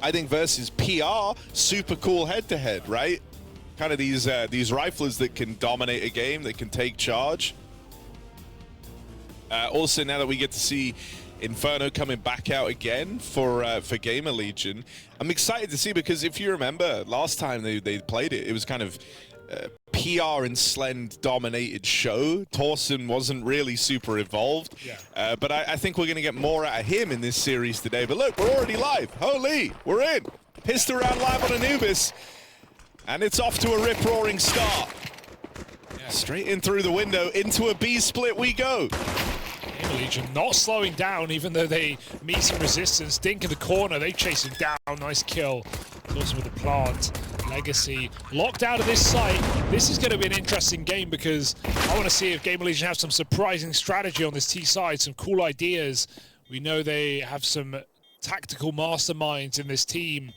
I think versus PR, super cool head-to-head, right? Kind of these riflers that can dominate a game, that can take charge. Also, now that we get to see Inferno coming back out again for GamerLegion, I'm excited to see, because if you remember last time they played it, it was kind of PR and Slend dominated show. Torsen wasn't really super evolved, but I think we're going to get more out of him in this series today. But look, we're already live. Holy, we're in. Pissed around live on Anubis, and it's off to a rip-roaring start. Straight in through the window, into a B split we go. GamerLegion not slowing down, even though they meet some resistance. Dink in the corner, they chase him down. Nice kill. Also with the plant. Legacy locked out of this site. This is going to be an interesting game, because I want to see if GamerLegion have some surprising strategy on this T side, some cool ideas. We know they have some tactical masterminds in this team.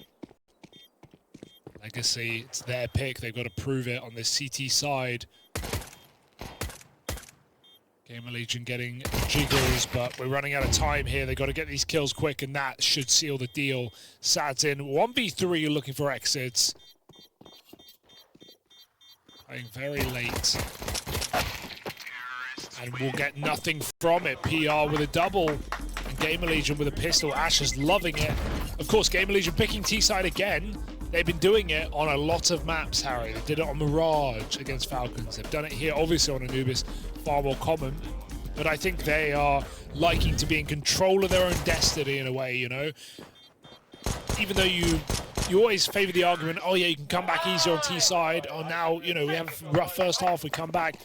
Legacy, it's their pick. They've got to prove it on this CT side. GamerLegion getting jiggles, but we're running out of time here. They've got to get these kills quick, and that should seal the deal. Sad's in 1v3, looking for exits. Playing very late. And we'll get nothing from it. PR with a double, and GamerLegion with a pistol. Ash is loving it. Of course, GamerLegion picking T-side again. They've been doing it on a lot of maps, Harry. They did it on Mirage against Falcons. They've done it here, obviously, on Anubis, far more common. But I think they are liking to be in control of their own destiny in a way, you know? Even though you always favor the argument, oh yeah, you can come back easier on T side. Oh, now, you know, we have a rough first half, we come back.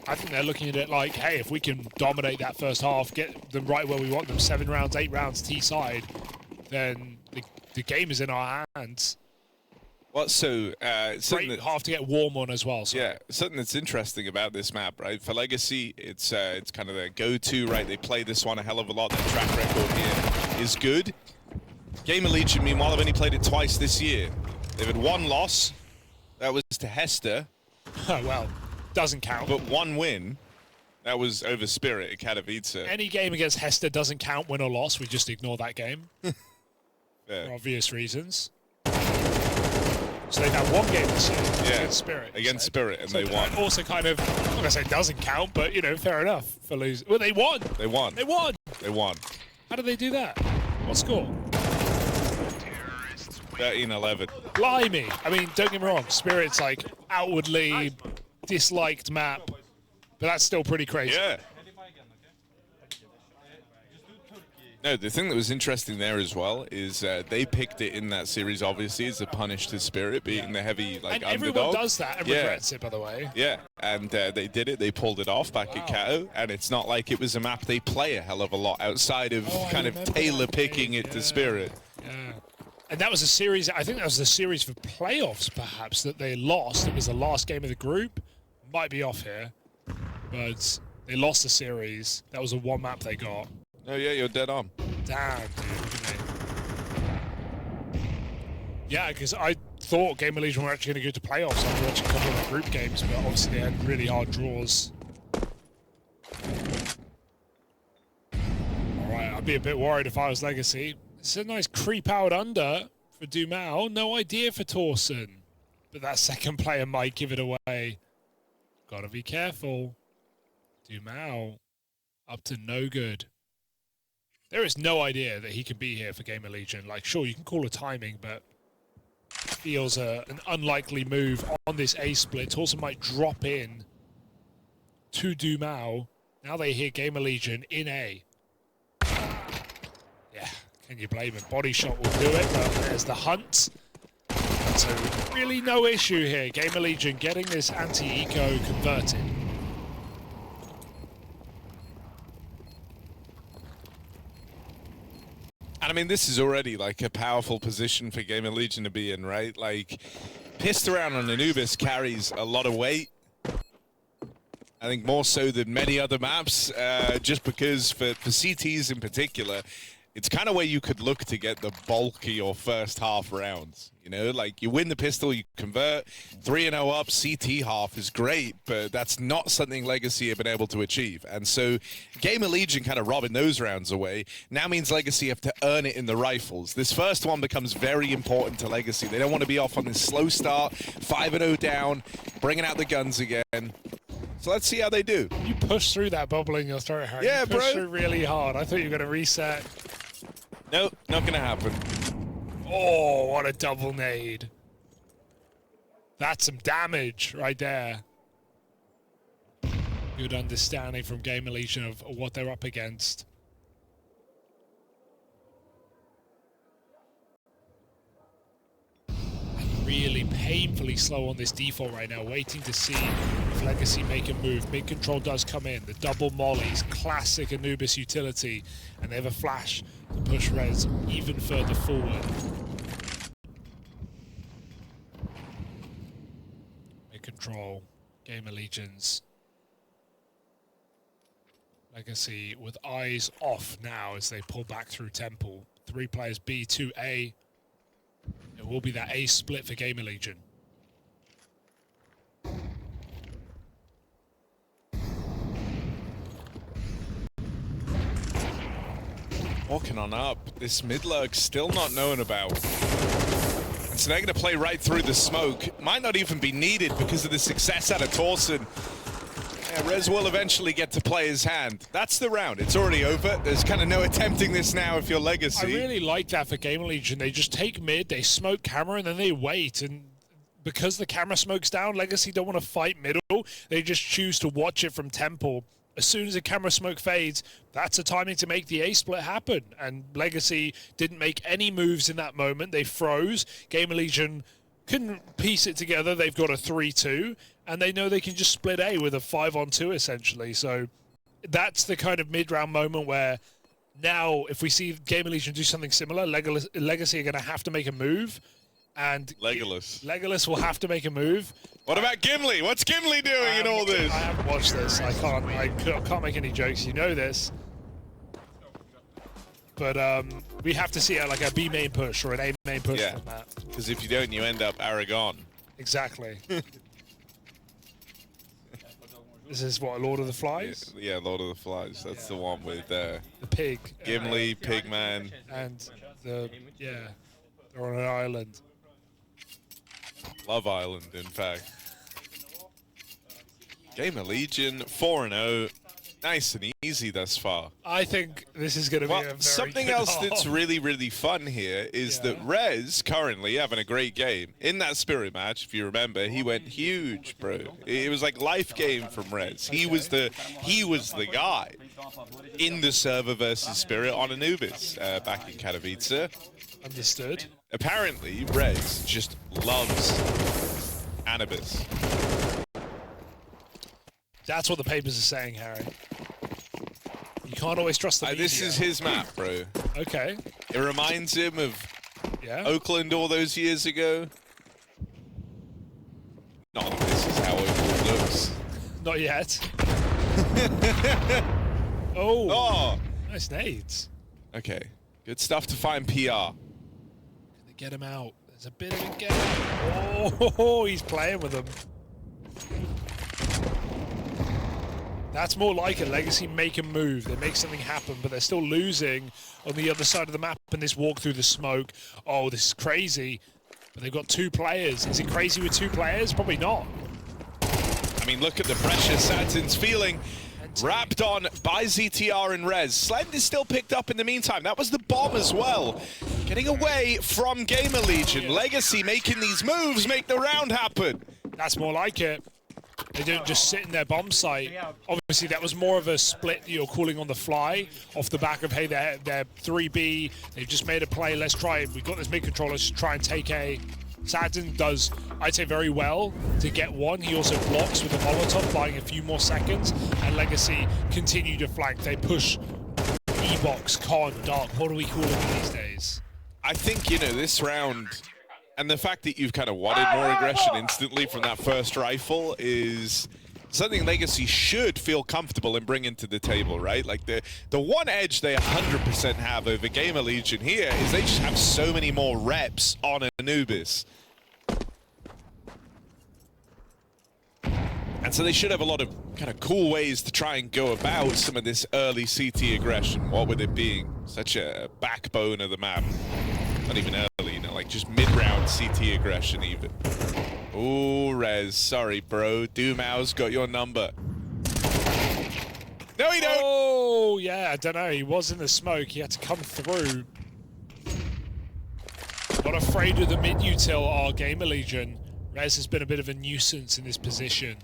I think they're looking at it like, hey, if we can dominate that first half, get them right where we want them, 7 rounds, 8 rounds T side, then the game is in our hands. Well, so great half to get warm on as well. So. Yeah, something that's interesting about this map, right? For Legacy, it's kind of their go-to, right? They play this one a hell of a lot. Their track record here is good. GamerLegion, meanwhile, have only played it twice this year. They've had 1 loss. That was to Hester. Well, doesn't count. But 1 win. That was over Spirit at Katowice. Any game against Hester doesn't count, win or loss. We just ignore that game. For obvious reasons. So they've had 1 game this year against Spirit. Against Spirit, and so they won. Also kind of, I'm not going to say doesn't count, but, you know, fair enough for losing. Well, they won. They won. They won. They won. How did they do that? What score? 13-11. Blimey. I mean, don't get me wrong. Spirit's like outwardly disliked map, but that's still pretty crazy. Yeah. No, the thing that was interesting there as well is they picked it in that series, obviously, as a punish to Spirit, being the heavy, like, and underdog. Everyone does that and regrets it, by the way. Yeah, and they did it. They pulled it off back at Kato, and it's not like it was a map they play a hell of a lot outside of kind of tailor-picking it to Spirit. Yeah. And that was a series, I think that was the series for playoffs, perhaps, that they lost. It was the last game of the group. Might be off here, but they lost the series. That was the 1 map they got. Oh, yeah, you're dead on. Damn, dude, look at me. Yeah, because I thought GamerLegion were actually going to go to playoffs after watching a couple of the group games, but obviously they had really hard draws. Alright, I'd be a bit worried if I was Legacy. It's a nice creep out under for Dumao. No idea for Torsen. But that second player might give it away. Gotta be careful. Dumao up to no good. There is no idea that he can be here for GamerLegion. Like, sure, you can call a timing, but feels an unlikely move on this A split. Torsen might drop in to Dumao. Now they hear GamerLegion in A. Yeah, can you blame him? Body shot will do it, but there's the hunt. So really no issue here. GamerLegion getting this anti-eco converted. And I mean, this is already like a powerful position for GamerLegion to be in, right? Like, pissed around on Anubis carries a lot of weight. I think more so than many other maps, just because for CTs in particular, it's kind of where you could look to get the bulk of your first half rounds. You know, like you win the pistol, you convert 3-0 up, CT half is great, but that's not something Legacy have been able to achieve. And so GamerLegion kind of robbing those rounds away now means Legacy have to earn it in the rifles. This first one becomes very important to Legacy. They don't want to be off on this slow start, 5-0 down, bringing out the guns again. So let's see how they do. You push through that bubble in your throat, Harry. Yeah, you push bro. through really hard. I thought you were going to reset. Nope, not going to happen. Oh, what a double nade. That's some damage right there. Good understanding from GamerLegion of what they're up against. And really painfully slow on this default right now, waiting to see if Legacy make a move. Mid control does come in. The double mollies, classic Anubis utility. And they have a flash to push Rez even further forward. Mid control, GamerLegion's Legacy with eyes off now as they pull back through Temple. 3 players B, 2 A. It will be that A split for GamerLegion. Walking on up, this mid lurk still not known about. And so they're going to play right through the smoke. Might not even be needed because of the success out of Torsen. Yeah, Rez will eventually get to play his hand. That's the round. It's already over. There's kind of no attempting this now if you're Legacy. I really like that for GamerLegion. They just take mid, they smoke camera, and then they wait. And because the camera smokes down, Legacy don't want to fight middle. They just choose to watch it from Temple. As soon as the camera smoke fades, that's the timing to make the A split happen. And Legacy didn't make any moves in that moment. They froze. GamerLegion couldn't piece it together. They've got a 3-2, and they know they can just split A with a 5-on-2 essentially. So that's the kind of mid-round moment where now if we see GamerLegion do something similar, Legacy are going to have to make a move. And Legolas will have to make a move. What about Gimli? What's Gimli doing in all this? I haven't watched this. I can't make any jokes. You know this. But we have to see like a B main push or an A main push from that. Because if you don't, you end up Aragon. Exactly. This is what, Lord of the Flies? Yeah, Lord of the Flies. That's the one with the pig. Gimli, Pigman. And they're on an island. Love Island, in fact. GamerLegion 4-0. Nice and easy thus far. I think this is going to be a very something good else half. that's really, really fun here is that Rez currently having a great game. In that Spirit match, if you remember, he went huge, bro. It was like life game from Rez. He was the guy in the server versus Spirit on Anubis back in Katowice. Understood. Apparently, Rez just loves Anubis. That's what the papers are saying, Harry. You can't always trust the media. This is his map, bro. Okay. It reminds him of Oakland all those years ago. Not that this is how Oakland looks. Not yet. Oh. Nice nades. Okay. Good stuff to find PR. Gonna get him out. There's a bit of a game. Oh, he's playing with them. That's more like a Legacy make a move. They make something happen, but they're still losing on the other side of the map and this walk through the smoke. Oh, this is crazy. But they've got 2 players. Is it crazy with 2 players? Probably not. I mean, look at the pressure Satin's feeling. Wrapped on by ZTR and Rez. Slend is still picked up in the meantime. That was the bomb as well. Getting away from GamerLegion. Legacy making these moves make the round happen. That's more like it. They don't just sit in their bomb site. Obviously, that was more of a split that you're calling on the fly off the back of, hey, they're 3B. They've just made a play. Let's try it. We've got this mid-controller. Let's try and take A. Satin does, I'd say, very well to get one. He also blocks with the Molotov, buying a few more seconds. And Legacy continue to flank. They push E-Box, Con, Dark. What do we call it these days? I think, you know, this round... And the fact that you've kind of wanted more aggression instantly from that first rifle is something Legacy should feel comfortable in bringing to the table, right? Like the one edge they 100% have over GamerLegion here is they just have so many more reps on Anubis. And so they should have a lot of kind of cool ways to try and go about some of this early CT aggression. What with it being such a backbone of the map. Not even early, you know, like just mid-round CT aggression even. Ooh, Rez, sorry, bro. Doomow's got your number. No, he don't! Oh, yeah, I don't know. He was in the smoke. He had to come through. Not afraid of the mid-util are GamerLegion. Rez has been a bit of a nuisance in this position.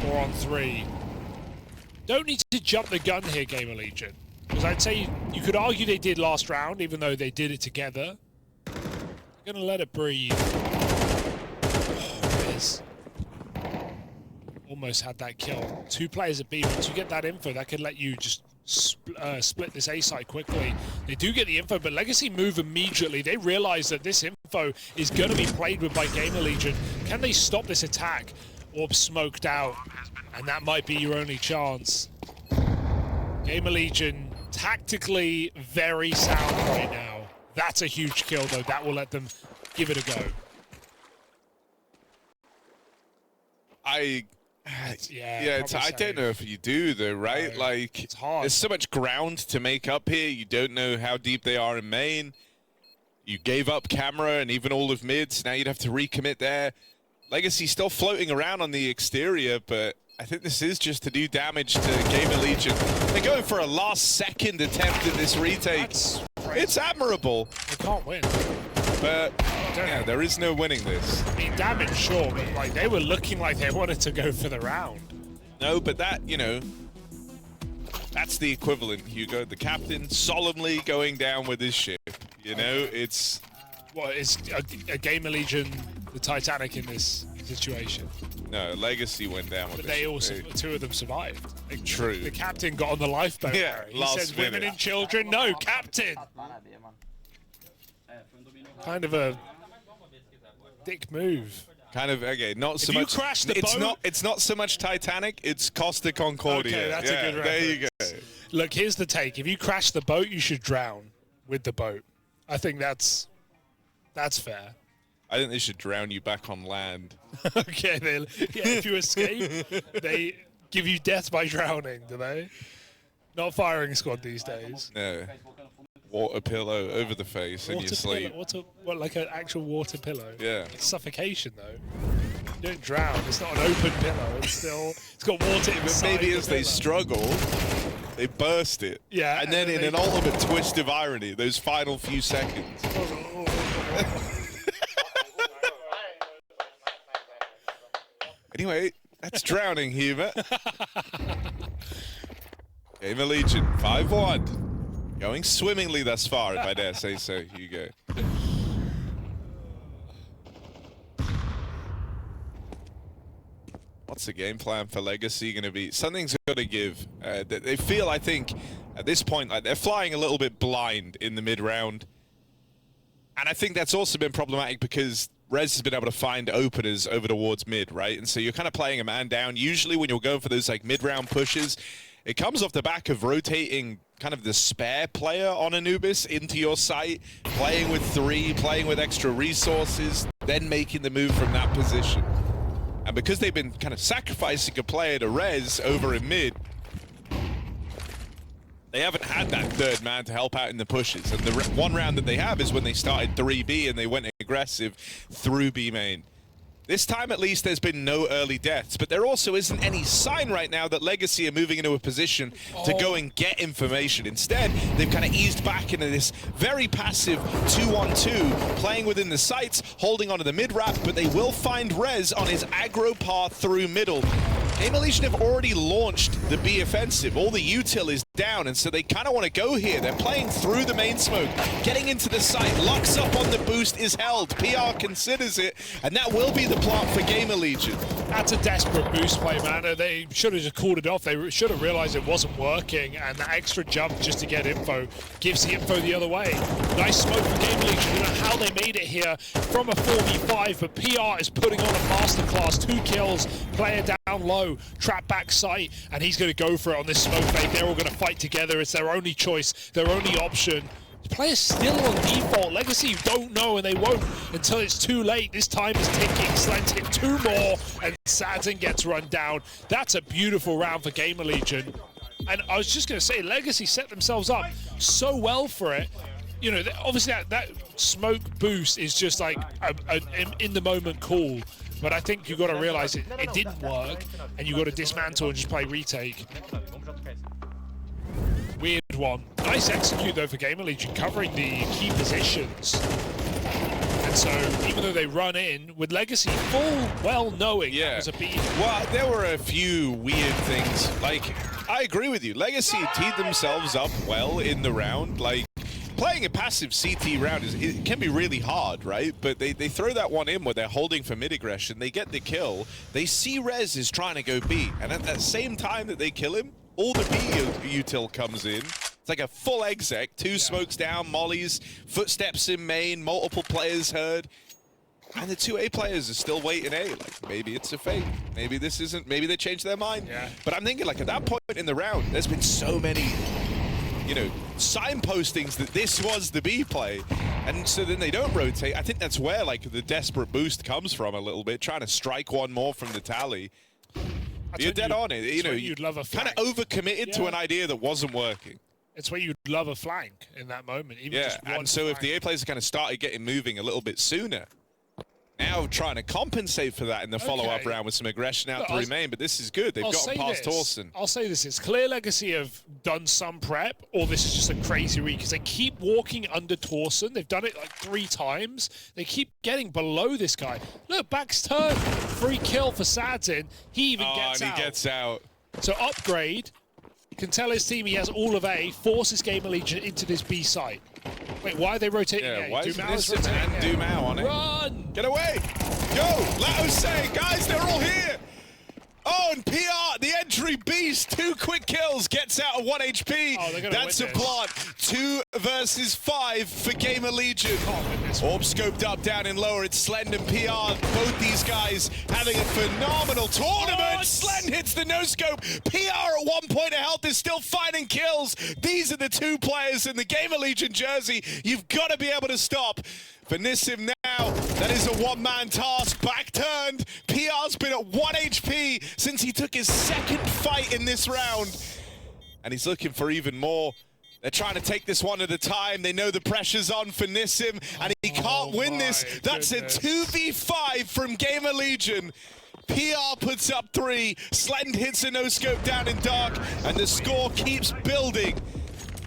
4 on 3. Don't need to jump the gun here, GamerLegion. Because I'd say you could argue they did last round, even though they did it together. I'm gonna let it breathe. Oh, Rez. Almost had that kill. 2 players at B. Once you get that info, that could let you just split this A site quickly. They do get the info, but Legacy move immediately. They realize that this info is going to be played with by GamerLegion. Can they stop this attack? Orb smoked out, and that might be your only chance. GamerLegion tactically very sound right now. That's a huge kill, though. That will let them give it a go. I don't know if you do though, right? No, like, it's hard. There's so much ground to make up here. You don't know how deep they are in main. You gave up camera and even all of mids. Now you'd have to recommit there. Legacy still floating around on the exterior, but I think this is just to do damage to GamerLegion. They're going for a last-second attempt at this retake. It's admirable. They can't win. But yeah, there is no winning this. I mean, damage, sure, but like they were looking like they wanted to go for the round. No, but that, you know, that's the equivalent, Hugo. The captain solemnly going down with his ship. You know, it's... Well, it's a GamerLegion, the Titanic in this situation. No, Legacy went down with but they also, 2 of them survived. Like, true. The captain got on the lifeboat. Yeah, he says women and children, no, captain! Kind of a dick move. Kind of, okay, not so much. If you crash the boat... It's not so much Titanic, it's Costa Concordia. Okay, that's a good reference. There you go. Look, here's the take. If you crash the boat, you should drown with the boat. I think that's fair. I think they should drown you back on land. Okay, if you escape, they give you death by drowning, do they? Not firing squad these days. No. Water pillow over the face and you sleep. What, like an actual water pillow? Yeah. It's suffocation, though. You don't drown. It's not an open pillow. It's got water inside. Maybe as they struggle, they burst it. Yeah. And then in an ultimate twist of irony, those final few seconds. Anyway, that's drowning humor. GamerLegion, 5-1. Going swimmingly thus far, if I dare say so, Hugo. What's the game plan for Legacy going to be? Something's got to give. They feel, I think, at this point, like they're flying a little bit blind in the mid-round. And I think that's also been problematic because Rez has been able to find openers over towards mid, right? And so you're kind of playing a man down. Usually when you're going for those like mid-round pushes, it comes off the back of rotating kind of the spare player on Anubis into your site, playing with 3, playing with extra resources, then making the move from that position. And because they've been kind of sacrificing a player to Rez over in mid, they haven't had that third man to help out in the pushes. And the one round that they have is when they started 3B and they went aggressive through B main. This time, at least, there's been no early deaths, but there also isn't any sign right now that Legacy are moving into a position to go and get information. Instead, they've kind of eased back into this very passive 2-on-2, playing within the sites, holding onto the mid-wrap, but they will find Rez on his aggro path through middle. GamerLegion have already launched the B offensive. All the util is down, and so they kind of want to go here. They're playing through the main smoke, getting into the site. Lucks up on the boost is held. PR considers it, and that will be the plot for GamerLegion. That's a desperate boost play, man. They should have just called it off. They should have realized it wasn't working, and that extra jump just to get info gives the info the other way. Nice smoke for GamerLegion. You know how they made it here from a 4v5, but PR is putting on a masterclass. 2 kills, player down low. know, trap back sight, and he's going to go for it on this smoke fake. They're all going to fight together. It's their only choice, their only option. The player's still on default. Legacy don't know, and they won't until it's too late. This time is ticking. Slent hit 2 more, and Sadzen gets run down. That's a beautiful round for GamerLegion. And I was just going to say, Legacy set themselves up so well for it. You know, obviously that smoke boost is just like an in-the-moment call. But I think you've got to realize it didn't work, and you've got to dismantle and just play retake. Weird one. Nice execute, though, for GamerLegion, covering the key positions. And so, even though they run in, with Legacy full well knowing that was a beat. Well, there were a few weird things. Like, I agree with you. Legacy teed themselves up well in the round. Like, playing a passive CT round it can be really hard, right? But they throw that one in where they're holding for mid-aggression. They get the kill. They see Rez is trying to go B. And at that same time that they kill him, all the B util comes in. It's like a full exec. 2 smokes down, mollies, footsteps in main, multiple players heard. And the 2 A players are still waiting A. Like, maybe it's a fake. Maybe this isn't. Maybe they changed their mind. Yeah. But I'm thinking, like, at that point in the round, there's been so many, you know, signpostings that this was the B play. And so then they don't rotate. I think that's where, like, the desperate boost comes from a little bit, trying to strike one more from the tally. You're dead on it. You know, you'd love a kind of overcommitted to an idea that wasn't working. It's where you'd love a flank in that moment. Even just one and so flank. if the A players kind of started getting moving a little bit sooner, now trying to compensate for that in the follow-up round with some aggression out through main, but this is good. They've gotten past Torsen. I'll say this, it's clear Legacy have done some prep, or this is just a crazy read, because they keep walking under Torsen. They've done it like 3 times. They keep getting below this guy. Look, back's turned. Free kill for Sadzen. He even gets out. And he gets out. So Upgrade can tell his team he has all of A, forces GamerLegion into this B site. Wait, why are they rotating A? Why is Dumao this and Dumao on it? Run! Get away! Yo, Lato's saying, guys, they're all here! Oh, and PR, the entry beast, 2 quick kills, gets out of 1 HP. Oh, that's a plot. 2 versus 5 for GamerLegion. Orb scoped up down in lower. It's Slend and PR. Both these guys having a phenomenal tournament. Slend hits the no-scope. PR at 1 point of health is still finding kills. These are the 2 players in the GamerLegion jersey you've got to be able to stop. For Nissim now, that is a 1-man task, back turned. PR's been at 1 HP since he took his 2nd fight in this round. And he's looking for even more. They're trying to take this one at a time. They know the pressure's on for Nissim, and he can't win this. That's a 2v5 from GamerLegion. PR puts up 3, Slend hits a no-scope down in dark, and the score keeps building.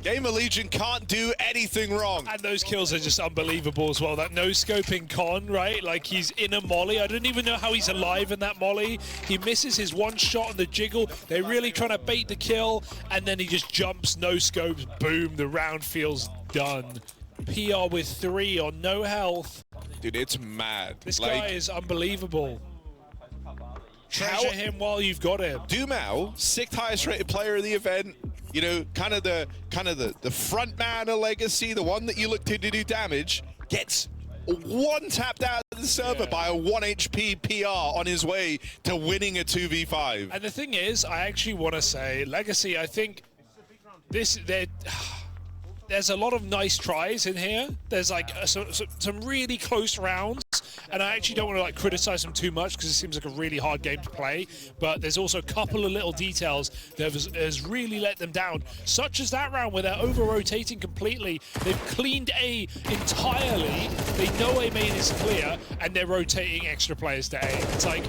GamerLegion can't do anything wrong. And those kills are just unbelievable as well. That no-scoping Con, right? Like, he's in a molly. I don't even know how he's alive in that molly. He misses his 1 shot on the jiggle. They're really trying to bait the kill, and then he just jumps, no-scopes, boom, the round feels done. PR with 3 on no health. Dude, it's mad. This guy is unbelievable. Treasure him while you've got him. Dumao, 6th highest rated player of the event. You know, kind of the front man of Legacy, the one that you look to do damage, gets 1 tapped out of the server by a 1 HP PR on his way to winning a 2v5. And the thing is, I actually want to say, Legacy, I think there's a lot of nice tries in here. There's like some really close rounds, and I actually don't want to like criticize them too much because it seems like a really hard game to play. But there's also a couple of little details that has really let them down, such as that round where they're over-rotating completely. They've cleaned A entirely. They know A main is clear, and they're rotating extra players to A. It's like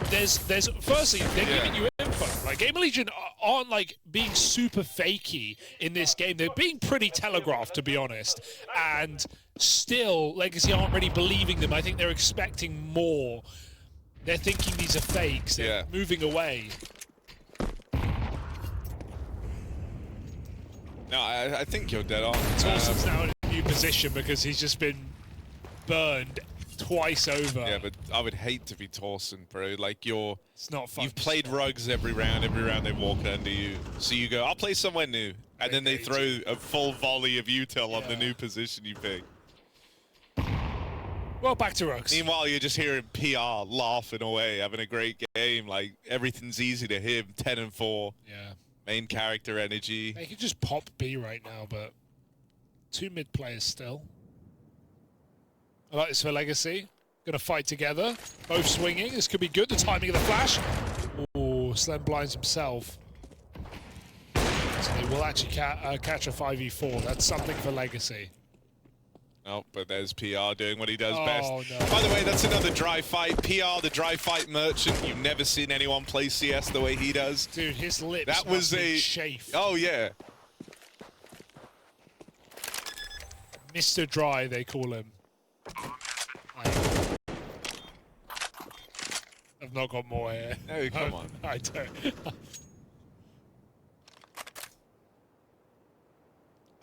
there's firstly they're giving you info. Like GamerLegion aren't like being super fakey in this game. They're being pretty telegraphed, to be honest. And still, Legacy aren't really believing them. I think they're expecting more. They're thinking these are fakes. They're moving away. No, I think you're dead on. Torsen's now in a new position because he's just been burned twice over. Yeah, but I would hate to be Torsen, bro. Like, it's not fun. You've played rugs every round they walk under you. So you go, I'll play somewhere new. And then they throw a full volley of util on the new position you pick. Well, back to Rooks. Meanwhile, you're just hearing PR laughing away, having a great game. Like, everything's easy to him. 10 and 4. Yeah. Main character energy. They could just pop B right now, but 2 mid players still. I like this for Legacy. Gonna fight together. Both swinging. This could be good. The timing of the flash. Oh, Slem blinds himself. So they will actually catch a 5v4. That's something for Legacy. Oh, but there's PR doing what he does best. No. By the way, that's another dry fight. PR, the dry fight merchant. You've never seen anyone play CS the way he does. Dude, his lips that was a chafe. Oh, yeah. Mr. Dry, they call him. I've not got more here. Oh, come on. I don't.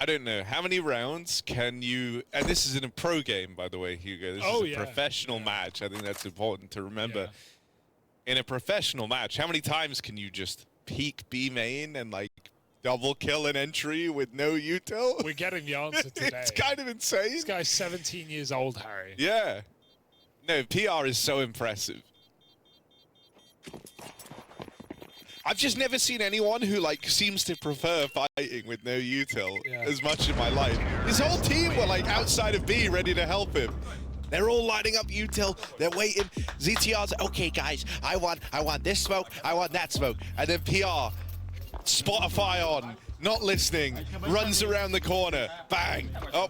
I don't know. How many rounds can you... And this is in a pro game, by the way, Hugo. This is a professional match. I think that's important to remember. Yeah. In a professional match, how many times can you just peek B main and, like, double kill an entry with no util? We're getting the answer today. It's kind of insane. This guy's 17 years old, Harry. Yeah. No, PR is so impressive. I've just never seen anyone who, like, seems to prefer fighting with no util as much in my life. His whole team were, like, outside of B ready to help him. They're all lining up util. They're waiting. ZTR's, okay, guys, I want this smoke. I want that smoke. And then PR, Spotify on, not listening, runs around the corner. Bang. Oh,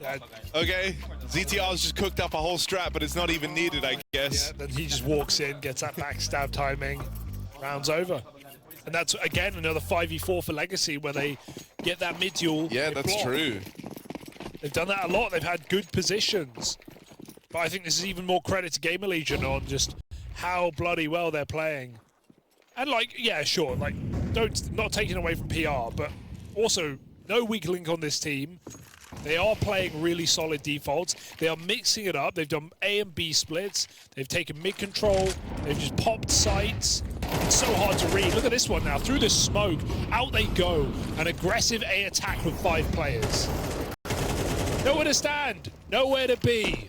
okay. ZTR's just cooked up a whole strat, but it's not even needed, I guess. Yeah, then he just walks in, gets that backstab timing. Round's over. And that's, again, another 5v4 for Legacy where they get that mid-duel. Yeah, that's true. They've done that a lot. They've had good positions. But I think this is even more credit to GamerLegion on just how bloody well they're playing. And, like, yeah, sure, like, not taking away from PR, but also no weak link on this team. They are playing really solid defaults. They are mixing it up. They've done A and B splits. They've taken mid control. They've just popped sites. It's so hard to read. Look at this one now. Through the smoke, out they go. An aggressive A attack with 5 players. Nowhere to stand. Nowhere to be.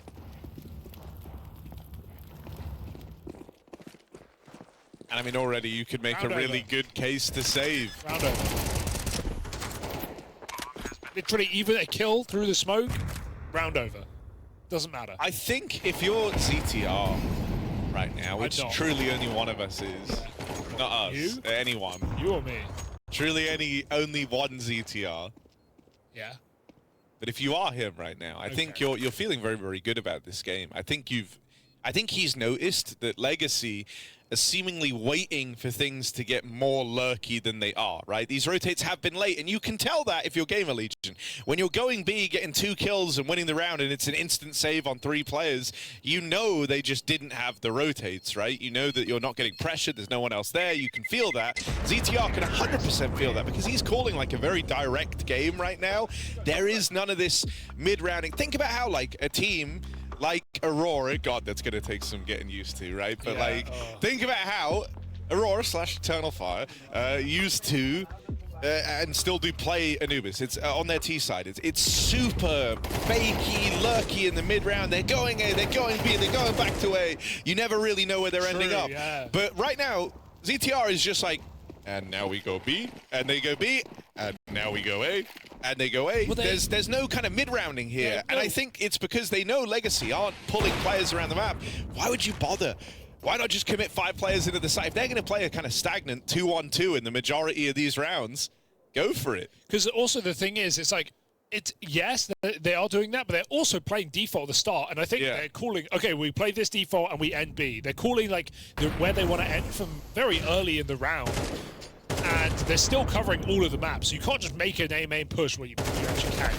And I mean, already you could make a really good case to save. Round over. Literally, even a kill through the smoke, round over. Doesn't matter. I think if you're ZTR right now, which truly only one of us is, not us, you? Anyone. You or me? Truly only one ZTR. Yeah. But if you are him right now, I think you're feeling very, very good about this game. I think he's noticed that Legacy are seemingly waiting for things to get more lurky than they are, right? These rotates have been late, and you can tell that if you're GamerLegion. When you're going B, getting 2 kills and winning the round, and it's an instant save on 3 players, you know they just didn't have the rotates, right? You know that you're not getting pressured, there's no one else there, you can feel that. ZTR can 100% feel that, because he's calling like a very direct game right now. There is none of this mid-rounding. Think about how, like, a team like Aurora, God, that's going to take some getting used to, right? But, think about how Aurora / Eternal Fire used to and still do play Anubis. It's on their T side. It's super fakey, lurky in the mid-round. They're going A, they're going B, they're going back to A. You never really know where they're ending up. Yeah. But right now, ZTR is just like, and now we go B, and they go B, and now we go A, and they go A. Well, there's no kind of mid-rounding here, and I think it's because they know Legacy aren't pulling players around the map. Why would you bother? Why not just commit 5 players into the site? If they're going to play a kind of stagnant 2-on-2 in the majority of these rounds, go for it. Because also the thing is, it's like, yes, they are doing that, but they're also playing default at the start, and I think they're calling, okay, we play this default and we end B. They're calling like where they want to end from very early in the round, and they're still covering all of the maps. So you can't just make an A main push where you actually can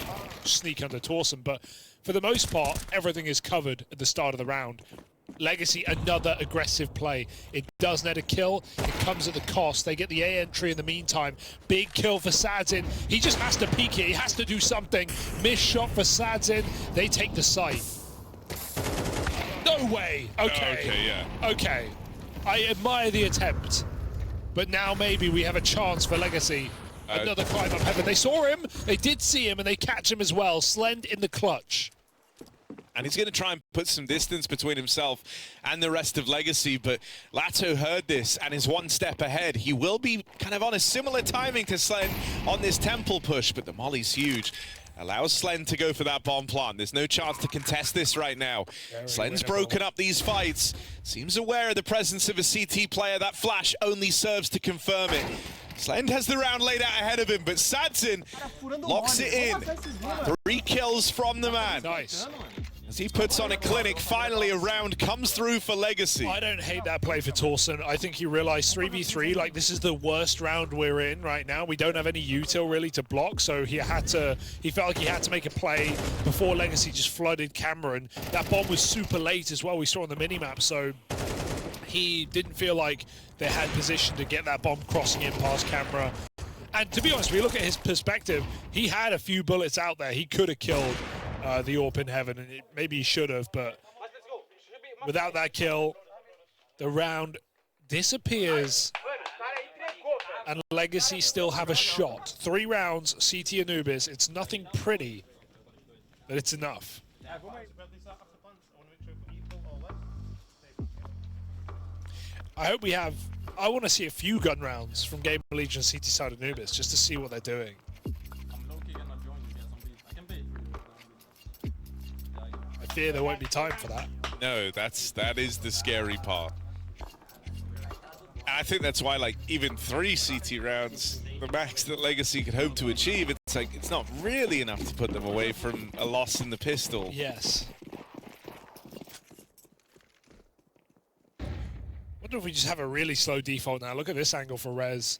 sneak under Torsen, but for the most part, everything is covered at the start of the round. Legacy, another aggressive play. It does net a kill. It comes at the cost. They get the A entry in the meantime. Big kill for Sadzin. He just has to peek it. He has to do something. Missed shot for Sadzin. They take the site. No way. Okay. Okay, yeah. Okay. I admire the attempt. But now maybe we have a chance for Legacy. Another climb up heaven. They saw him. They did see him, and they catch him as well. Slend in the clutch. And he's going to try and put some distance between himself and the rest of Legacy, but Lato heard this and is one step ahead. He will be kind of on a similar timing to Slen on this temple push, but the molly's huge. Allows Slen to go for that bomb plant. There's no chance to contest this right now. Slen's broken up these fights. Seems aware of the presence of a CT player. That flash only serves to confirm it. Slen has the round laid out ahead of him, but Sadzin locks it in. 3 kills from the man. Nice. As he puts on a clinic, finally a round comes through for Legacy. I don't hate that play for Torsen. I think he realized 3v3, like this is the worst round we're in right now. We don't have any util really to block, so he felt like he had to make a play before Legacy just flooded Cameron. That bomb was super late as well, we saw on the minimap, so he didn't feel like they had position to get that bomb crossing in past camera. And to be honest, if you look at his perspective, he had a few bullets out there. He could have killed the AWP in heaven, and maybe he should have, but without that kill, the round disappears, and Legacy still have a shot. 3 rounds, CT Anubis. It's nothing pretty, but it's enough. I hope we have. I want to see a few gun rounds from GamerLegion CT side Anubis just to see what they're doing. I fear there won't be time for that. No, that is the scary part. I think that's why, like, even 3 CT rounds, the max that Legacy could hope to achieve, it's like it's not really enough to put them away from a loss in the pistol. Yes. Wonder if we just have a really slow default now. Look at this angle for Rez.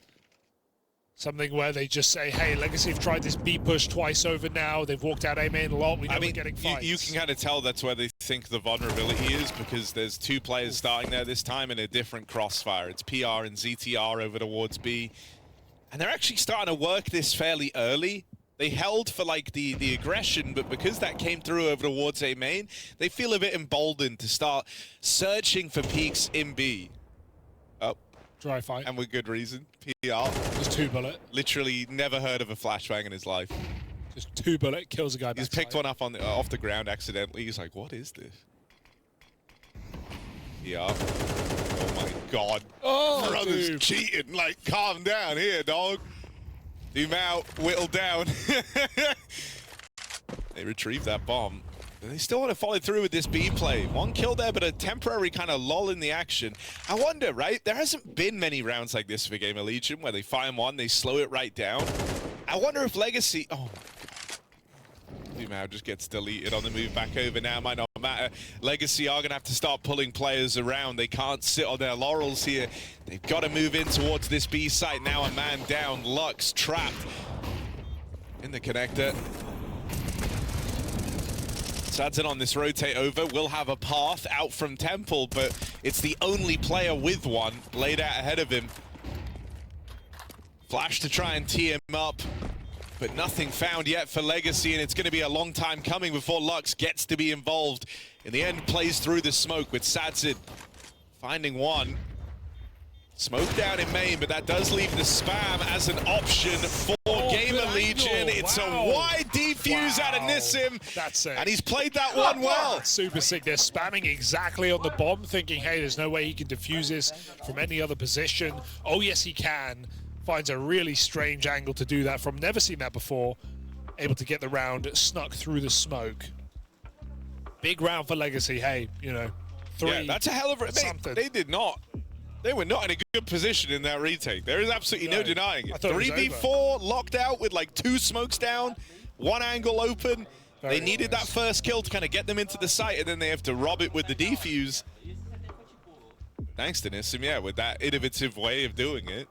Something where they just say, hey, Legacy have tried this B push twice over now. They've walked out A main a lot. We know we're getting fights. You can kind of tell that's where they think the vulnerability is, because there's 2 players starting there this time in a different crossfire. It's PR and ZTR over towards B. And they're actually starting to work this fairly early. They held for like the aggression, but because that came through over towards A main, they feel a bit emboldened to start searching for peaks in B. Oh. Dry fight. And with good reason. PR. Just 2 bullet. Literally never heard of a flashbang in his life. Just 2 bullet, kills a guy. He's picked one up on off the ground accidentally. He's like, what is this? PR. Oh my god. Oh, brother's dude. cheating. Like, calm down here, dog. Zoom out, whittle down. They retrieve that bomb. They still want to follow through with this B play. 1 kill there, but a temporary kind of lull in the action. I wonder, right? There hasn't been many rounds like this for GamerLegion where they find one, they slow it right down. I wonder if Legacy... Oh, Zumao just gets deleted on the move back over now. Might not matter. Legacy are going to have to start pulling players around. They can't sit on their laurels here. They've got to move in towards this B site. Now a man down. Lux trapped in the connector. Sadzin on this rotate over will have a path out from Temple, but it's the only player with one laid out ahead of him. Flash to try and tee him up, but nothing found yet for Legacy, and it's going to be a long time coming before Lux gets to be involved. In the end, plays through the smoke with Sadzin finding one. Smoke down in main, but that does leave the spam as an option for GamerLegion. It's a wide defuse out of Nissim. That's it. And he's played that one well. Super sick. They're spamming exactly on the bomb, thinking, hey, there's no way he can defuse this from any other position. Oh, yes, he can. Finds a really strange angle to do that from. Never seen that before. Able to get the round snuck through the smoke. Big round for Legacy. Hey, you know, 3. Yeah, that's a hell of a... They did not. They were not in a good position in that retake. There is absolutely no denying it. 3v4 locked out with like 2 smokes down, 1 angle open. They needed that first kill to kind of get them into the site, and then they have to rob it with the defuse. Thanks to Nissim, yeah, with that innovative way of doing it.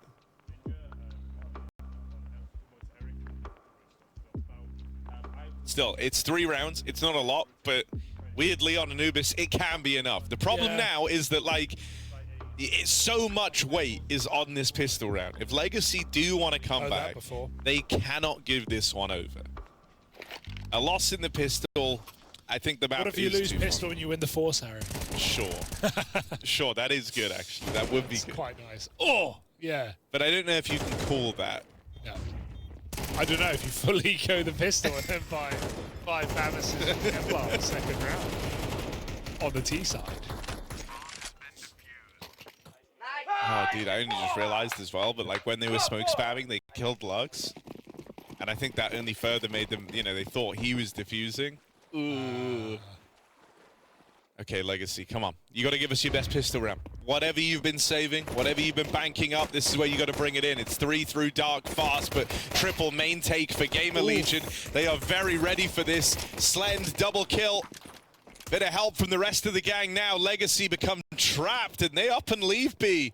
Still, it's 3 rounds. It's not a lot, but weirdly on Anubis, it can be enough. The problem now is that, like, so much weight is on this pistol round. If Legacy do want to come back, they cannot give this one over. A loss in the pistol, I think the map is too What if you lose pistol and you win the force, Harry? Sure. Sure, that is good, actually. That would be good. Quite nice. Oh, yeah. But I don't know if you can call that. No. I don't know if you fully go the pistol and then buy 5 Famises and Kevlar second round on the T side. Oh, dude, I only just realized as well, but like when they were smoke spamming, they killed Lux. And I think that only further made them, you know, they thought he was defusing. Ooh. Okay, Legacy, come on. You got to give us your best pistol round. Whatever you've been saving, whatever you've been banking up, this is where you got to bring it in. It's 3 through dark fast, but triple main take for GamerLegion. They are very ready for this. Slend, double kill. Bit of help from the rest of the gang now. Legacy become trapped, and they up and leave B.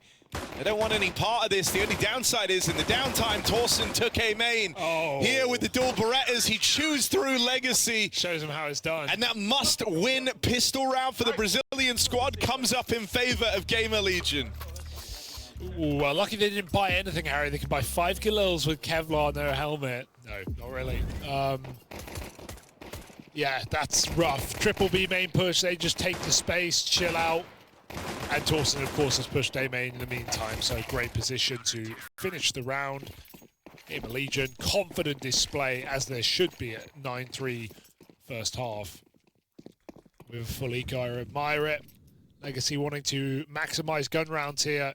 They don't want any part of this. The only downside is in the downtime, Torsen took a main. Oh. Here with the dual Berettas, he chews through Legacy. Shows him how it's done. And that must-win pistol round for the Brazilian squad comes up in favor of GamerLegion. Ooh, well, lucky they didn't buy anything, Harry. They can buy 5 kills with Kevlar on their helmet. No, not really. Yeah, that's rough. Triple B main push. They just take the space, chill out. And Torsen, of course, has pushed A main in the meantime, so great position to finish the round. GamerLegion, confident display, as there should be at 9-3 first half. With a full eco, I admire it. Legacy wanting to maximize gun rounds here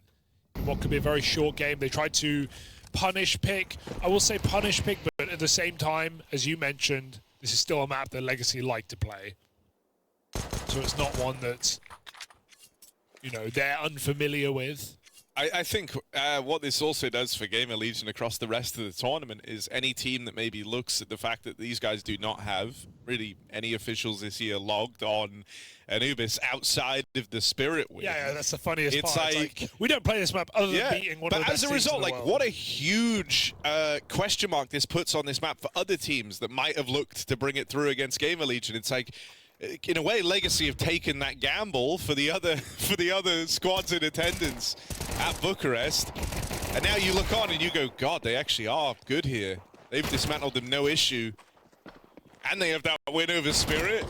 in what could be a very short game. They tried to punish pick. I will say punish pick, but at the same time, as you mentioned, this is still a map that Legacy like to play. So it's not one that's, you know, they're unfamiliar with. I think what this also does for GamerLegion across the rest of the tournament is any team that maybe looks at the fact that these guys do not have really any officials this year logged on Anubis outside of the Spirit win. Yeah, that's the funniest it's part. Like, we don't play this map other than beating one of the best But as a result, like, what a huge question mark this puts on this map for other teams that might have looked to bring it through against GamerLegion. It's like, in a way, Legacy have taken that gamble for the other squads in attendance at Bucharest, and now you look on and you go, God, they actually are good here. They've dismantled them, no issue, and they have that win over Spirit.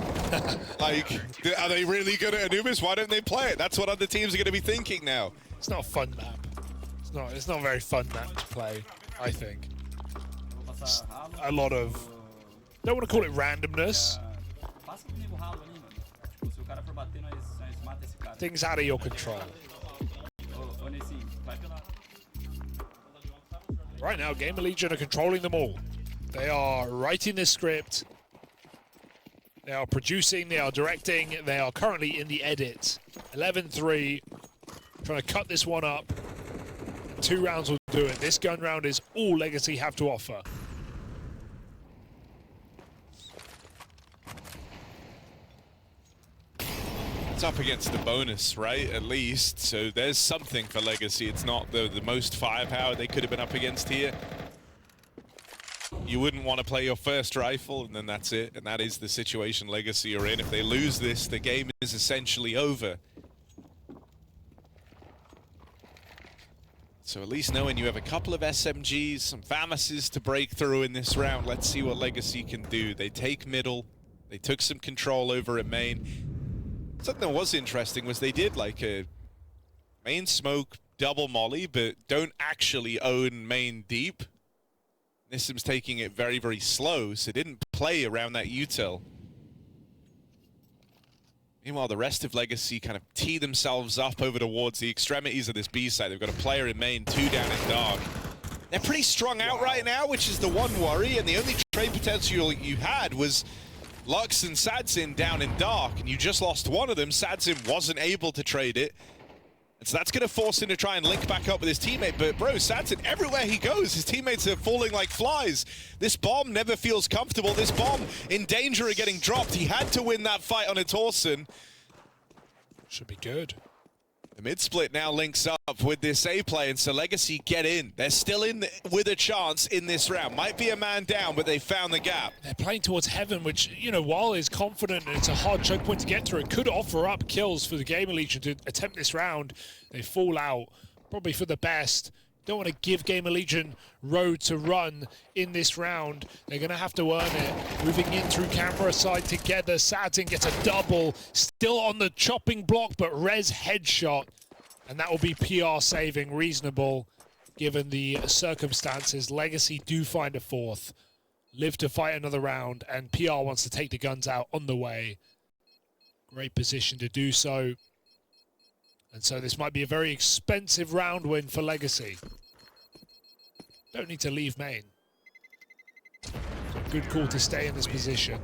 Like, are they really good at Anubis? Why don't they play it? That's what other teams are going to be thinking now. It's not a fun map. It's not a very fun map to play, I think. It's a lot of, don't want to call it randomness. Things out of your control. Right now, GamerLegion are controlling them all. They are writing this script. They are producing, they are directing, they are currently in the edit. 11-3, trying to cut this one up. 2 rounds will do it. This gun round is all Legacy have to offer. It's up against the bonus, right, at least, so there's something for Legacy. It's not the most firepower they could have been up against here. You wouldn't want to play your first rifle, and then that's it, and that is the situation Legacy are in. If they lose this, the game is essentially over. So at least knowing you have a couple of SMGs, some FAMASes to break through in this round, let's see what Legacy can do. They take middle, they took some control over at main. Something that was interesting was they did like a main smoke double molly, but don't actually own main deep. Nissim's taking it very, very slow, so didn't play around that util. Meanwhile, the rest of Legacy kind of tee themselves up over towards the extremities of this B side. They've got a player in main, 2 down in dark. They're pretty strung out right now, which is the one worry, and the only trade potential you had was Lux and Sadzin down in dark, and you just lost one of them. Sadzin wasn't able to trade it. And so that's going to force him to try and link back up with his teammate. But bro, Sadzin, everywhere he goes, his teammates are falling like flies. This bomb never feels comfortable. This bomb in danger of getting dropped. He had to win that fight on a Torsen. Should be good. The mid-split now links up with this A play, and so Legacy get in. They're still in with a chance in this round. Might be a man down, but they found the gap. They're playing towards heaven, which, you know, while is confident and it's a hard choke point to get through, it could offer up kills for the GamerLegion to attempt this round. They fall out, probably for the best. Don't want to give GamerLegion road to run in this round. They're going to have to earn it. Moving in through camera side together. Sadzin gets a double. Still on the chopping block, but res headshot. And that will be PR saving, reasonable. given the circumstances. Legacy do find a fourth, live to fight another round, and PR wants to take the guns out on the way. Great position to do so. And so this might be a very expensive round win for Legacy. Don't need to leave main. Good call to stay in this position.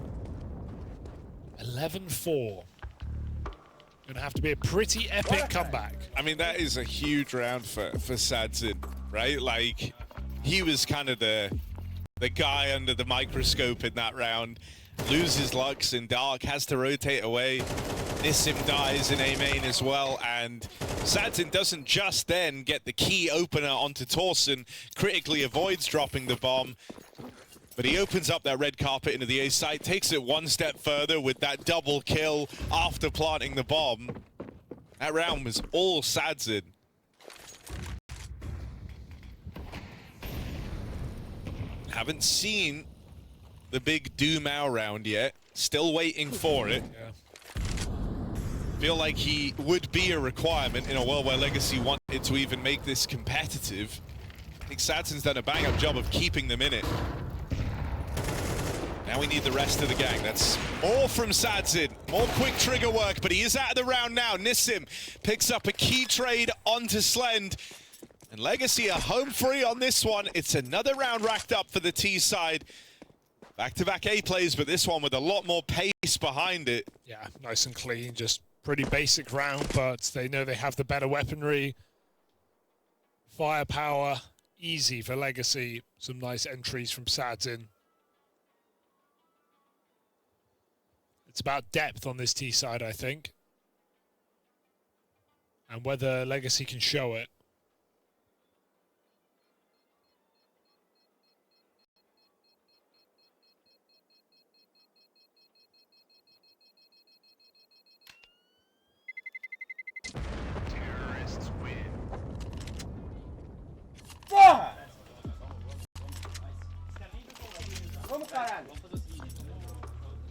11-4. Gonna have to be a pretty epic comeback. I mean, that is a huge round for Sadzin, right? Like, he was kind of the guy under the microscope in that round. Loses Lux in Dark, has to rotate away. Nissim dies in A main as well, and Sadzin doesn't just then get the key opener onto Torsen, critically avoids dropping the bomb, but he opens up that red carpet into the A site, takes it one step further with that double kill after planting the bomb. That round was all Sadzin. Haven't seen the big Doomau round yet. Still waiting for it. Yeah. Feel like he would be a requirement in a world where Legacy wanted to even make this competitive. I think Sadzin's done a bang-up job of keeping them in it. Now we need the rest of the gang. That's more from Sadzin. More quick trigger work, but he is out of the round now. Nissim picks up a key trade onto Slend. And Legacy are home free on this one. It's another round racked up for the T side. Back-to-back A plays, but this one with a lot more pace behind it. Yeah, nice and clean. Just pretty basic round, but they know they have the better weaponry. Firepower, easy for Legacy. Some nice entries from Sadzin. It's about depth on this T side, I think. And whether Legacy can show it. Terrorists win.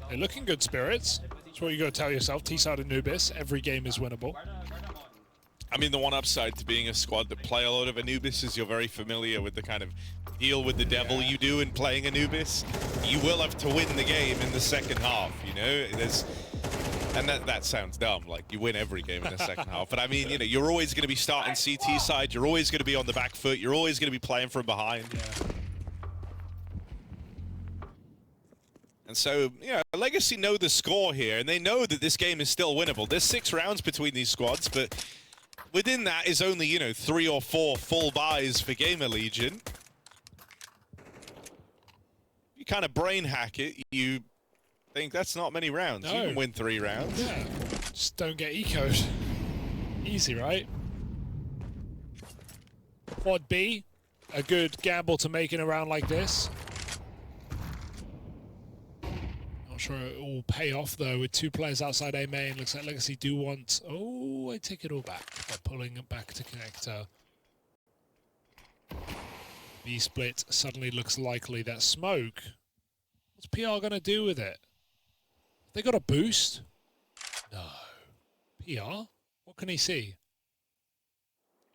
They're looking good, Spirits. That's what you got to tell yourself. T-side Anubis, every game is winnable. I mean, the one upside to being a squad that play a lot of Anubis is you're very familiar with the kind of deal with the devil you do in playing Anubis. You will have to win the game in the second half, you know? And that sounds dumb, like you win every game in the second half. But I mean, you know, you're always going to be starting CT side, you're always going to be on the back foot, you're always going to be playing from behind. Yeah. And so, you know, Legacy know the score here, and they know that this game is still winnable. There's 6 rounds between these squads, but within that is only, you know, 3 or 4 full buys for GamerLegion. You kind of brain hack it, you think that's not many rounds. No. You can win 3 rounds. Yeah, just don't get ecoed. Easy, right? Quad B, a good gamble to make in a round like this. Not sure it will pay off though with 2 players outside A main. Looks like Legacy do want... Oh, I take it all back by pulling it back to connector. B split suddenly looks likely. That smoke. What's PR gonna do with it? They got a boost? No. PR? What can he see?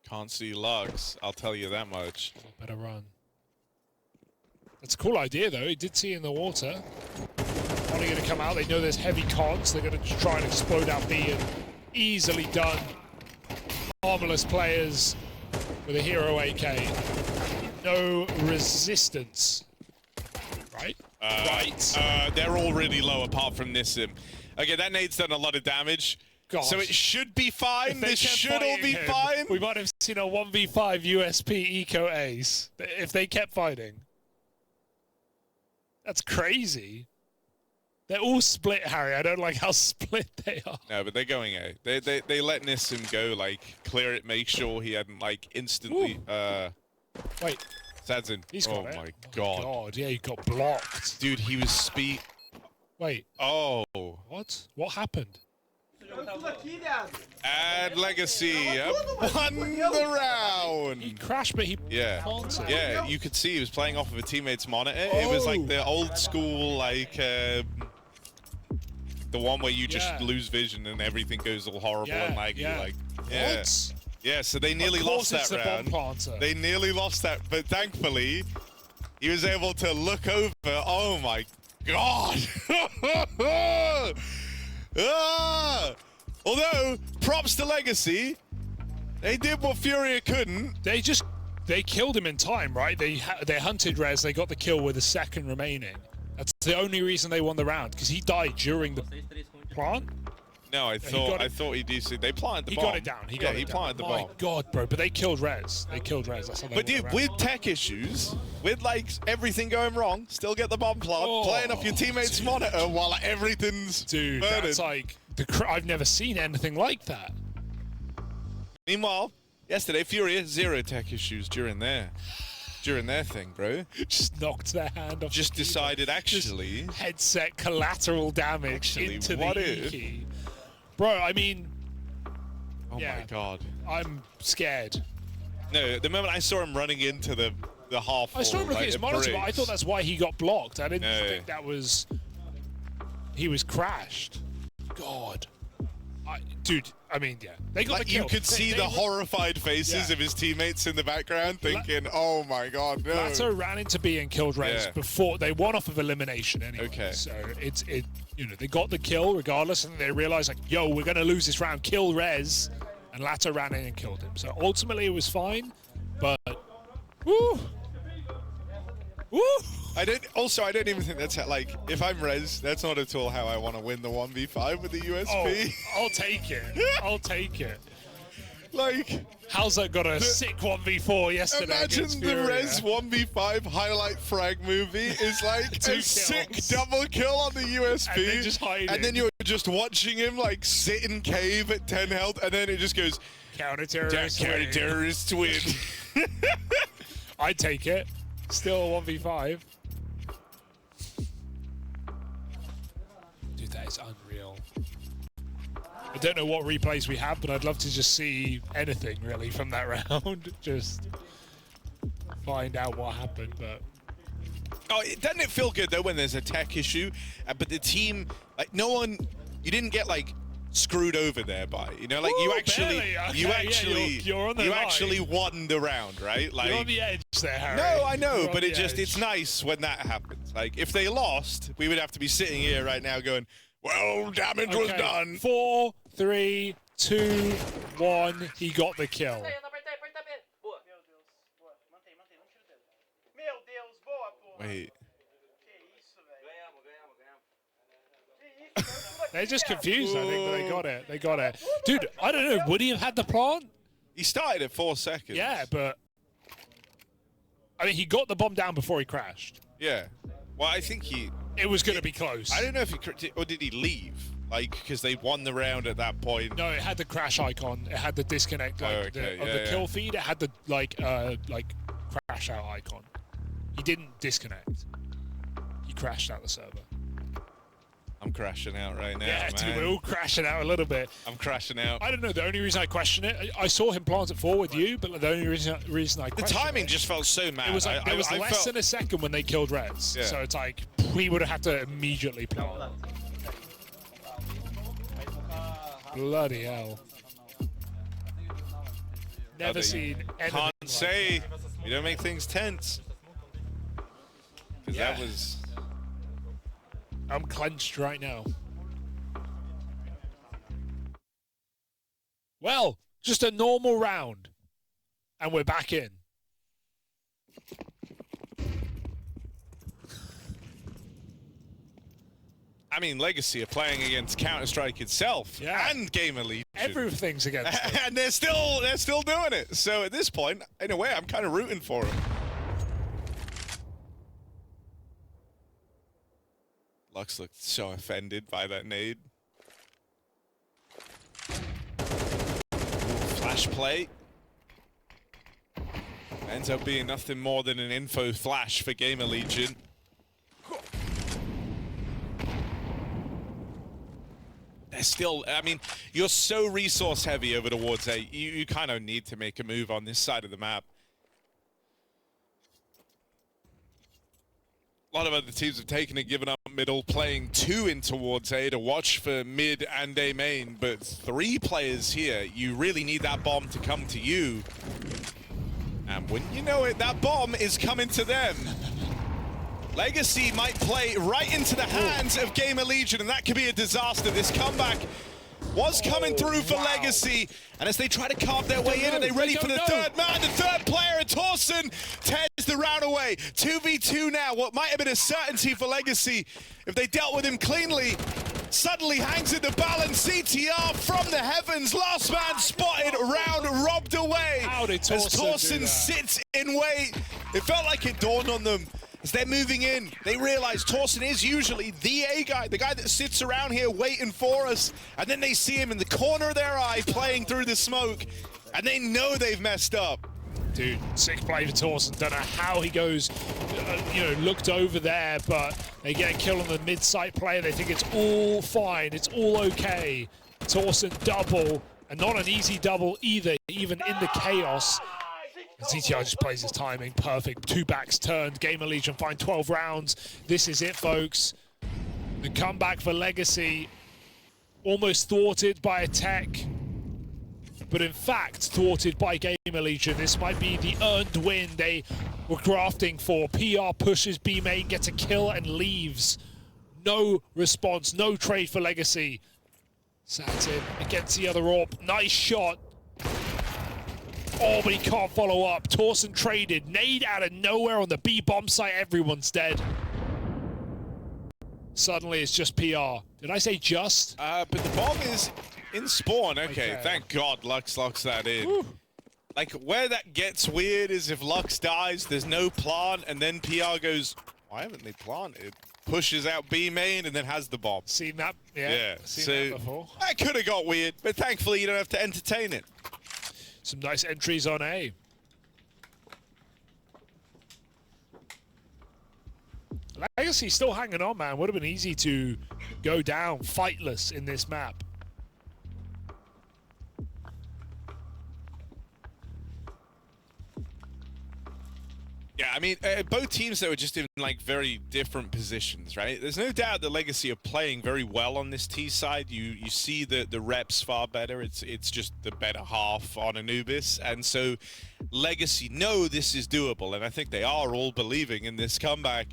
Can't see lugs, I'll tell you that much. Better run. That's a cool idea though. He did see in the water. Only going to come out. They know there's heavy cons. They're going to try and explode out B, and easily done. Harmless players with a hero AK. No resistance. Right? They're all really low apart from Nissim. Okay, that nade's done a lot of damage. God. So it should be fine. This should all be him, fine. We might have seen a 1v5 USP Eco Ace if they kept fighting. That's crazy. They're all split, Harry. I don't like how split they are. No, but they're going A. They let Nissim go, like, clear it, make sure he hadn't, like, instantly... Wait. Sadzin. He's got it. My God. Yeah, he got blocked. Dude, he was Wait. Oh. What? What happened? And Legacy won the round. He crashed, but he planted. Yeah, you could see he was playing off of a teammate's monitor. It was like the old school, like, the one where you just lose vision and everything goes all horrible and laggy. Like, What? Yeah, so they nearly lost that round. They nearly lost that, but thankfully, he was able to look over. Oh my god! Although, props to Legacy. They did what FURIA couldn't. They killed him in time, right? They hunted Rez, they got the kill with a second remaining. That's the only reason they won the round, because he died during the plant. No, I thought he did. They planted the bomb. He got it down. He planted the bomb. My God, bro! But they killed Rez. That's how they But dude, with tech issues, with like everything going wrong, still get the bomb plant, playing off your teammate's monitor while everything's burning. That's like I've never seen anything like that. Meanwhile, yesterday FURIA 0 tech issues during their thing, bro. Just knocked their hand off. Just decided actually. Just headset collateral damage into the E key. Bro, I mean. Oh my god. I'm scared. No, the moment I saw him running into the half. I saw him look at his monitor, but I thought that's why he got blocked. I didn't think that was. He was crashed. God. Dude, I mean, yeah. They got the kill. You could see the horrified faces of his teammates in the background thinking, oh my god, no. Lato ran into B and killed Rez before they won off of elimination anyway. Okay. So they got the kill regardless, and they realized like, yo, we're gonna lose this round, kill Rez, and Lato ran in and killed him. So ultimately it was fine, but woo! I don't even think that's like, if I'm Rez, that's not at all how I want to win the 1v5 with the USP. Oh, I'll take it. I'll take it. Like, how's that got a sick 1v4 yesterday? Imagine the Rez 1v5 highlight frag movie is like a sick double kill on the USP. And then just hiding. And then you're just watching him like sit in cave at 10 health, and then it just goes, counter-terrorist win. I'd take it. Still a 1v5. Dude, that is unreal. I don't know what replays we have, but I'd love to just see anything really from that round. Just find out what happened, but... Oh, doesn't it feel good though when there's a tech issue, but the team, like you didn't get like screwed over there by, like you actually won the round, right? Like, you're on the edge there, Harry. No, I know, but it's nice when that happens. Like if they lost, we would have to be sitting here right now going, well, damage was done. 4, 3, 2, 1. He got the kill. Wait. They're just confused, I think, but they got it. They got it. Dude, I don't know. Would he have had the plant? He started at 4 seconds. Yeah, but... I mean, he got the bomb down before he crashed. Yeah. Well, I think it was going to be close. I don't know if he... Or did he leave? Like, because they won the round at that point. No, it had the crash icon. It had the disconnect, the kill feed. It had the, crash out icon. He didn't disconnect. He crashed out the server. I'm crashing out right now, yeah, man. Dude, we're all crashing out a little bit. I'm crashing out. I don't know. The only reason I question it, I saw him plant it 4 with you, but the only reason I question the timing just felt so mad. It was like it was less than a second when they killed Rez. Yeah. So it's like we would have had to immediately plant. Bloody hell! Never seen anything. Can't say. You don't make things tense. Because that was. I'm clenched right now. Well, just a normal round. And we're back in. I mean, Legacy are playing against Counter-Strike itself and GamerLegion. Everything's against them. And they're still doing it. So at this point, in a way, I'm kind of rooting for them. Lux looked so offended by that nade. Flash play. Ends up being nothing more than an info flash for GamerLegion. They're still, I mean, you're so resource heavy over towards A. You kind of need to make a move on this side of the map. A lot of other teams have taken it, given up middle, playing 2 in towards A to watch for mid and A main, but 3 players here. You really need that bomb to come to you. And wouldn't you know it, that bomb is coming to them. Legacy might play right into the hands of GamerLegion, and that could be a disaster. This comeback was coming through for Legacy, and as they try to carve their way in, and they're ready for the third man, the third player, and Torsten tears the round away. 2v2 now, what might have been a certainty for Legacy if they dealt with him cleanly, suddenly hangs in the balance. CTR from the heavens, last man spotted, round robbed away. As Torsten sits in wait, it felt like it dawned on them. As they're moving in, they realize Torsten is usually the A guy, the guy that sits around here waiting for us. And then they see him in the corner of their eye playing through the smoke, and they know they've messed up. Dude, sick play for Torsten. Don't know how he goes, looked over there, but they get a kill on the mid-site player. They think it's all fine, it's all okay. Torsten double, and not an easy double either, even in the chaos. And CTR just plays his timing perfect. 2 backs turned. GamerLegion find 12 rounds. This is it, folks. The comeback for Legacy, almost thwarted by a tech, but in fact thwarted by GamerLegion. This might be the earned win they were grafting for. PR pushes B main, gets a kill and leaves. No response, no trade for Legacy. Sat in against the other AWP. Nice shot. Oh, but he can't follow up. Torsten traded. Nade out of nowhere on the B bomb site. Everyone's dead. Suddenly it's just PR. Did I say just? But the bomb is in spawn. Okay, thank God Lux locks that in. Woo. Like, where that gets weird is if Lux dies, there's no plant, and then PR goes, why haven't they planted? Pushes out B main and then has the bomb. Seen that? Yeah. Seen that before. That could have got weird, but thankfully you don't have to entertain it. Some nice entries on A. Legacy still hanging on, man. Would have been easy to go down fightless in this map. Yeah, I mean, both teams though are just in like very different positions, right? There's no doubt the Legacy are playing very well on this T side. You see the reps far better. It's just the better half on Anubis, and so Legacy know this is doable, and I think they are all believing in this comeback.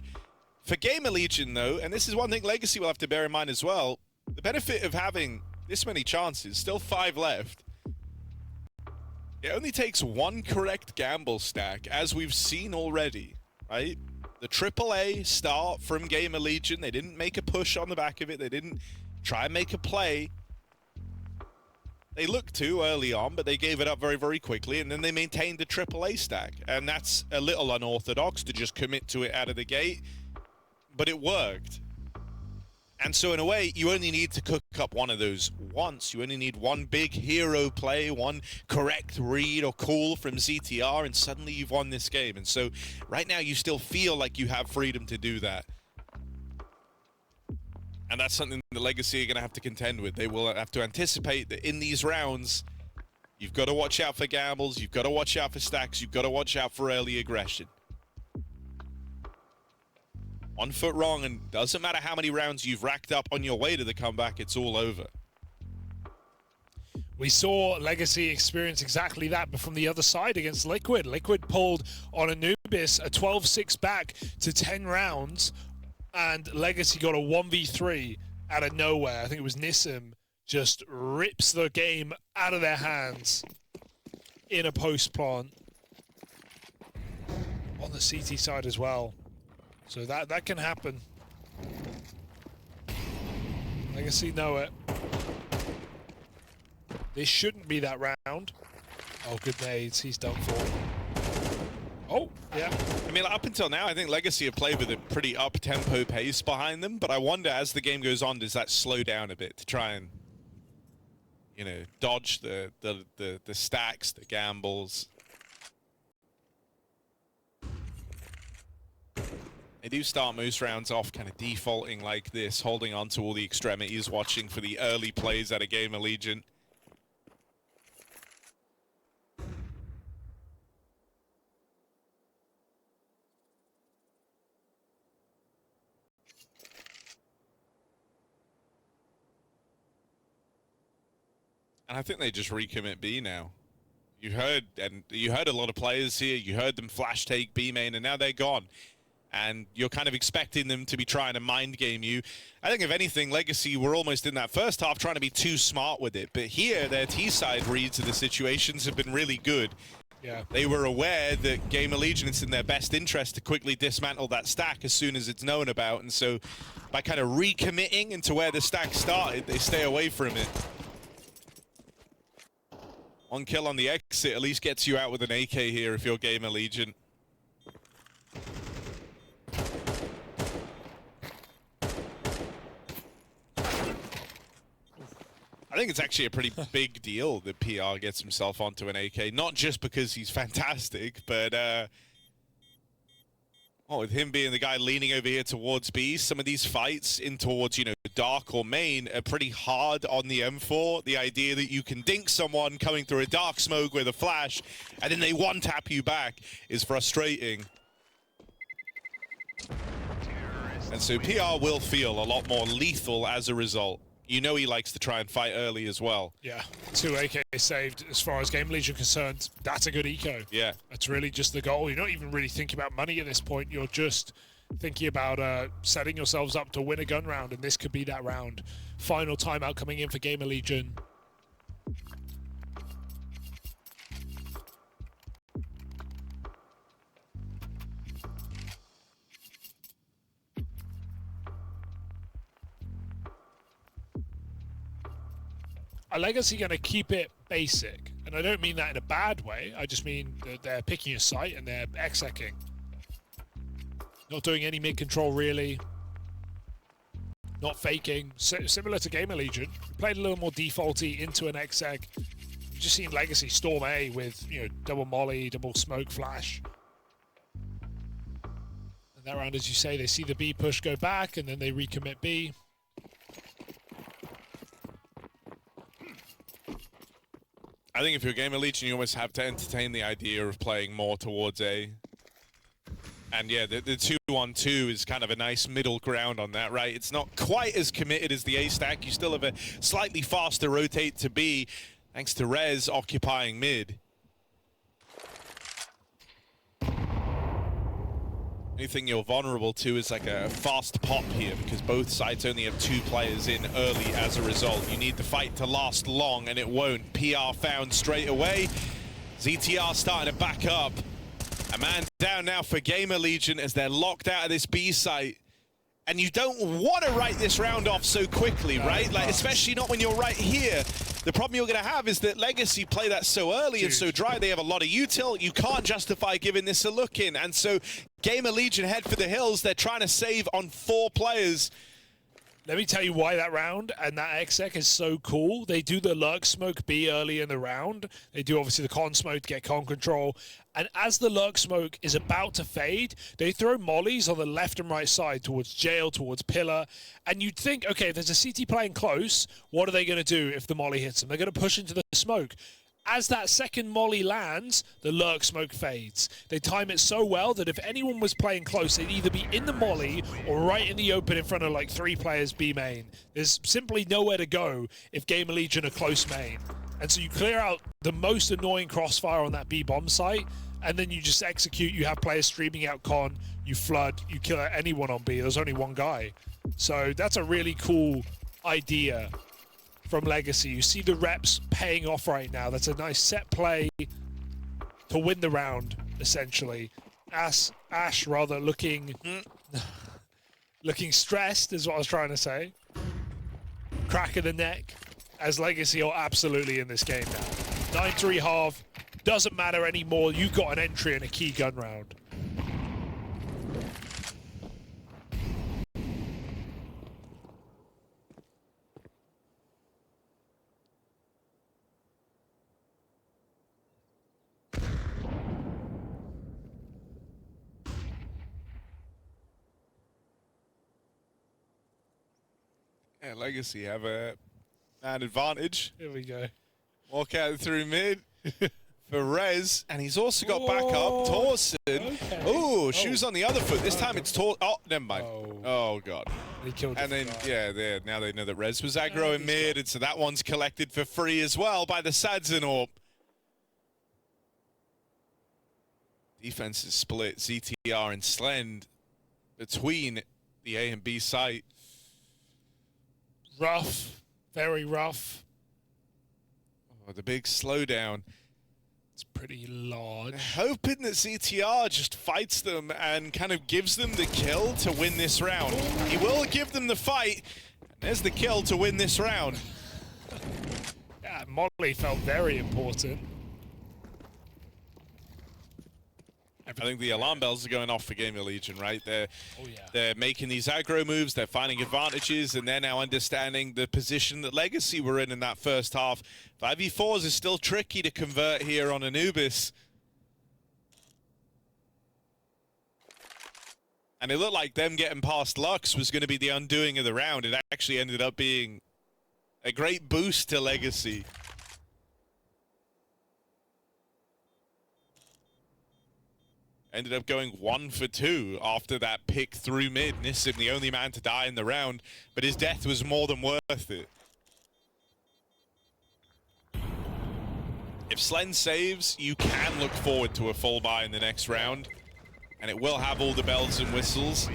For GamerLegion though, and this is one thing Legacy will have to bear in mind as well, the benefit of having this many chances, still 5 left. It only takes 1 correct gamble stack, as we've seen already, right? The AAA start from GamerLegion, they didn't make a push on the back of it, they didn't try and make a play. They looked to early on, but they gave it up very, very quickly, and then they maintained the AAA stack. And that's a little unorthodox to just commit to it out of the gate, but it worked. And so in a way, you only need to cook up one of those once. You only need one big hero play, one correct read or call from CTR, and suddenly you've won this game. And so right now you still feel like you have freedom to do that. And that's something the Legacy are going to have to contend with. They will have to anticipate that in these rounds, you've got to watch out for gambles, you've got to watch out for stacks, you've got to watch out for early aggression. 1 foot wrong, and doesn't matter how many rounds you've racked up on your way to the comeback, it's all over. We saw Legacy experience exactly that, but from the other side against Liquid. Liquid pulled on Anubis a 12-6 back to 10 rounds, and Legacy got a 1v3 out of nowhere. I think it was Nissim just rips the game out of their hands in a post plant. On the CT side as well. So that can happen. Legacy know it. This shouldn't be that round. Oh, good nades. He's done for. Oh, yeah. I mean, up until now, I think Legacy have played with a pretty up-tempo pace behind them, but I wonder, as the game goes on, does that slow down a bit to try and, you know, dodge the stacks, the gambles? They do start most rounds off kind of defaulting like this, holding on to all the extremities, watching for the early plays out of GamerLegion. And I think they just recommit B now. You heard a lot of players here. You heard them flash take B main, and now they're gone. And you're kind of expecting them to be trying to mind game you. I think if anything, Legacy were almost in that first half trying to be too smart with it. But here, their T-side reads of the situations have been really good. Yeah. They were aware that GamerLegion, it's in their best interest to quickly dismantle that stack as soon as it's known about. And so by kind of recommitting into where the stack started, they stay away from it. One kill on the exit at least gets you out with an AK here if you're GamerLegion. I think it's actually a pretty big deal that PR gets himself onto an AK, not just because he's fantastic, but with him being the guy leaning over here towards B, some of these fights in towards, you know, dark or main are pretty hard on the M4. The idea that you can dink someone coming through a dark smoke with a flash, and then they one-tap you back is frustrating. And so PR will feel a lot more lethal as a result. You know he likes to try and fight early as well. Yeah, 2 AK saved as far as GamerLegion concerned. That's a good eco. Yeah. That's really just the goal. You're not even really thinking about money at this point. You're just thinking about setting yourselves up to win a gun round, and this could be that round. Final timeout coming in for GamerLegion. Are Legacy going to keep it basic? And I don't mean that in a bad way. I just mean that they're picking a site and they're execing. Not doing any mid-control, really. Not faking. Similar to GamerLegion. We played a little more defaulty into an exec. We've just seen Legacy storm A with, you know, double molly, double smoke flash. And that round, as you say, they see the B push go back and then they recommit B. I think if you're GamerLegion, you almost have to entertain the idea of playing more towards A. And yeah, the 2-on-2 is kind of a nice middle ground on that, right? It's not quite as committed as the A stack. You still have a slightly faster rotate to B, thanks to Rez occupying mid. Anything you're vulnerable to is like a fast pop here, because both sides only have 2 players in early as a result. You need the fight to last long, and it won't. PR found straight away. ZTR starting to back up. A man down now for GamerLegion as they're locked out of this B site. And you don't want to write this round off so quickly, right? Like, especially not when you're right here. The problem you're going to have is that Legacy play that so early and so dry. They have a lot of util. You can't justify giving this a look in. And so GamerLegion head for the hills. They're trying to save on 4 players. Let me tell you why that round and that exec is so cool. They do the lurk smoke B early in the round. They do obviously the con smoke to get con control. And as the lurk smoke is about to fade, they throw mollies on the left and right side towards jail, towards pillar. And you'd think, okay, if there's a CT playing close, what are they going to do if the molly hits them? They're going to push into the smoke. As that second molly lands, the lurk smoke fades. They time it so well that if anyone was playing close, they'd either be in the molly or right in the open in front of like 3 players B main. There's simply nowhere to go if GamerLegion are close main. And so you clear out the most annoying crossfire on that B bomb site, and then you just execute. You have players streaming out con, you flood, you kill anyone on B. There's only one guy. So that's a really cool idea from Legacy. You see the reps paying off right now. That's a nice set play to win the round, essentially. Ash rather looking stressed is what I was trying to say. Crack of the neck, as Legacy are absolutely in this game now. 9-3 half, doesn't matter anymore. You've got an entry in a key gun round. Yeah, Legacy have an advantage. Here we go. Walk out through mid for Rez, and he's also got backup. Torsen. Okay. Ooh, shoes on the other foot. This time it's Oh, never mind. Oh, God. He killed And then, yeah, now they know that Rez was aggro in mid, and so that one's collected for free as well by the Sadzin Orb. Defense is split, ZTR and Slend between the A and B site. Rough, very rough. Oh, the big slowdown. It's pretty large. Hoping that ZTR just fights them and kind of gives them the kill to win this round. He will give them the fight. And there's the kill to win this round. Yeah, Molly felt very important. I think the alarm bells are going off for GamerLegion, right? They're Oh, yeah. they're making these aggro moves, they're finding advantages, and they're now understanding the position that Legacy were in that first half. 5v4s is still tricky to convert here on Anubis. And it looked like them getting past Lux was going to be the undoing of the round. It actually ended up being a great boost to Legacy. Ended up going 1 for 2 after that pick through mid. Nissim, the only man to die in the round, but his death was more than worth it. If Slend saves, you can look forward to a full buy in the next round, and it will have all the bells and whistles.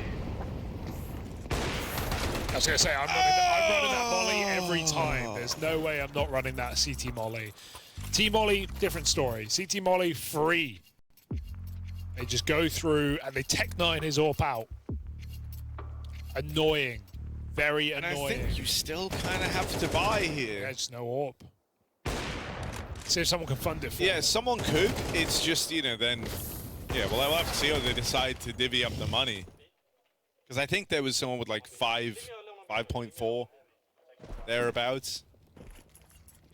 I was going to say, I'm running that molly every time. There's no way I'm not running that CT molly. T-molly, different story. CT molly, free. They just go through and they Tech-9 his AWP out. Annoying. Very annoying. And I think you still kind of have to buy here. There's no AWP. See if someone can fund it for Yeah, them. someone could. It's just, you know, then... Yeah, well, I'll have to see how they decide to divvy up the money. Because I think there was someone with like 5.4 thereabouts.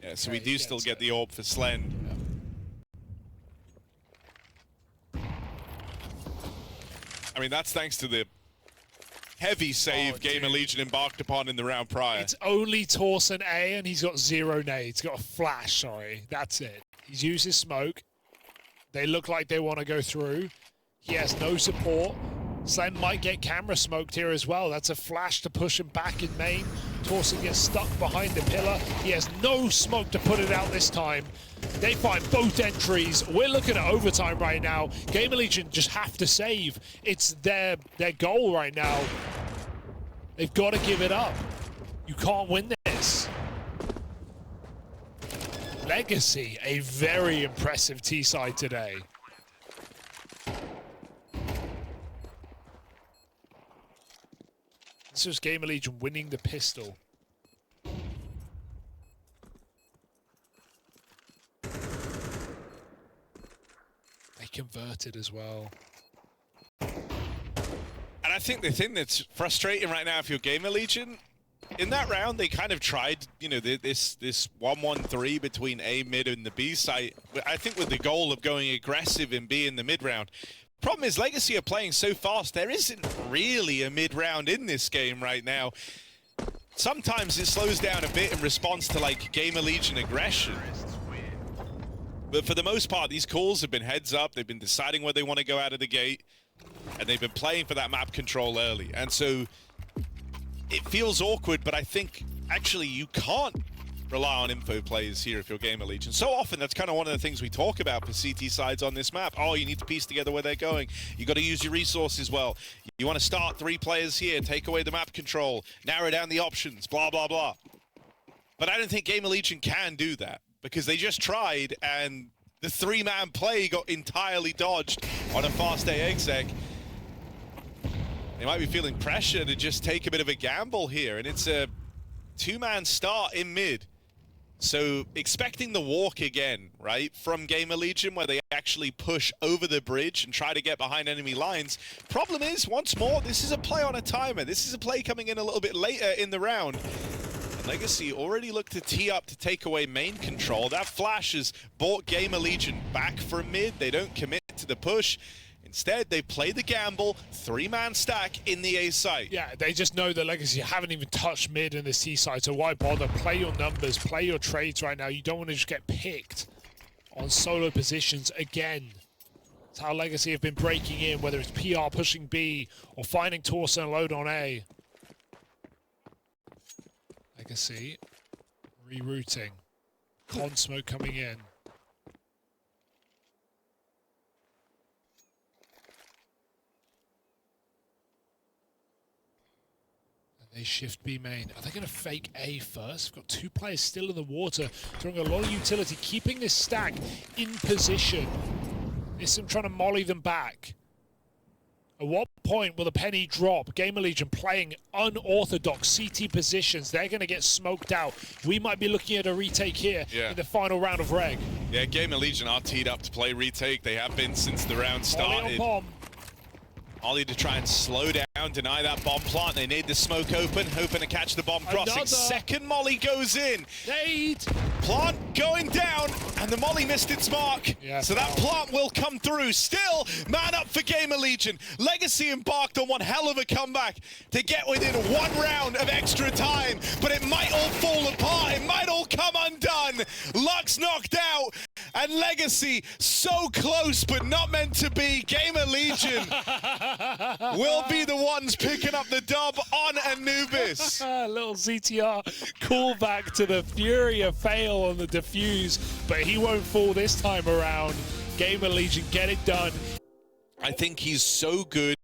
Yeah, so we do still get the AWP for Slend. I mean, that's thanks to the heavy save GamerLegion embarked upon in the round prior. It's only Torsen A, and he's got 0 nades. He's got a flash, sorry. That's it. He's used his smoke. They look like they want to go through. He has no support. Slend might get camera smoked here as well. That's a flash to push him back in main. Torsen gets stuck behind the pillar. He has no smoke to put it out this time. They find both entries. We're looking at overtime right now. GamerLegion just have to save. It's their goal right now. They've got to give it up. You can't win this. Legacy, a very impressive T-side today. This was GamerLegion winning the pistol. They converted as well. And I think the thing that's frustrating right now if you're GamerLegion, in that round they kind of tried, you know, this 1-1-3 between A mid and the B site, I think with the goal of going aggressive in B in the mid round. Problem is, Legacy are playing so fast, there isn't really a mid-round in this game right now. Sometimes it slows down a bit in response to, like, GamerLegion aggression. But for the most part, these calls have been heads up, they've been deciding where they want to go out of the gate, and they've been playing for that map control early. And so, it feels awkward, but I think, actually, you can't rely on info plays here if you're GamerLegion. So often, that's kind of one of the things we talk about for CT sides on this map. Oh, you need to piece together where they're going. You got to use your resources well. You want to start 3 players here, take away the map control, narrow down the options, blah, blah, blah. But I don't think GamerLegion can do that because they just tried and the 3-man play got entirely dodged on a fast A exec. They might be feeling pressure to just take a bit of a gamble here, and it's a 2-man start in mid. So expecting the walk again, right, from GamerLegion where they actually push over the bridge and try to get behind enemy lines. Problem is, once more, this is a play on a timer. This is a play coming in a little bit later in the round. And Legacy already looked to tee up to take away main control. That flash has brought GamerLegion back from mid. They don't commit to the push. Instead, they play the gamble, 3-man stack in the A site. Yeah, they just know that Legacy haven't even touched mid in this T side, so why bother? Play your numbers, play your trades right now. You don't want to just get picked on solo positions again. That's how Legacy have been breaking in, whether it's PR pushing B or finding Torsen load on A. Legacy rerouting. Con smoke coming in. They shift B main. Are they going to fake A first? We've got 2 players still in the water, throwing a lot of utility, keeping this stack in position. It's them trying to molly them back. At what point will the penny drop? GamerLegion playing unorthodox CT positions. They're going to get smoked out. We might be looking at a retake here in the final round of Reg. Yeah, GamerLegion are teed up to play retake. They have been since the round started. Ollie to try and slow down, deny that bomb plant. They need the smoke open, hoping to catch the bomb crossing. Second molly goes in. Nade. Plant going down, and the molly missed its mark. Yes, so that plant will come through. Still, man up for GamerLegion. Legacy embarked on one hell of a comeback to get within 1 round of extra time, but it might all fall apart. It might all come undone. Luck's knocked out, and Legacy so close, but not meant to be. GamerLegion will be the ones picking up the dub on Anubis. Little ZTR callback to the FURIA fail on the defuse, but he won't fall this time around. GamerLegion get it done. I think he's so good.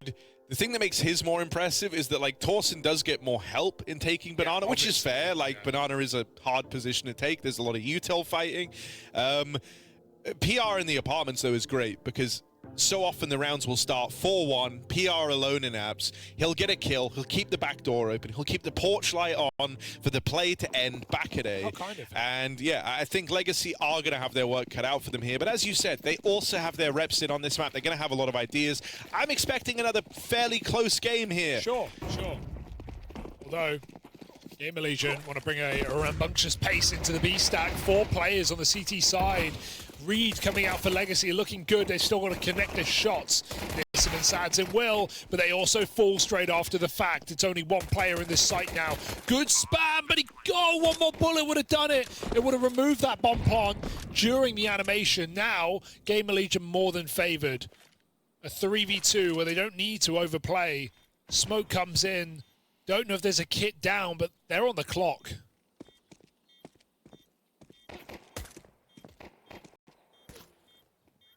The thing that makes his more impressive is that, like, Torsen does get more help in taking Banana, which is fair. Like, Banana is a hard position to take. There's a lot of util fighting. PR in the apartments, though, is great because so often the rounds will start 4-1, PR alone in abs. He'll get a kill, he'll keep the back door open, he'll keep the porch light on for the play to end back at A. Oh, kind of. And yeah, I think Legacy are going to have their work cut out for them here. But as you said, they also have their reps in on this map. They're going to have a lot of ideas. I'm expecting another fairly close game here. Sure. Although, GamerLegion want to bring a rambunctious pace into the B stack. 4 players on the CT side. Reed coming out for Legacy, looking good. They've still got to connect their shots. Nissim and Sadzin will, but they also fall straight after the fact. It's only 1 player in this site now. Good spam, but one more bullet would have done it. It would have removed that bomb plant during the animation. Now, GamerLegion more than favored. A 3v2 where they don't need to overplay. Smoke comes in. Don't know if there's a kit down, but they're on the clock.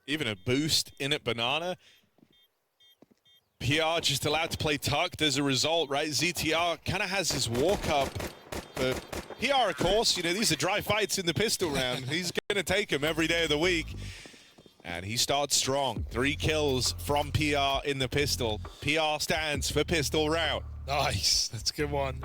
Even a boost in at Banana. PR just allowed to play tucked as a result, right? ZTR kind of has his walk up. But PR, of course, you know, these are dry fights in the pistol round. He's going to take them every day of the week. And he starts strong. 3 kills from PR in the pistol. PR stands for pistol round. Nice. That's a good one.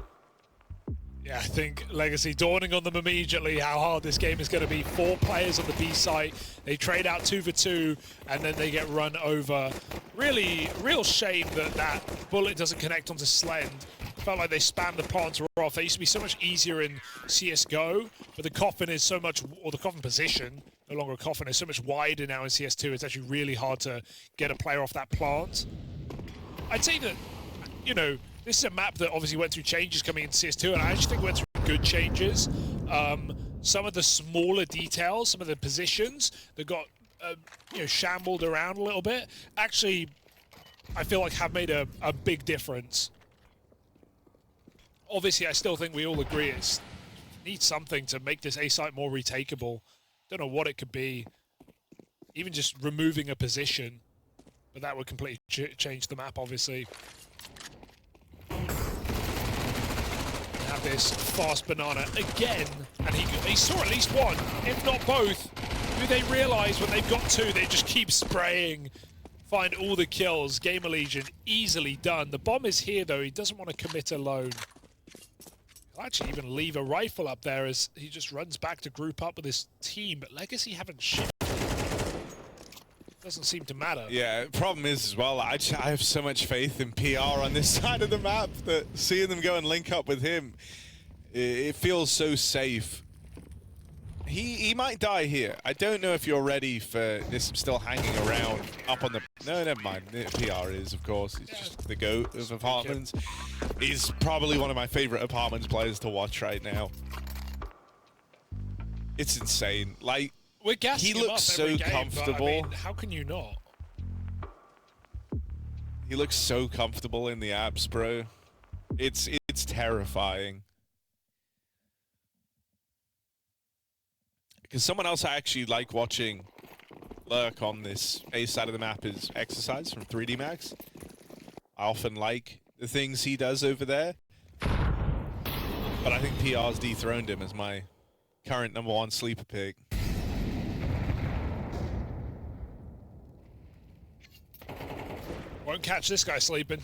Yeah, I think Legacy dawning on them immediately how hard this game is going to be. 4 players on the B site. They trade out 2 for 2, and then they get run over. Really, real shame that that bullet doesn't connect onto Slend. Felt like they spammed the planter off. They used to be so much easier in CSGO, but the coffin is so much, or the coffin position, no longer a coffin, is so much wider now in CS2. It's actually really hard to get a player off that plant. I'd say that, you know, this is a map that obviously went through changes coming into CS2, and I actually think went through good changes. Some of the smaller details, some of the positions that got you know, shambled around a little bit, actually, I feel like have made a big difference. Obviously, I still think we all agree it needs something to make this A site more retakeable. Don't know what it could be. Even just removing a position, but that would completely change the map, obviously. Have this fast Banana again, and he saw at least 1, if not both. Do they realize when they've got 2, they just keep spraying, find all the kills? GamerLegion easily done. The bomb is here though. He doesn't want to commit alone. He'll actually even leave a rifle up there as he just runs back to group up with his team. But Legacy haven't shifted. Doesn't seem to matter. Yeah, problem is as well, I have so much faith in PR on this side of the map that seeing them go and link up with him, it feels so safe. He might die here. I don't know if you're ready for this still hanging around up on the... No, never mind. PR is, of course. He's just the GOAT of apartments. He's probably one of my favorite apartments players to watch right now. It's insane. Like, we're gassing he looks so comfortable. I mean, how can you not? He looks so comfortable in the abs, bro. It's terrifying. Because someone else I actually like watching lurk on this A side of the map is Exercise from 3D Max. I often like the things he does over there. But I think PR's dethroned him as my current #1 sleeper pick. Won't catch this guy sleeping.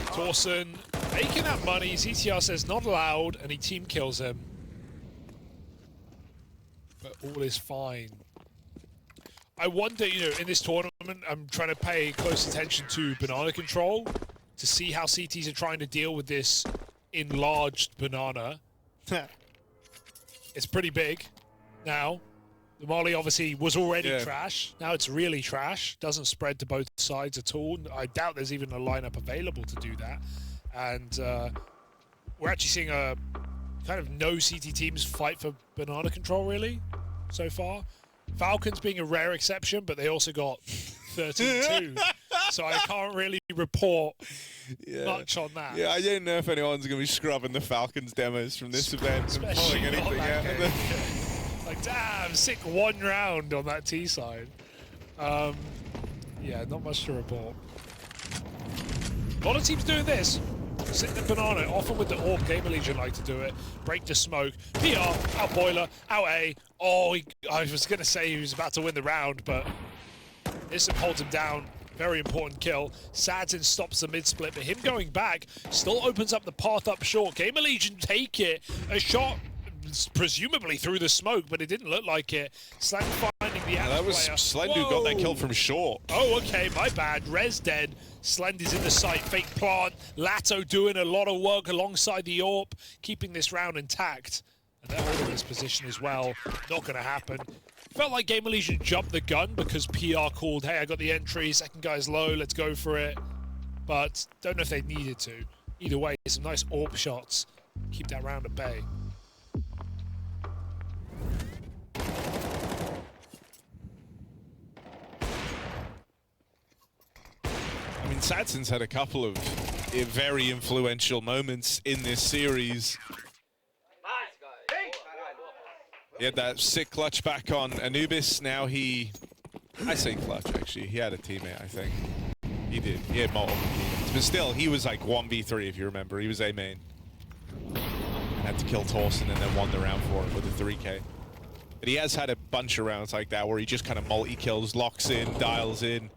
Torsen making that money. ZTR says not allowed, and he team kills him. But all is fine. I wonder, you know, in this tournament, I'm trying to pay close attention to banana control to see how CTs are trying to deal with this enlarged banana. It's pretty big now. The molly obviously was already trash. Now it's really trash. Doesn't spread to both sides at all. I doubt there's even a lineup available to do that. And we're actually seeing a kind of no CT teams fight for banana control, really, so far. Falcons being a rare exception, but they also got 13-2. So I can't really report much on that. Yeah, I don't know if anyone's going to be scrubbing the Falcons demos from this event and pulling anything out. Like, damn, sick 1 round on that T side. Yeah, not much to report. A lot of teams doing this. Sitting in banana, often with the AWP, GamerLegion like to do it. Break the smoke. PR, out boiler, out A. Oh, I was going to say he was about to win the round, but Nissim holds him down. Very important kill. Sadzin stops the mid-split, but him going back still opens up the path up short. GamerLegion take it. A shot presumably through the smoke, but it didn't look like it. Slend finding the player. That was Slend who got that kill from short. Oh, okay, my bad. Res dead. Slend is in the site. Fake plant. Lato doing a lot of work alongside the AWP, keeping this round intact. And they're holding this position as well. Not going to happen. Felt like GamerLegion jumped the gun because PR called, hey, I got the entry, second guy's low, let's go for it. But don't know if they needed to. Either way, some nice AWP shots. Keep that round at bay. I mean, Sadzin's had a couple of very influential moments in this series. He had that sick clutch back on Anubis. Now I say clutch actually, he had a teammate, I think. He did, he had multiple teammates. But still, he was like 1v3 if you remember, he was A main. Had to kill Torsen and then won the round for it with a 3K. But he has had a bunch of rounds like that where he just kind of multi-kills, locks in, dials in.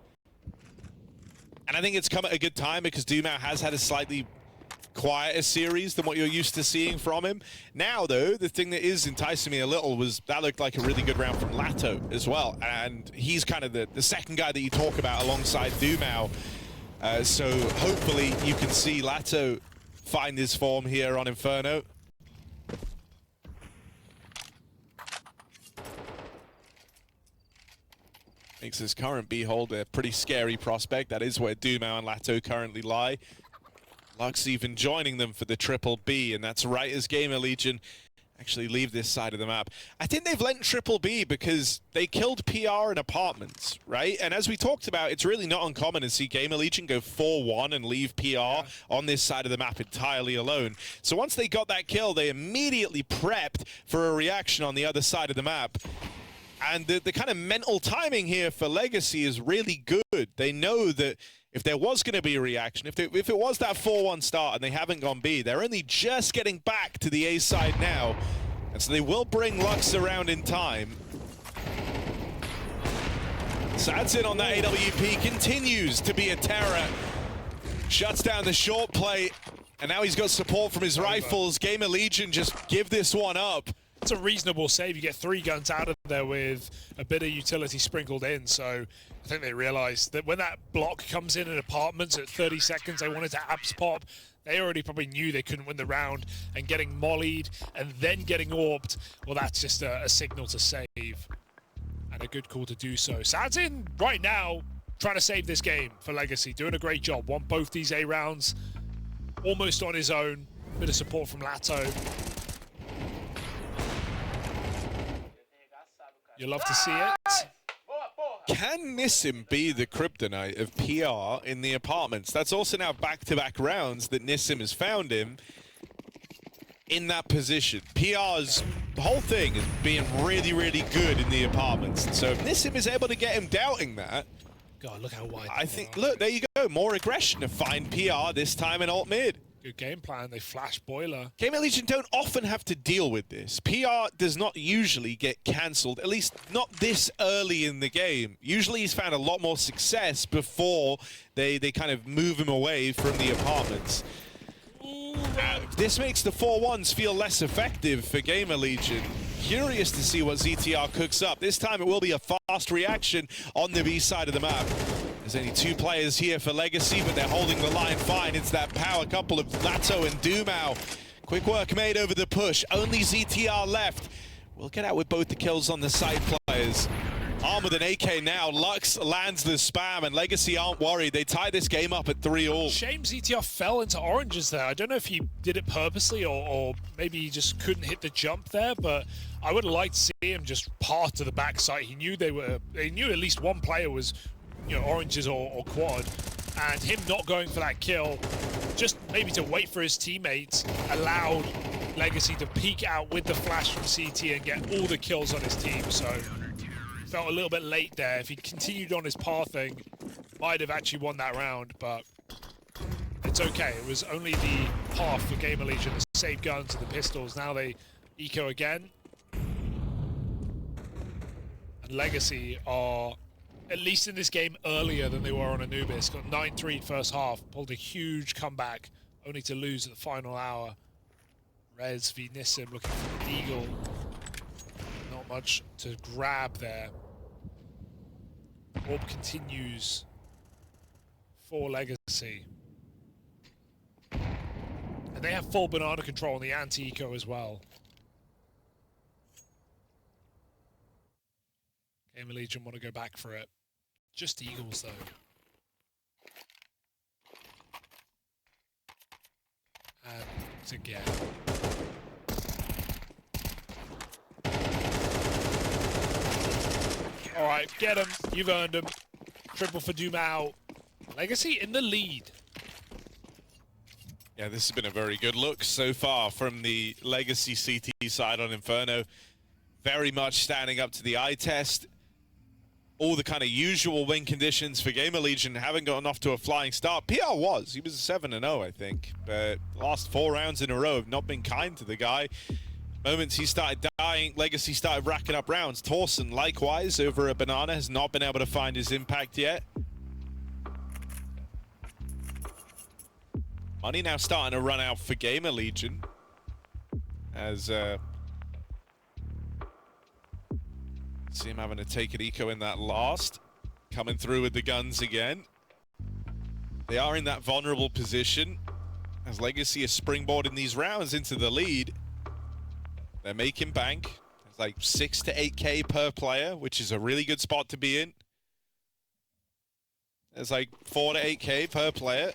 And I think it's come at a good time because Dumao has had a slightly quieter series than what you're used to seeing from him. Now, though, the thing that is enticing me a little was that looked like a really good round from Lato as well. And he's kind of the second guy that you talk about alongside Dumao. So hopefully you can see Lato find his form here on Inferno. Makes his current B-hold a pretty scary prospect. That is where Dumao and Lato currently lie. Lux even joining them for the triple B, and that's right as GamerLegion actually leave this side of the map. I think they've lent triple B because they killed PR in apartments, right? And as we talked about, it's really not uncommon to see GamerLegion go 4-1 and leave PR on this side of the map entirely alone. So once they got that kill, they immediately prepped for a reaction on the other side of the map. And the kind of mental timing here for Legacy is really good. They know that if there was going to be a reaction, if it was that 4-1 start and they haven't gone B, they're only just getting back to the A side now. And so they will bring Lux around in time. Sadzin on that AWP continues to be a terror. Shuts down the short play. And now he's got support from his rifles. GamerLegion just give this one up. It's a reasonable save. You get 3 guns out of there with a bit of utility sprinkled in. So I think they realized that when that block comes in apartments at 30 seconds, they wanted to abs pop. They already probably knew they couldn't win the round, and getting mollied and then getting AWP'd, well, that's just a signal to save. And a good call to do so. Sadzin right now trying to save this game for Legacy, doing a great job. Won both these A rounds, almost on his own. Bit of support from Lato. You'll love to see it. Can Nissim be the kryptonite of PR in the apartments? That's also now back-to-back rounds that Nissim has found him. in that position. PR's whole thing is being really, really good in the apartments. So if Nissim is able to get him doubting that, God, look how wide. I think, look, there you go. More aggression to find PR this time in alt mid. Good game plan. They flash Boiler. GamerLegion don't often have to deal with this. PR does not usually get cancelled, at least not this early in the game. Usually he's found a lot more success before they kind of move him away from the apartments. This makes the 4-1s feel less effective for GamerLegion. Curious to see what ZTR cooks up. This time it will be a fast reaction on the B side of the map. There's only 2 players here for Legacy, but they're holding the line fine. It's that power couple of Lato and Dumao. Quick work made over the push. Only ZTR left. We'll get out with both the kills on the side players. Arm with an AK now. Lux lands the spam, and Legacy aren't worried. They tie this game up at 3-all. Shame ZTR fell into oranges there. I don't know if he did it purposely or maybe he just couldn't hit the jump there, but I would like to see him just part to the backside. He knew they knew at least one player was, you know, oranges or quad, and him not going for that kill, just maybe to wait for his teammates, allowed Legacy to peek out with the flash from CT and get all the kills on his team. So felt a little bit late there. If he continued on his pathing, might have actually won that round, but it's okay. It was only the path for GamerLegion, the save guns and the pistols. Now they eco again. And Legacy are, at least in this game, earlier than they were on Anubis. Got 9-3 first half, pulled a huge comeback, only to lose at the final hour. Rez v Nissim looking for the Deagle. Not much to grab there. Orb continues for Legacy. And they have full banana control on the anti-eco as well. GamerLegion want to go back for it. Just Eagles, though. And again. All right, get him. You've earned him. Triple for Dumao. Legacy in the lead. Yeah, this has been a very good look so far from the Legacy CT side on Inferno. Very much standing up to the eye test. All the kind of usual win conditions for GamerLegion haven't gotten off to a flying start. PR was. He was 7-0, I think. But last 4 rounds in a row have not been kind to the guy. Moments he started dying, Legacy started racking up rounds. Torsen, likewise, over a banana, has not been able to find his impact yet. Money now starting to run out for GamerLegion. As see him having to take an eco in that last. Coming through with the guns again. They are in that vulnerable position as Legacy is springboarding these rounds into the lead. They're making bank. It's like 6 to 8K per player, which is a really good spot to be in. There's like 4 to 8K per player.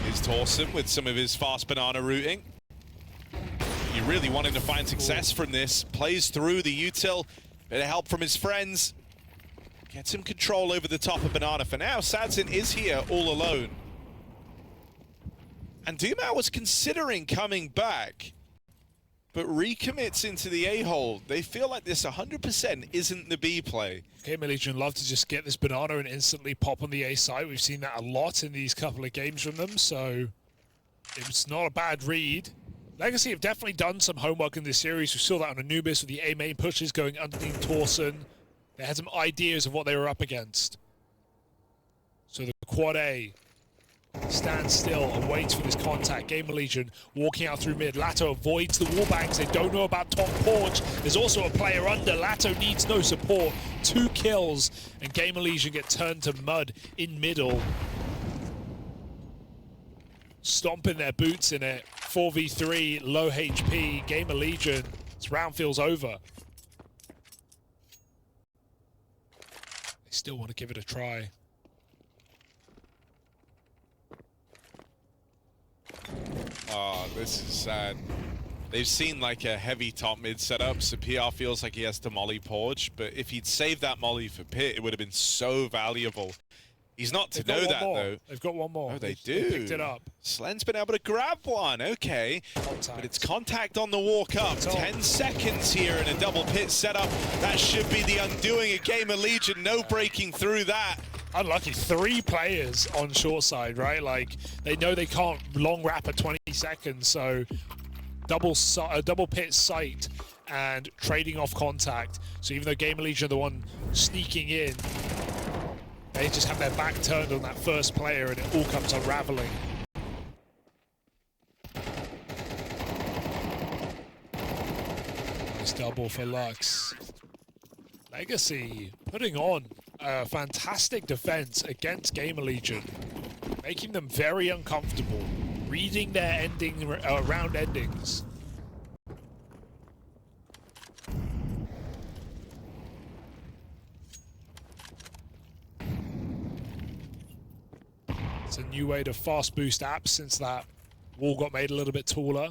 Here's Torsen with some of his fast banana routing. You really want him to find success from this. Plays through the util. Bit of help from his friends. Gets him control over the top of banana. For now, Sadson is here all alone. And Dumao was considering coming back, but recommits into the A-hole. They feel like this 100% isn't the B play. GamerLegion love to just get this banana and instantly pop on the A side. We've seen that a lot in these couple of games from them, so it's not a bad read. Legacy have definitely done some homework in this series. We saw that on Anubis with the A main pushes going underneath Torsen. They had some ideas of what they were up against. So the quad A stands still and waits for this contact. GamerLegion walking out through mid. Lato avoids the wallbangs. They don't know about top porch. There's also a player under. Lato needs no support. 2 kills, and GamerLegion get turned to mud in middle. Stomping their boots in it. 4v3, low HP. GamerLegion. This round feels over. They still want to give it a try. Oh, this is sad. They've seen like a heavy top mid setup, so PR feels like he has to molly porch, but if he'd saved that molly for pit, it would have been so valuable. He's not to know that, though. They've got one more. Oh, they do. They picked it up. Slen's been able to grab one. Okay. Contact. But it's contact on the walk up. 10 seconds here in a double pit setup. That should be the undoing of GamerLegion. No breaking through that. Unlucky. 3 players on short side, right? Like, they know they can't long wrap at 20 seconds, so double pit sight and trading off contact. So even though GamerLegion are the one sneaking in, they just have their back turned on that first player and it all comes unraveling. Nice double for Lux. Legacy putting on a fantastic defense against GamerLegion, making them very uncomfortable, reading their round endings. It's a new way to fast boost apps since that wall got made a little bit taller.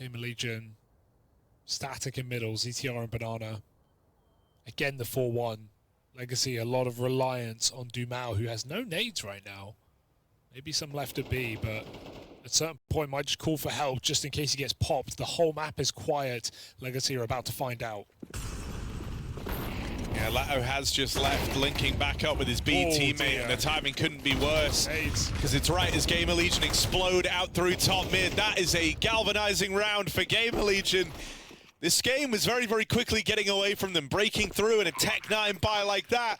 GamerLegion static in middle, ZTR and Banana. Again, the 4-1. Legacy, a lot of reliance on Dumao, who has no nades right now. Maybe some left to B, but at a certain point might just call for help just in case he gets popped. The whole map is quiet. Legacy are about to find out. Yeah, Lato has just left, linking back up with his B teammate, dear. and the timing couldn't be worse. Because it's right as GamerLegion explode out through top mid. That is a galvanizing round for GamerLegion. This game was very, very quickly getting away from them. Breaking through in a Tech-9 buy like that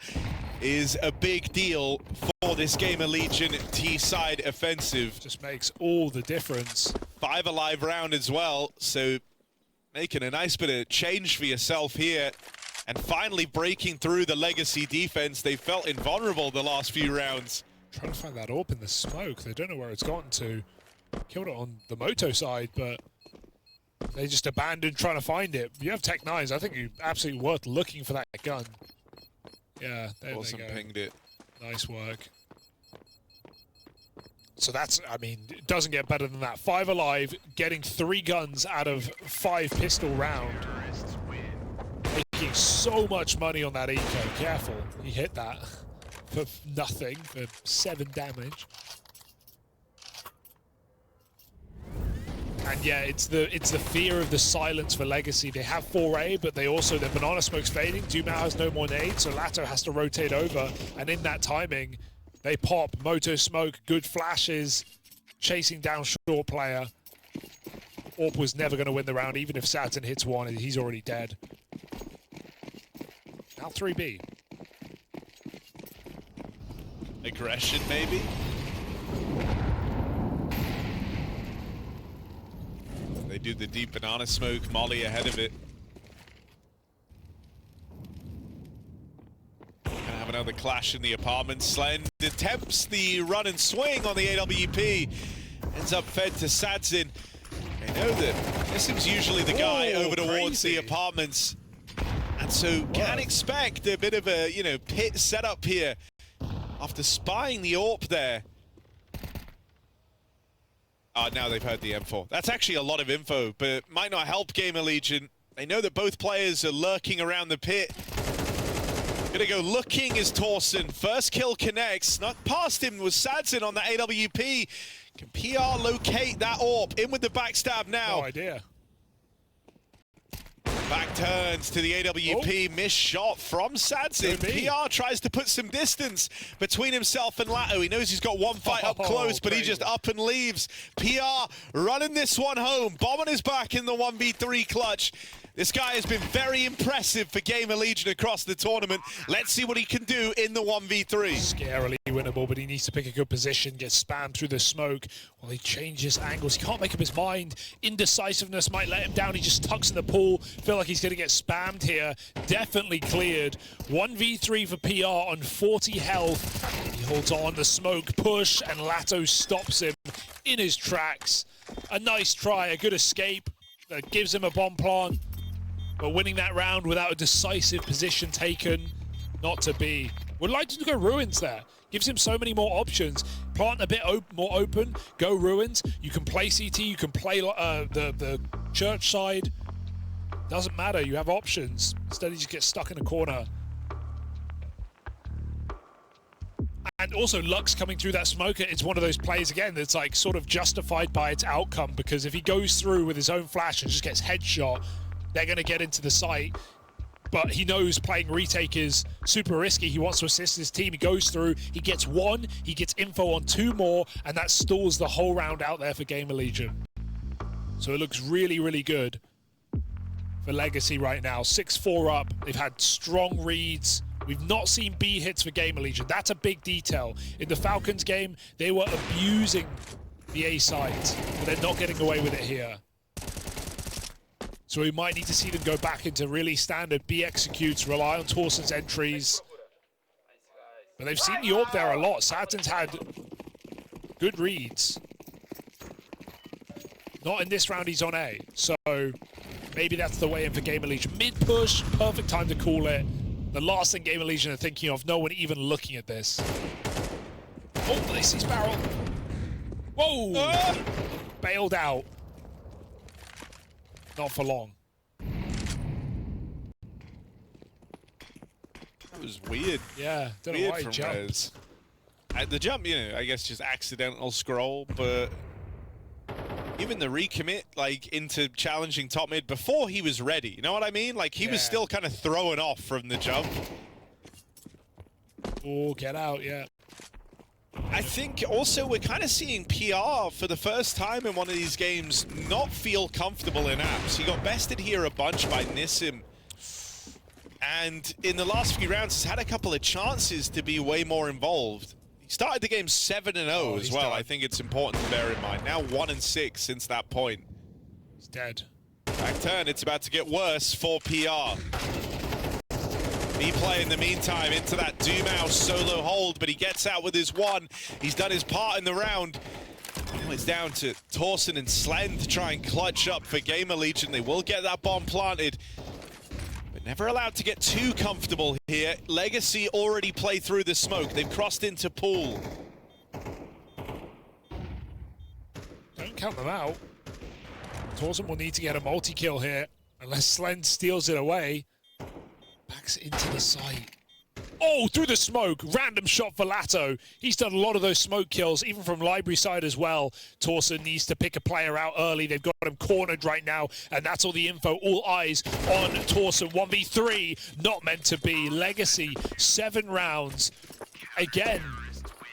is a big deal for this GamerLegion T-side offensive. Just makes all the difference. 5 alive round as well, so making a nice bit of change for yourself here. And finally breaking through the Legacy defense. They felt invulnerable the last few rounds. Trying to find that AWP in the smoke. They don't know where it's gotten to. Killed it on the Moto side, but they just abandoned trying to find it. You have Tech-9s. I think you're absolutely worth looking for that gun. Yeah, there Awesome, they go. pinged it. Nice work. So that's, I mean, it doesn't get better than that. 5 alive, getting 3 guns out of 5 pistol round. Making so much money on that eco. Careful, he hit that for nothing, for 7 damage. And yeah, it's the fear of the silence for Legacy. They have 4A, but they also, their banana smoke's fading. Dumao has no more nades, so Lato has to rotate over. And in that timing, they pop, Moto smoke, good flashes, chasing down short player. AWP was never going to win the round, even if Saturn hits one, he's already dead. Now 3B. Aggression, maybe? They do the deep banana smoke, Molly ahead of it. Gonna have another clash in the apartment. Slen attempts the run and swing on the AWP. Ends up fed to Sadzin. They know that Nissim's usually the guy over towards the apartments. And so can expect a bit of a, you know, pit setup here after spying the AWP there. Now they've heard the M4. That's actually a lot of info, but might not help GamerLegion. They know that both players are lurking around the pit. Gonna go looking as Torsen. First kill connects. Not past him was Sadzin on the AWP. Can PR locate that AWP? In with the backstab now. No idea. Back turns to the AWP, missed shot from Sadzin. PR tries to put some distance between himself and Lato. He knows he's got one fight up close, but he just up and leaves. PR running this one home. Bomb on his back in the 1v3 clutch. This guy has been very impressive for GamerLegion across the tournament. Let's see what he can do in the 1v3. Scarily winnable, but he needs to pick a good position, get spammed through the smoke while he changes angles. He can't make up his mind. Indecisiveness might let him down. He just tucks in the pool. Feel like he's going to get spammed here. Definitely cleared. 1v3 for PR on 40 health. He holds on the smoke push, and Lato stops him in his tracks. A nice try, a good escape that gives him a bomb plant. But winning that round without a decisive position taken, not to be. Would like to go Ruins there. Gives him so many more options. plant a bit more open, go ruins. You can play CT, you can play the church side. Doesn't matter, you have options. Instead, you just get stuck in a corner. And also, Lux coming through that smoker, it's one of those plays, again, that's like sort of justified by its outcome, because if he goes through with his own flash and just gets headshot, they're going to get into the site. But he knows playing retake is super risky. He wants to assist his team. He goes through, he gets one, he gets info on two more, and that stalls the whole round out there for GamerLegion. So it looks really, really good for Legacy right now. 6-4 up. They've had strong reads. We've not seen B hits for GamerLegion. That's a big detail. In the Falcons game, they were abusing the A site, but they're not getting away with it here. So we might need to see them go back into really standard B executes, rely on Torsen's entries. But they've seen the AWP there a lot. Saturn's had good reads. Not in this round, he's on A. So maybe that's the way in for GamerLegion. Mid-push, perfect time to call it. The last thing GamerLegion are thinking of, no one even looking at this. Oh, they see Sparrow. Whoa! Bailed out. Not for long. That was weird. Yeah, don't know Weird why he from jumped. Rez. The jump, you know, I guess just accidental scroll, but even the recommit, like, into challenging top mid before he was ready, you know what I mean? Like, he was still kind of throwing off from the jump. Oh, get out, yeah. I think also we're kind of seeing PR for the first time in one of these games not feel comfortable in apps. He got bested here a bunch by Nissim. And in the last few rounds has had a couple of chances to be way more involved. He started the game 7-0 as well. I think it's important to bear in mind. Now 1-6 since that point. He's dead. Back turn, it's about to get worse for PR. B-play in the meantime into that Doomhouse solo hold, but he gets out with his one. He's done his part in the round. Now it's down to Torsen and Slen to try and clutch up for GamerLegion. They will get that bomb planted, but never allowed to get too comfortable here. Legacy already played through the smoke. They've crossed into pool. Don't count them out. Torsen will need to get a multi-kill here, unless Slen steals it away. Backs into the site. Oh, through the smoke. Random shot for Lato. He's done a lot of those smoke kills, even from library side as well. Torsen needs to pick a player out early. They've got him cornered right now, and that's all the info. All eyes on Torsen. 1v3, not meant to be. Legacy, 7 rounds. Again,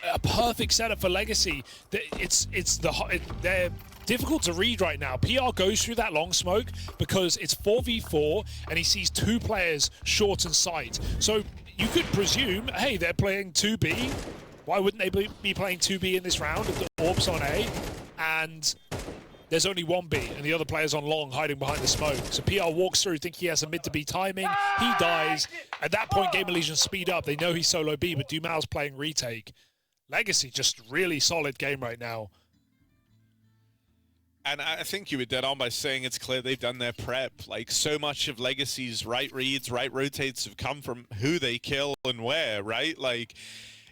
a perfect setup for Legacy. They're difficult to read right now. PR goes through that long smoke because it's 4v4 and he sees 2 players short and sight. So you could presume, hey, they're playing 2B. Why wouldn't they be playing 2B in this round if the AWP's on A? And there's only 1B and the other player's on long hiding behind the smoke. So PR walks through, think he has a mid to B timing. He dies. At that point, GamerLegion speed up. They know he's solo B, but Dumal's playing retake. Legacy, just really solid game right now. And I think you were dead on by saying it's clear they've done their prep. Like, so much of Legacy's right reads, right rotates have come from who they kill and where, right? Like,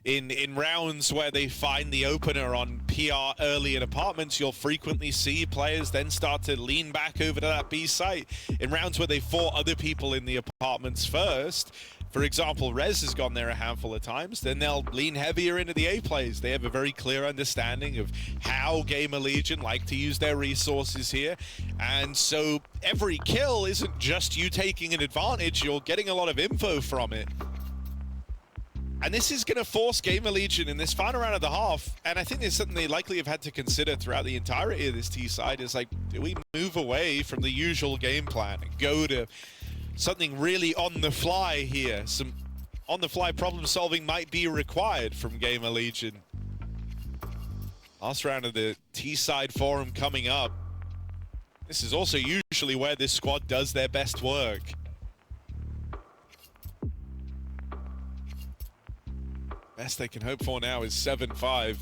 in rounds where they find the opener on PR early in apartments, you'll frequently see players then start to lean back over to that B site. In rounds where they fought other people in the apartments first, for example, Rez has gone there a handful of times, then they'll lean heavier into the A plays. They have a very clear understanding of how GamerLegion like to use their resources here. And so every kill isn't just you taking an advantage, you're getting a lot of info from it. And this is going to force GamerLegion in this final round of the half, and I think it's something they likely have had to consider throughout the entirety of this T side, is like, do we move away from the usual game plan and go to something really on the fly here? Some on the fly problem solving might be required from GamerLegion. Last round of the T side forum coming up. This is also usually where this squad does their best work. Best they can hope for now is 7-5.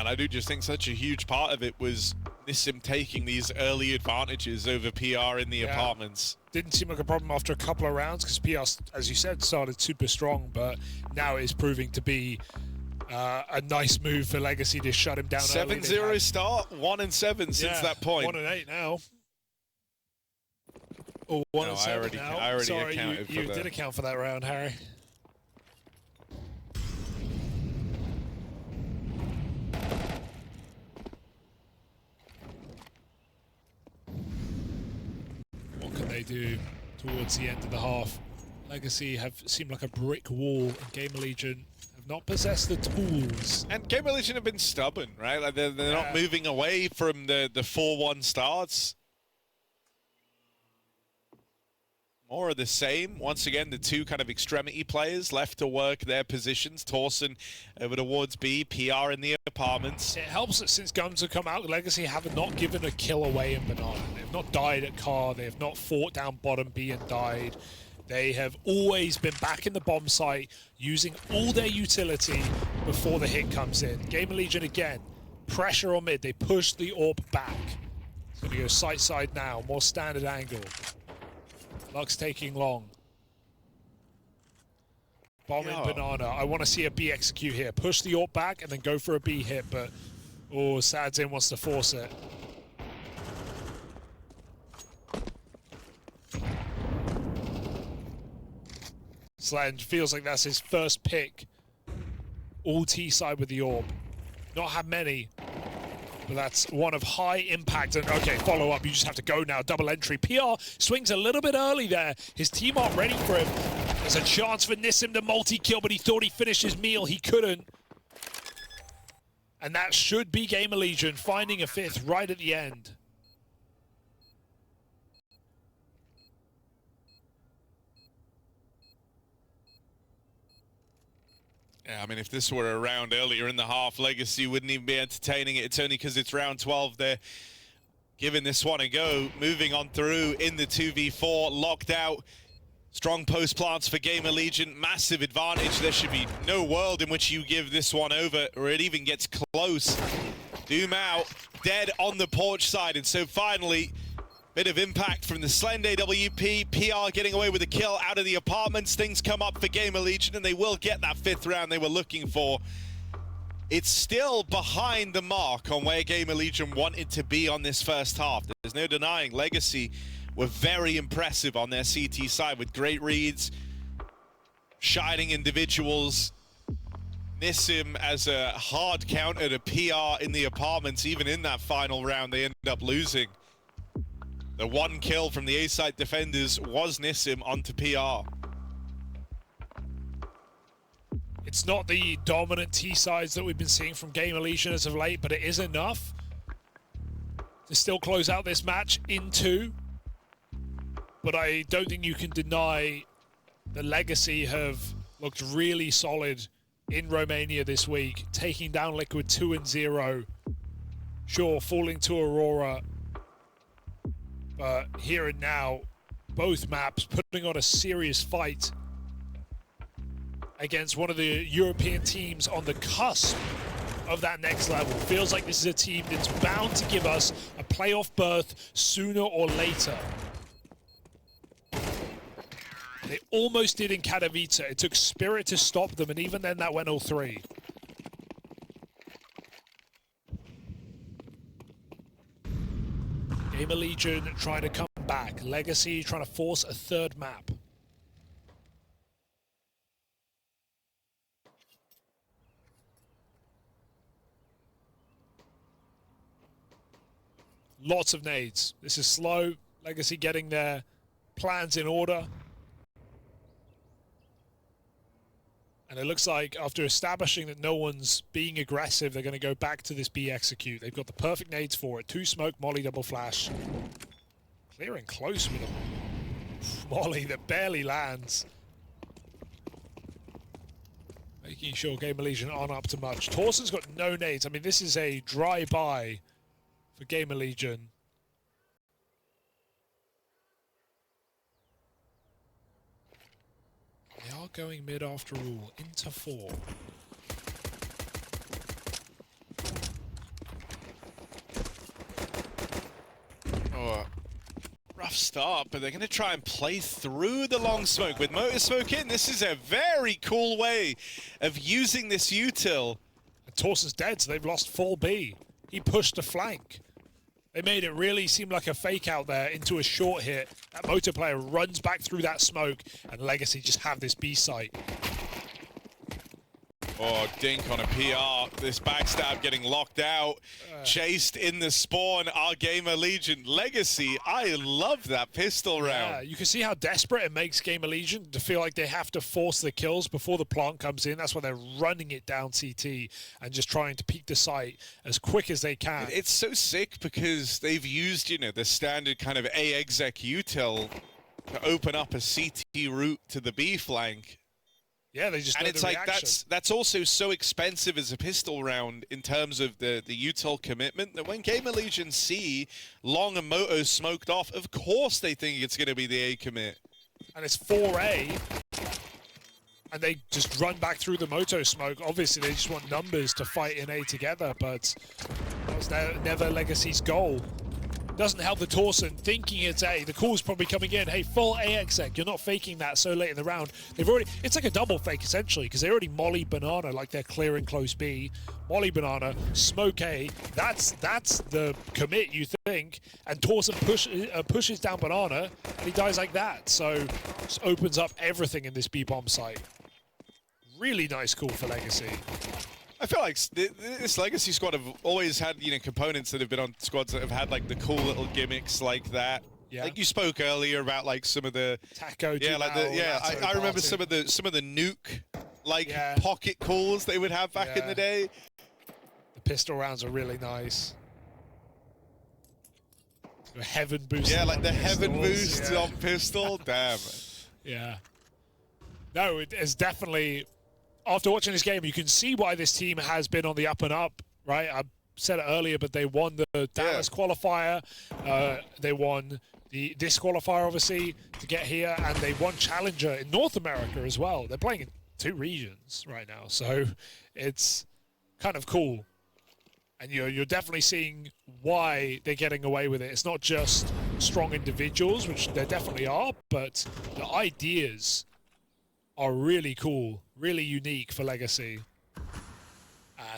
And I do just think such a huge part of it was Nissim taking these early advantages over PR in the apartments. Didn't seem like a problem after a couple of rounds because PR, as you said, started super strong, but now it is proving to be a nice move for Legacy to shut him down. 7-0 start, 1-7 since that point. 1-8 now. Oh, 1-7 now. I already Sorry, accounted for you that. did account for that round, Harry. What can they do towards the end of the half? Legacy have seemed like a brick wall, and GamerLegion have not possessed the tools. And GamerLegion have been stubborn, right? Like they're not moving away from the 4-1 starts. More of the same. Once again, the two kind of extremity players left to work their positions. Torsen over towards B, PR in the apartments. It helps that since guns have come out, Legacy have not given a kill away in Banana. They have not died at car. They have not fought down bottom B and died. They have always been back in the bomb site, using all their utility before the hit comes in. GamerLegion again, pressure on mid. They push the AWP back. It's going to go side now, more standard angle. Luck's taking long. Bomb in Banana. I want to see a B execute here. Push the AWP back and then go for a B hit, but Sadzin wants to force it. Slend feels like that's his first pick. All T side with the AWP. Not had many, but that's one of high impact. And okay, follow up. You just have to go now. Double entry. PR swings a little bit early there. His team aren't ready for him. There's a chance for Nissim to multi-kill, but he thought he finished his meal. He couldn't. And that should be GamerLegion finding a fifth right at the end. Yeah, I mean, if this were a round earlier in the half, Legacy wouldn't even be entertaining it. It's only because it's round 12 they're giving this one a go. Moving on through in the 2v4, locked out. Strong post plants for GamerLegion, massive advantage. There should be no world in which you give this one over, or it even gets close. Doom out, dead on the porch side, and so finally, bit of impact from the Slend AWP. PR getting away with a kill out of the apartments. Things come up for GamerLegion, and they will get that fifth round they were looking for. It's still behind the mark on where GamerLegion wanted to be on this first half. There's no denying Legacy were very impressive on their CT side with great reads, shining individuals. Nissim as a hard counter to PR in the apartments. Even in that final round, they ended up losing. The one kill from the A-side defenders was Nissim onto PR. It's not the dominant T-sides that we've been seeing from GamerLegion as of late, but it is enough to still close out this match in 2. But I don't think you can deny that Legacy have looked really solid in Romania this week, taking down Liquid 2-0. Sure, falling to Aurora, but here and now, both maps putting on a serious fight against one of the European teams on the cusp of that next level. Feels like this is a team that's bound to give us a playoff berth sooner or later. They almost did in Katowice. It took Spirit to stop them, and even then that went 0-3. GamerLegion trying to come back. Legacy trying to force a third map. Lots of nades. This is slow. Legacy getting their plans in order. And it looks like after establishing that no one's being aggressive, they're going to go back to this B execute. They've got the perfect nades for it. 2 smoke, molly, double flash. Clearing close with a molly that barely lands. Making sure GamerLegion aren't up to much. Torsen's got no nades. I mean, this is a drive-by for GamerLegion. They are going mid after all, into 4. start, but they're going to try and play through the long smoke. With motor smoke in, this is a very cool way of using this util. And Torsen's dead, so they've lost full B. He pushed the flank. They made it really seem like a fake out there into a short hit. That motor player runs back through that smoke, and Legacy just have this B site. Oh, Dink on a PR. This backstab getting locked out. Chased in the spawn. Our GamerLegion Legacy. I love that pistol round. Yeah, you can see how desperate it makes GamerLegion to feel like they have to force the kills before the plant comes in. That's why they're running it down CT and just trying to peek the site as quick as they can. It's so sick because they've used, you know, the standard kind of A exec util to open up a CT route to the B flank. Yeah, they just and it's like that's also so expensive as a pistol round in terms of the util commitment that when GamerLegion see long and moto smoked off, of course they think it's going to be the A commit. And it's 4A, and they just run back through the moto smoke. Obviously, they just want numbers to fight in A together, but that was never Legacy's goal. Doesn't help the Torsen thinking it's A. The call's probably coming in. Hey, full A exec. You're not faking that so late in the round. They've already. It's like a double fake essentially because they already molly banana like they're clearing close B. Molly banana, smoke A. That's the commit you think. And Torsen pushes down banana and he dies like that. So just opens up everything in this B bomb site. Really nice call for Legacy. I feel like this Legacy squad have always had, you know, components that have been on squads that have had like the cool little gimmicks like that. Yeah. Like you spoke earlier about like some of the Taco. Yeah, like I remember some of the nuke like pocket calls they would have back in the day. The pistol rounds are really nice. The heaven boost. Yeah, like the heaven boost on pistol. Damn. Yeah. No, it's definitely. After watching this game, you can see why this team has been on the up and up, right? I said it earlier, but they won the Dallas qualifier. They won the disqualifier, obviously, to get here, and they won Challenger in North America as well. They're playing in 2 regions right now, so it's kind of cool. And you're definitely seeing why they're getting away with it. It's not just strong individuals, which there definitely are, but the ideas are really cool, really unique for Legacy.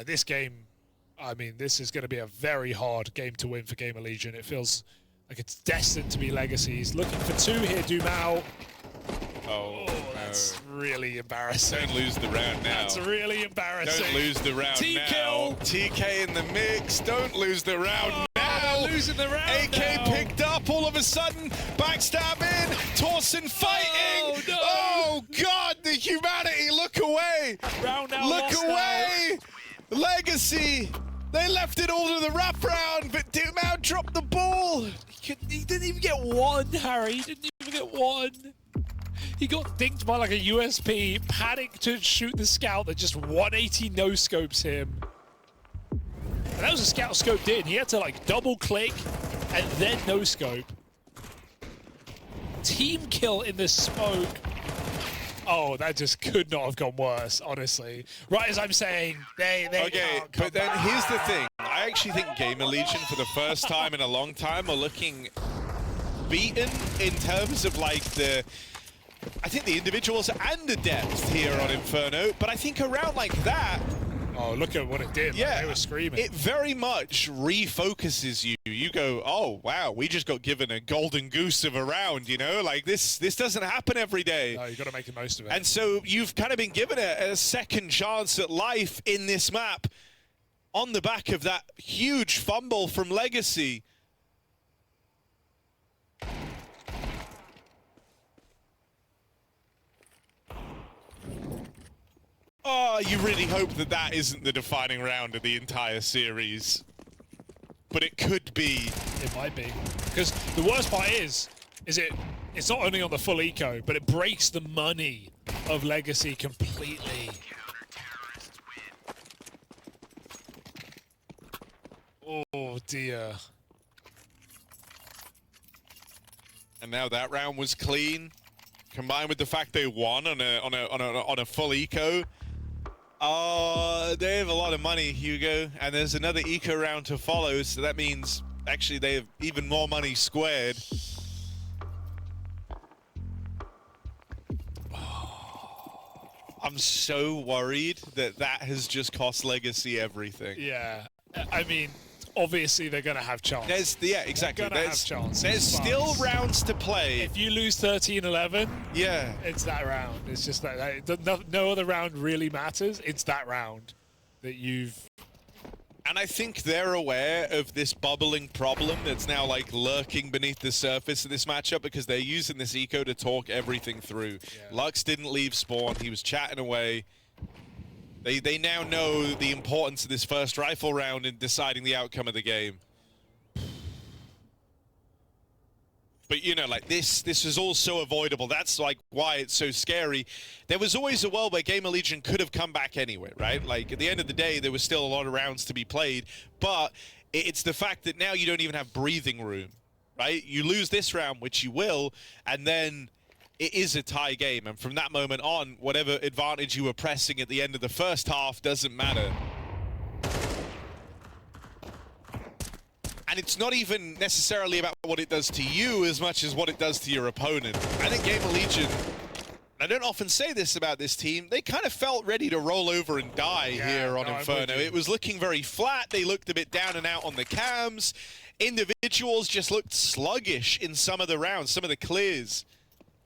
This game, I mean, this is going to be a very hard game to win for GamerLegion. It feels like it's destined to be Legacy. He's looking for 2 here, Dumao. Oh, that's really embarrassing. Don't lose the round now. That's really embarrassing. Don't lose the round T-kill. now. TK in the mix. Don't lose the round now. Losing the round AK now. Picked up all of a sudden. Backstab in. Torsen fighting. Oh, no. Oh, God, the humanity. Look away. Round now. Look away. Now. Legacy. They left it all to the wraparound, but Dumao dropped the ball. He didn't even get 1, Harry. He didn't even get 1. He got dinked by like a USP, panicked to shoot the scout that just 180 no-scopes him. And that was a scout scoped in. He had to like double click and then no-scope. Team kill in the smoke. Oh, that just could not have gone worse, honestly. Right as I'm saying, they okay, but then here's the thing. I actually think GamerLegion for the first time in a long time are looking beaten in terms of like I think the individuals and the depth here on Inferno, but I think around like that. Oh, look at what it did. Yeah, they were screaming. It very much refocuses you. You go, oh, wow, we just got given a golden goose of a round, you know? Like, this doesn't happen every day. No, you got to make the most of it. And so you've kind of been given a second chance at life in this map on the back of that huge fumble from Legacy. Oh, you really hope that that isn't the defining round of the entire series. But it could be. It might be. Because the worst part is it's not only on the full eco, but it breaks the money of Legacy completely. Oh dear. And now that round was clean, combined with the fact they won on a full eco. They have a lot of money, Hugo, and there's another eco round to follow, so that means actually they have even more money squared. I'm so worried that that has just cost Legacy everything. Yeah, I mean, obviously they're going to have chance. Exactly. There's still rounds to play. If you lose 13-11, yeah, it's that round. It's just that no other round really matters. It's that round that you've. And I think they're aware of this bubbling problem that's now like lurking beneath the surface of this matchup because they're using this eco to talk everything through. Yeah. Lux didn't leave spawn. He was chatting away. They now know the importance of this first rifle round in deciding the outcome of the game. But, you know, like, this is also avoidable. That's, like, why it's so scary. There was always a world where GamerLegion could have come back anyway, right? Like, at the end of the day, there was still a lot of rounds to be played. But it's the fact that now you don't even have breathing room, right? You lose this round, which you will, and then it is a tie game. And from that moment on, whatever advantage you were pressing at the end of the first half doesn't matter. And it's not even necessarily about what it does to you as much as what it does to your opponent. I think GamerLegion, I don't often say this about this team, they kind of felt ready to roll over and die here on Inferno. It was looking very flat. They looked a bit down and out on the cams. Individuals just looked sluggish in some of the rounds, some of the clears.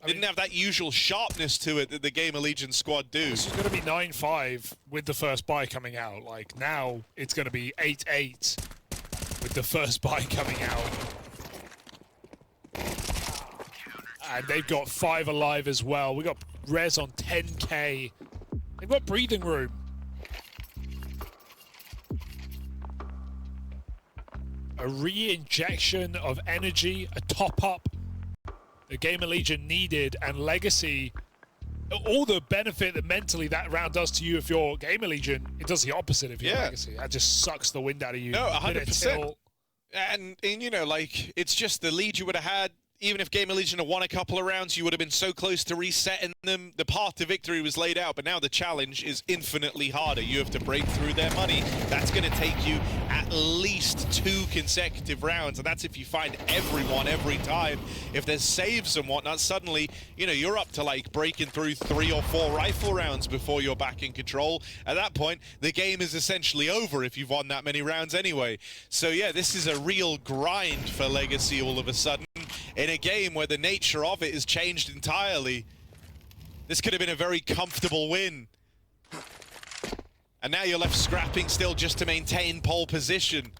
Didn't have that usual sharpness to it that the GamerLegion squad do. This is going to be 9-5 with the first buy coming out. Like, now it's going to be 8-8. With the first buy coming out. And they've got 5 alive as well. We got Rez on 10k. They've got breathing room. A re-injection of energy, a top-up the GamerLegion needed, and Legacy, all the benefit that mentally that round does to you if you're GamerLegion, it does the opposite if you're Legacy. That just sucks the wind out of you. No, 100%. And, you know, like, it's just the lead you would have had. Even if GamerLegion had won a couple of rounds, you would have been so close to resetting them. The path to victory was laid out, but now the challenge is infinitely harder. You have to break through their money. That's going to take you at least 2 consecutive rounds, and that's if you find everyone every time. If there's saves and whatnot, suddenly, you know, you're up to, like, breaking through 3 or 4 rifle rounds before you're back in control. At that point, the game is essentially over if you've won that many rounds anyway. So, yeah, this is a real grind for Legacy all of a sudden. In a game where the nature of it is changed entirely. This could have been a very comfortable win. And now you're left scrapping still just to maintain pole position.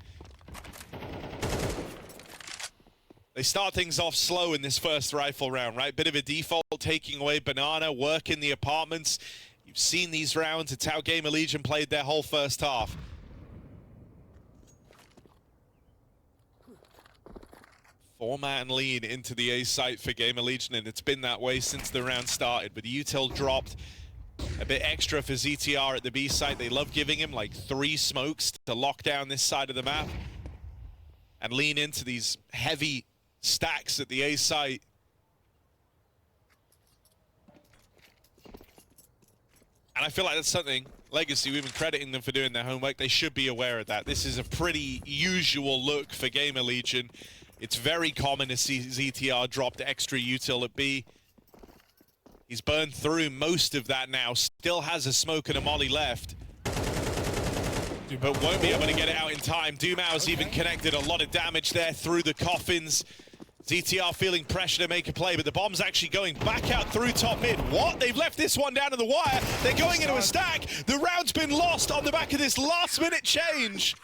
They start things off slow in this first rifle round, right? Bit of a default, taking away Banana, work in the apartments. You've seen these rounds. It's how GamerLegion played their whole first half. Four-man lead into the A site for GamerLegion, and it's been that way since the round started. But the util dropped a bit extra for ZTR at the B site. They love giving him like 3 smokes to lock down this side of the map and lean into these heavy stacks at the A site. And I feel like that's something, Legacy, we've been crediting them for doing their homework. They should be aware of that. This is a pretty usual look for GamerLegion. It's very common to see ZTR drop the extra util at B. He's burned through most of that now. Still has a smoke and a molly left. But won't be able to get it out in time. Dumau's even connected a lot of damage there through the coffins. ZTR feeling pressure to make a play, but the bomb's actually going back out through top mid. What? They've left this one down to the wire. They're going into a stack. The round's been lost on the back of this last-minute change.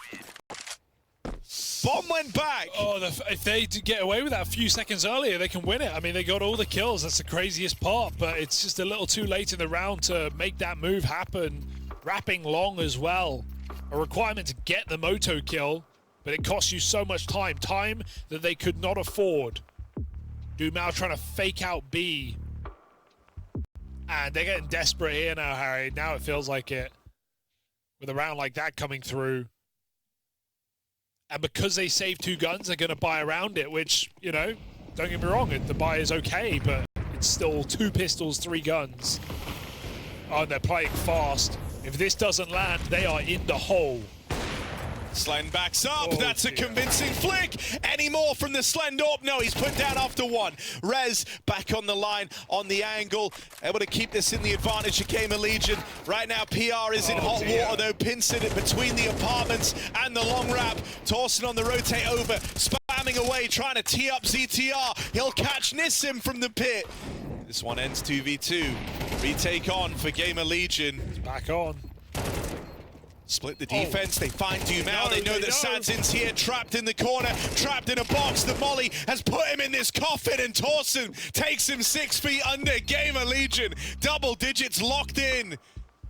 Bomb went back. Oh, if they get away with that a few seconds earlier, they can win it. I mean, they got all the kills. That's the craziest part, but it's just a little too late in the round to make that move happen. Wrapping long as well. A requirement to get the moto kill, but it costs you so much time. Time that they could not afford. Dumau trying to fake out B. And they're getting desperate here now, Harry. Now it feels like it. With a round like that coming through. And because they save 2 guns, they're going to buy around it, which, you know, don't get me wrong, the buy is okay, but it's still 2 pistols, 3 guns. Oh, and they're playing fast. If this doesn't land, they are in the hole. Slend backs up, Oh, that's a dear. convincing flick. Any more from the Slendorp? No, he's put down after one. Rez back on the line, on the angle, able to keep this in the advantage of GamerLegion. Right now, PR is in hot water though, pinching it between the apartments and the long wrap. Torsen on the rotate over, spamming away, trying to tee up ZTR. He'll catch Nissim from the pit. This one ends 2v2. Retake on for GamerLegion. He's back on. Split the defense, they find Doom out, No, they know that Sadzin's here, trapped in the corner, trapped in a box. The molly has put him in this coffin, and Torsen takes him 6 feet under. GamerLegion, double digits locked in.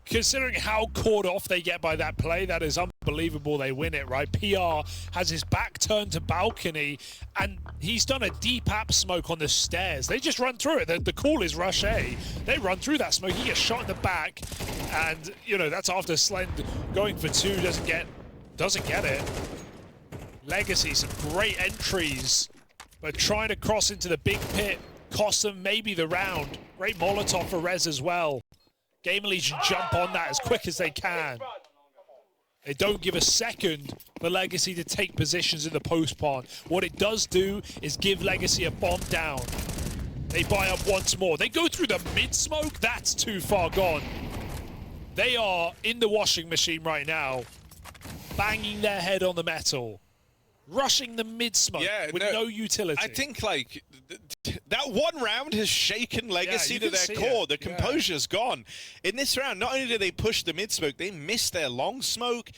Considering how caught off they get by that play, that is unbelievable. They win it, right? PR has his back turned to balcony, and he's done a deep app smoke on the stairs. They just run through it. The call is rush A. They run through that smoke. He gets shot in the back, and you know that's after Slend going for two, doesn't get it. Legacy, some great entries, but trying to cross into the big pit cost them maybe the round. Great Molotov for Rez as well. GamerLegion jump on that as quick as they can. They don't give a second for Legacy to take positions in the post pawn. What it does do is give Legacy a bomb down. They buy up once more. They go through the mid-smoke. That's too far gone. They are in the washing machine right now, banging their head on the metal, rushing the mid-smoke with no utility. I think, like, that one round has shaken Legacy to their core. The composure's gone. In this round, not only did they push the mid-smoke, they missed their long smoke.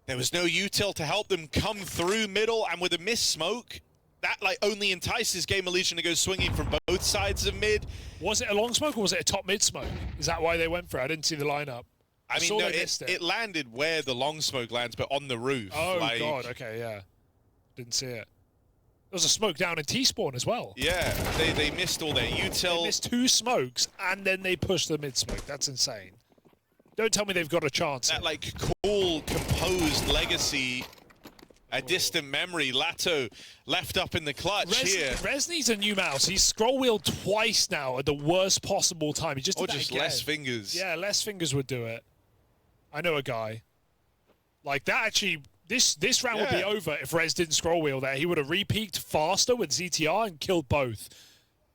There was no util to help them come through middle, and with a missed smoke, that like only entices GamerLegion to go swinging from both sides of mid. Was it a long smoke or was it a top mid smoke? Is that why they went for it? I didn't see the lineup. I mean, no, it landed where the long smoke lands, but on the roof. Oh, like, God, okay, yeah. Didn't see it. There was a smoke down in T-spawn as well. Yeah, they missed all their util. They missed two smokes, and then they pushed the mid-smoke. That's insane. Don't tell me they've got a chance. That, like, cool, composed Legacy, a distant memory. Lato left up in the clutch here. Rez needs a new mouse. He's scroll-wheeled twice now at the worst possible time. He just did or that just again. less fingers. Yeah, less fingers would do it. I know a guy. Like, that actually... This round would be over if Rez didn't scroll wheel there. He would have re-peaked faster with ZTR and killed both.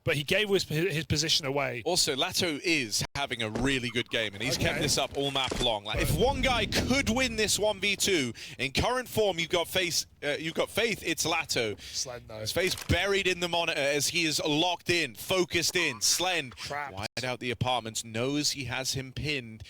But he gave his position away. Also, Lato is having a really good game, and he's kept this up all map long. Like, if one guy could win this 1v2, in current form, you've got Faith, it's Lato. Slend, though. His face buried in the monitor as he is locked in, focused in. Slend, wide out the apartments, knows he has him pinned.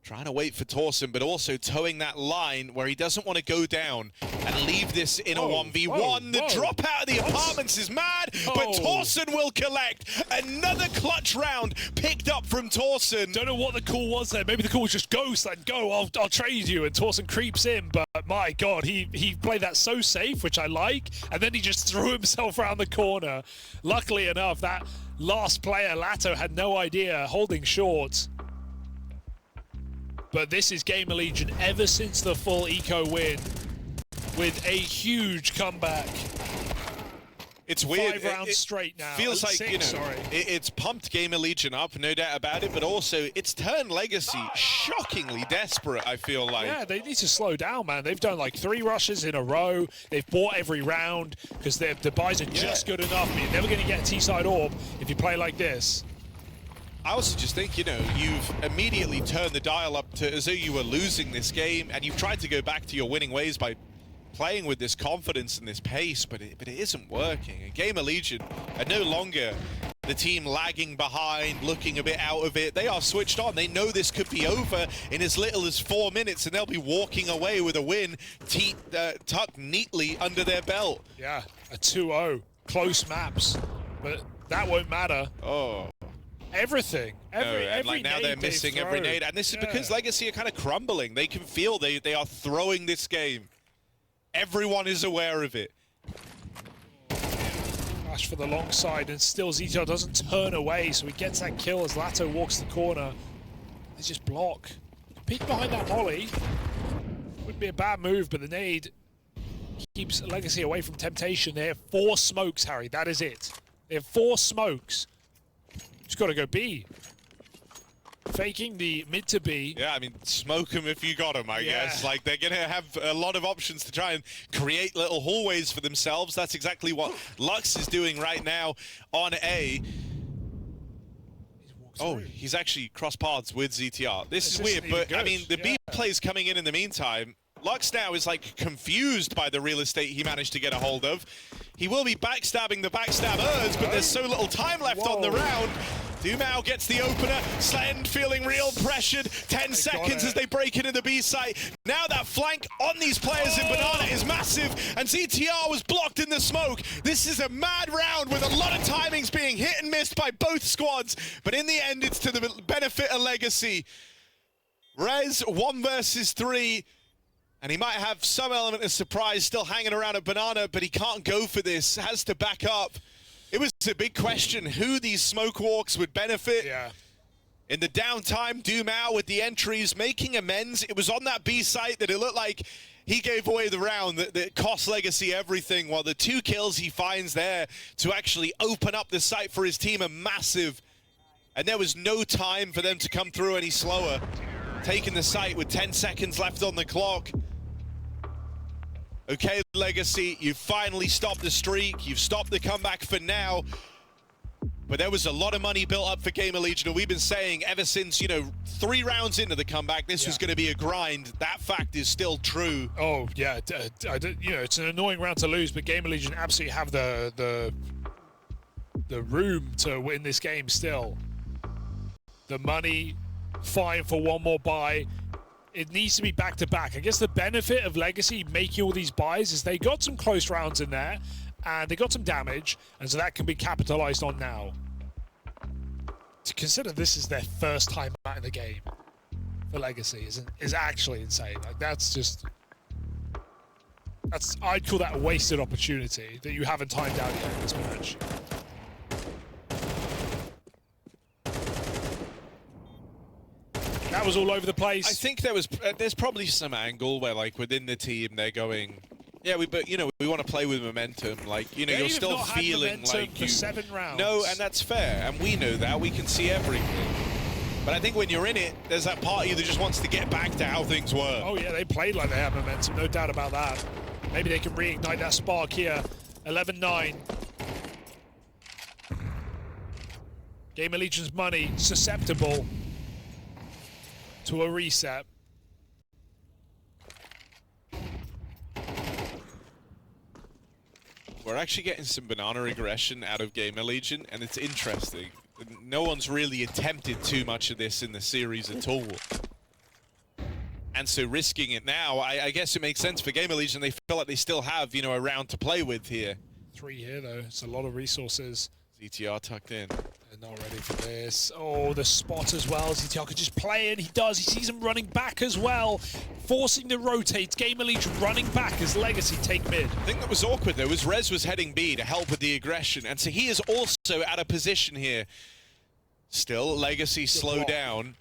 Trying to wait for Torsen, but also towing that line where he doesn't want to go down and leave this in a 1v1. The drop out of the apartments is mad, but Torsen will collect. Another clutch round picked up from Torsen. Don't know what the call was there. Maybe the call was just go, Slend, go, I'll trade you. And Torsen creeps in, but my God, he played that so safe, which I like, and then he just threw himself around the corner. Luckily enough, that last player, Lato, had no idea, holding short. But this is GamerLegion ever since the full eco win with a huge comeback. It's weird. 5 rounds straight now. Feels like, you know, it's pumped GamerLegion up, no doubt about it, but also it's turned Legacy shockingly desperate, I feel like. Yeah, they need to slow down, man. They've done like 3 rushes in a row. They've bought every round because the buys are just good enough. You're never going to get a T-side orb if you play like this. I also just think, you know, you've immediately turned the dial up to as though you were losing this game, and you've tried to go back to your winning ways by playing with this confidence and this pace, but it isn't working. And GamerLegion are no longer the team lagging behind, looking a bit out of it. They are switched on. They know this could be over in as little as 4 minutes, and they'll be walking away with a win tucked neatly under their belt. Yeah, a 2-0. Close maps, but that won't matter. Oh. Everything. Every like now they're missing every nade, and this is because Legacy are kind of crumbling. They can feel they are throwing this game. Everyone is aware of it. Flash for the long side, and still ZTR doesn't turn away, so he gets that kill as Lato walks the corner. They just block. Peek behind that molly. Wouldn't be a bad move, but the nade keeps Legacy away from temptation. They have 4 smokes, Harry. That is it. They have 4 smokes. Just got to go B. faking the mid to B. Yeah, I mean, smoke them if you got them, I guess. Like, they're going to have a lot of options to try and create little hallways for themselves. That's exactly what Lux is doing right now on A. Oh, he's actually cross paths with ZTR. This is weird, but, I mean, the B play's coming in the meantime. Lux now is, like, confused by the real estate he managed to get a hold of. He will be backstabbing the backstabbers, but there's so little time left on the round. Dumao gets the opener. Slend feeling real pressured. 10 seconds as they break into the B site. Now that flank on these players in Banana is massive, and ZTR was blocked in the smoke. This is a mad round with a lot of timings being hit and missed by both squads, but in the end, it's to the benefit of Legacy. Rez, 1 versus 3. And he might have some element of surprise still hanging around at Banana, but he can't go for this, has to back up. It was a big question who these smoke walks would benefit. In the downtime, Dumao with the entries, making amends. It was on that B site that it looked like he gave away the round that cost Legacy everything, while the 2 kills he finds there to actually open up the site for his team are massive. And there was no time for them to come through any slower. Taking the site with 10 seconds left on the clock. Okay, Legacy, you've finally stopped the streak. You've stopped the comeback for now. But there was a lot of money built up for GamerLegion, and we've been saying ever since, you know, 3 rounds into the comeback, this was going to be a grind. That fact is still true. Oh, yeah. You know, it's an annoying round to lose, but GamerLegion absolutely have the room to win this game still. The money, fine for one more buy. It needs to be back-to-back. I guess the benefit of Legacy making all these buys is they got some close rounds in there, and they got some damage, and so that can be capitalized on now. To consider this is their first time out in the game for Legacy is actually insane. Like, I'd call that a wasted opportunity that you haven't timed out yet in this match. That was all over the place. I think there's probably some angle where, like, within the team they're going, yeah, but you know, we want to play with momentum. Like, you know, you're still feeling like for 7 rounds. No, and that's fair, and we know that. We can see everything. But I think when you're in it, there's that part of you that just wants to get back to how things were. Oh yeah, they played like they had momentum, no doubt about that. Maybe they can reignite that spark here. 11-9. GamerLegion's money susceptible to a reset. We're actually getting some banana aggression out of GamerLegion, and it's interesting. No one's really attempted too much of this in the series at all. And so risking it now, I guess it makes sense for GamerLegion. They feel like they still have, you know, a round to play with here. 3 here, though. It's a lot of resources. ZTR tucked in. They're not ready for this. Oh, the spot as well. ZTR could just play it. He does. He sees him running back as well. Forcing the rotates. GamerLegion running back as Legacy take mid. The thing that was awkward, though, was Rez was heading B to help with the aggression. And so he is also out of position here. Still, Legacy slow down.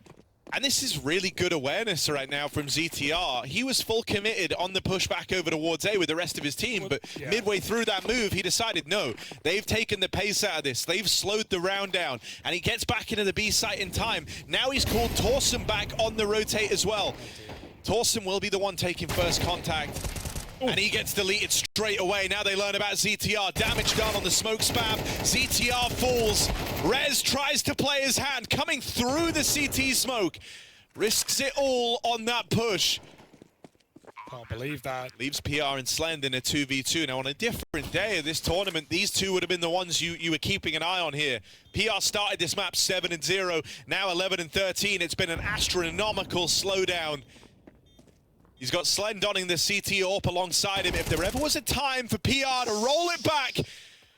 And this is really good awareness right now from ZTR. He was full committed on the pushback over towards A with the rest of his team, but midway through that move, he decided, no, they've taken the pace out of this. They've slowed the round down, and he gets back into the B site in time. Now he's called Torsen back on the rotate as well. Torsen will be the one taking first contact. And he gets deleted straight away. Now they learn about ZTR. Damage done on the smoke spam. ZTR falls. Rez tries to play his hand, coming through the CT smoke. Risks it all on that push. Can't believe that. Leaves PR and Slend in a 2v2. Now on a different day of this tournament, these two would have been the ones you were keeping an eye on here. PR started this map 7-0, now 11-13. It's been an astronomical slowdown. He's got Slend donning the CT AWP alongside him. If there ever was a time for PR to roll it back,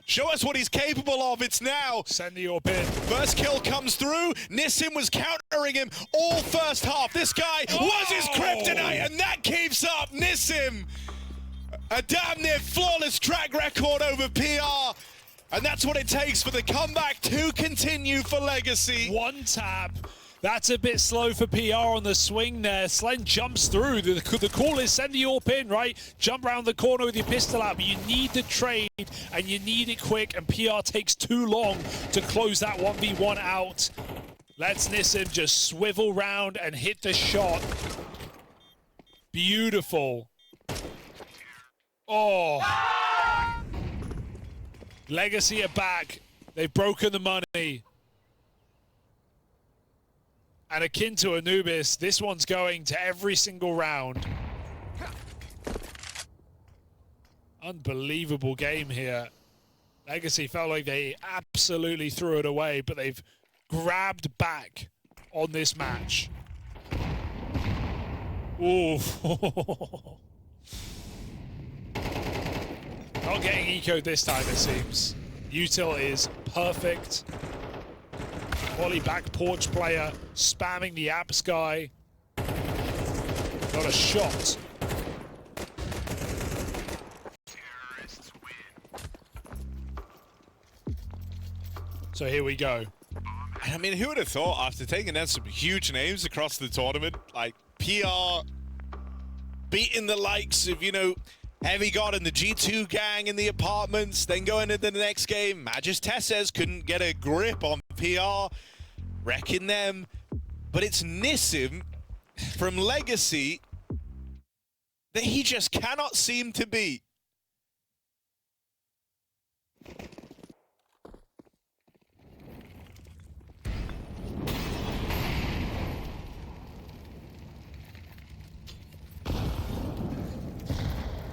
show us what he's capable of, it's now. Send the AWP in. First kill comes through. Nissim was countering him all first half. This guy was his kryptonite, and that keeps up. Nissim, a damn near flawless track record over PR. And that's what it takes for the comeback to continue for Legacy. One tap. That's a bit slow for PR on the swing there. Slend jumps through. The call is send the AWP in, right? Jump around the corner with your pistol out, but you need the trade, and you need it quick, and PR takes too long to close that 1v1 out. Lets Nissim just swivel round and hit the shot. Beautiful. Oh. Legacy are back. They've broken the money. And akin to Anubis, this one's going to every single round. Unbelievable game here. Legacy felt like they absolutely threw it away, but they've grabbed back on this match. Ooh. Not getting ecoed this time, it seems. Util is perfect. Volley back porch player, spamming the apps guy. Got a shot. So here we go. I mean, who would have thought after taking down some huge names across the tournament, like PR beating the likes of, you know, Heavy God and the G2 gang in the apartments, then going into the next game, Magis Tesses couldn't get a grip on PR, wrecking them. But it's Nissim from Legacy that he just cannot seem to beat.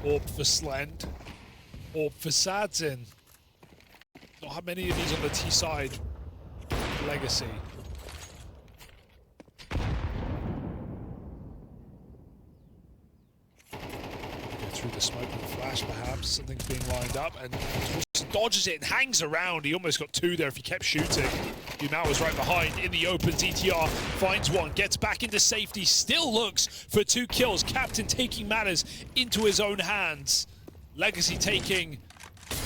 Orb for Slend. Orb for Sadzin. Not how many of these on the T side. Legacy. Go through the smoke and flash, perhaps. Something's being lined up, and dodges it and hangs around. He almost got two there if he kept shooting. Umau was right behind in the open. ZTR finds one, gets back into safety, still looks for 2 kills. Captain taking matters into his own hands. Legacy taking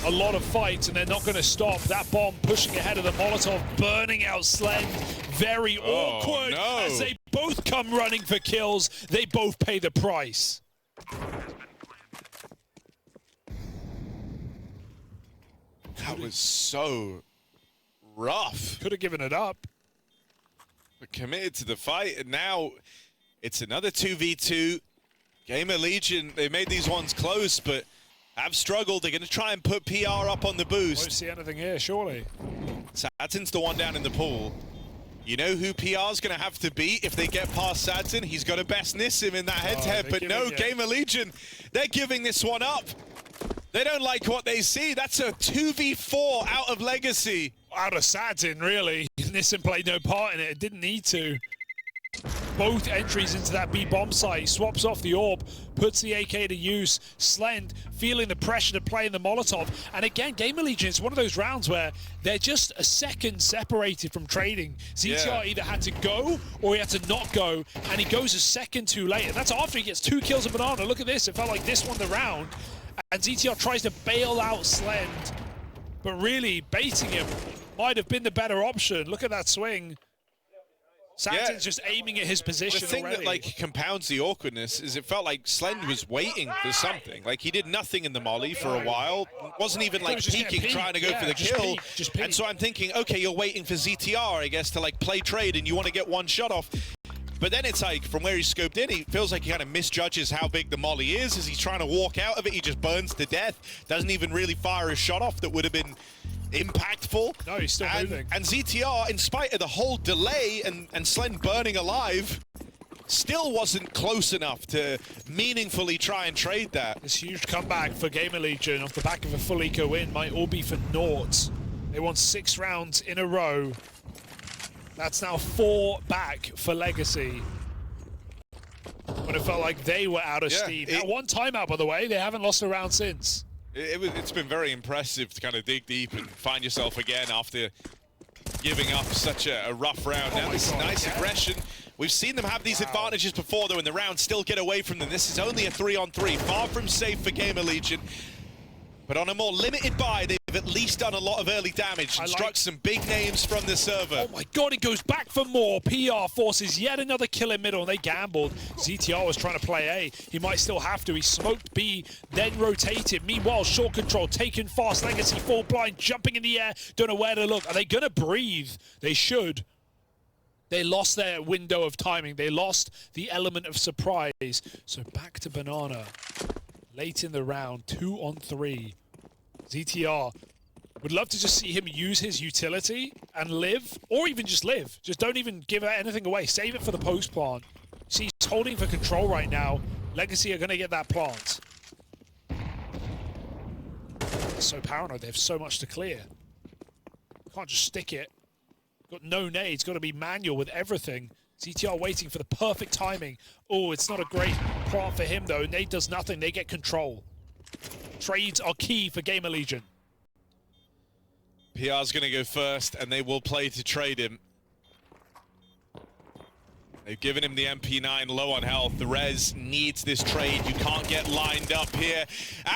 a lot of fights, and they're not going to stop. That bomb pushing ahead of the Molotov, burning out Slend. Very awkward as they both come running for kills. They both pay the price. That was so rough. Could have given it up. But committed to the fight, and now it's another 2v2. GamerLegion, they made these ones close, but have struggled. They're going to try and put PR up on the boost. Won't see anything here, surely. Sadzin's the one down in the pool. You know who PR's going to have to beat if they get past Sadzin? He's got to best Nissim in that head-to-head, but no, GamerLegion, they're giving this one up. They don't like what they see. That's a 2v4 out of Legacy. Out of Sadzin, really. Nissim played no part in it. It didn't need to. Both entries into that B bomb site. Swaps off the orb, puts the AK to use. Slend feeling the pressure to play in the Molotov. And again, GamerLegion, it's one of those rounds where they're just a second separated from trading. ZTR either had to go or he had to not go, and he goes a second too late. And that's after he gets 2 kills of Banana. Look at this. It felt like this won the round. And ZTR tries to bail out Slend, but really baiting him might have been the better option. Look at that swing. Sadzin's just aiming at his position. The thing that like compounds the awkwardness is it felt like Slend was waiting for something. Like he did nothing in the molly for a while. Wasn't even like peeking, trying to go for the kill. And so I'm thinking, okay, you're waiting for ZTR, I guess, to like play trade and you want to get one shot off. But then it's like, from where he scoped in, he feels like he kind of misjudges how big the molly is. As he's trying to walk out of it, he just burns to death. Doesn't even really fire a shot off that would have been impactful. No, he's still moving. And ZTR, in spite of the whole delay and Slend burning alive, still wasn't close enough to meaningfully try and trade that. This huge comeback for GamerLegion off the back of a full eco win might all be for naught. They won 6 rounds in a row. That's now 4 back for Legacy. But it felt like they were out of steam. Now, one timeout, by the way. They haven't lost a round since. It's been very impressive to kind of dig deep and find yourself again after giving up such a rough round. Now this is nice aggression. We've seen them have these advantages before, though, in the round, still get away from them. This is only a 3-on-3, far from safe for GamerLegion. But on a more limited buy, they've at least done a lot of early damage and struck some big names from the server. Oh my god, it goes back for more. PR forces yet another kill in middle, and they gambled. ZTR was trying to play A. He might still have to. He smoked B, then rotated. Meanwhile, short control, taken fast. Legacy full blind, jumping in the air. Don't know where to look. Are they going to breathe? They should. They lost their window of timing. They lost the element of surprise. So back to Banana. Late in the round, 2 on 3. ZTR would love to just see him use his utility and live, or even just live. Just don't even give anything away. Save it for the post plant. See, he's holding for control right now. Legacy are going to get that plant. They're so paranoid. They have so much to clear. Can't just stick it. Got no nades. Got to be manual with everything. ZTR waiting for the perfect timing. Oh, it's not a great plot for him, though. Nade does nothing. They get control. Trades are key for GamerLegion. PR's going to go first, and they will play to trade him. They've given him the MP9 low on health. The Rez needs this trade. You can't get lined up here.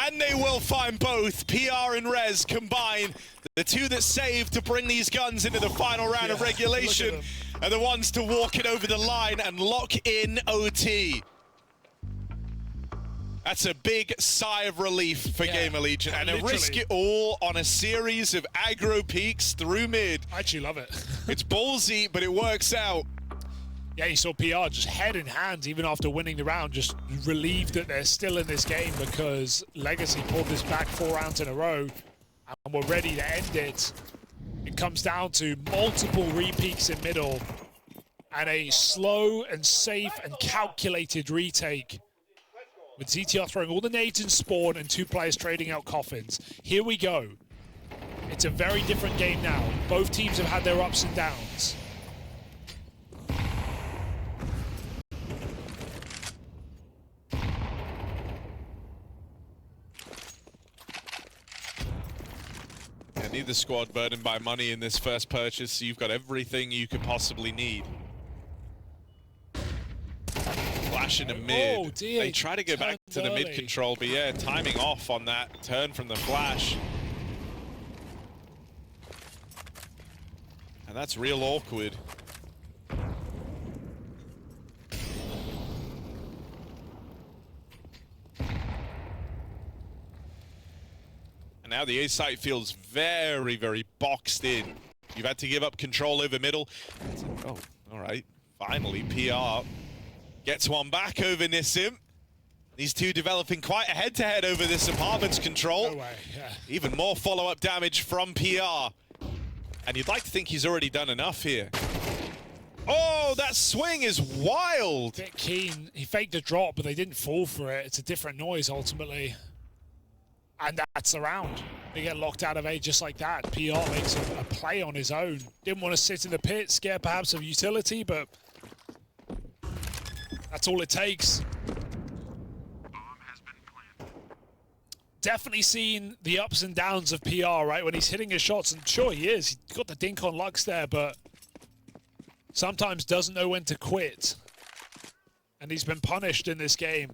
And they will find both. PR and Rez combine. The two that saved to bring these guns into the final round of regulation are the ones to walk it over the line and lock in OT. That's a big sigh of relief for GamerLegion, and they risk it all on a series of aggro peaks through mid. I actually love it. It's ballsy, but it works out. Yeah, you saw PR just head in hand, even after winning the round, just relieved that they're still in this game because Legacy pulled this back 4 rounds in a row, and we're ready to end it. It comes down to multiple repeaks in middle, and a slow and safe and calculated retake. With ZTR throwing all the nades in spawn and 2 players trading out coffins. Here we go. It's a very different game now. Both teams have had their ups and downs. And neither squad burdened by money in this first purchase, so you've got everything you could possibly need. Flash into mid. Oh, dear. They try to go back to the mid control, but yeah, timing off on that turn from the flash. And that's real awkward. And now the A site feels very, very boxed in. You've had to give up control over middle. Oh, all right. Finally, PR gets one back over Nissim. These two developing quite a head-to-head over this apartment's control. No way, yeah. Even more follow-up damage from PR. And you'd like to think he's already done enough here. Oh, that swing is wild. Bit keen. He faked a drop, but they didn't fall for it. It's a different noise, ultimately. And that's the round. They get locked out of A just like that. PR makes a play on his own. Didn't want to sit in the pit, scared perhaps of utility, but that's all it takes. Definitely seen the ups and downs of PR, right? When he's hitting his shots, and sure he is. He's got the dink on Lux there, but sometimes doesn't know when to quit. And he's been punished in this game.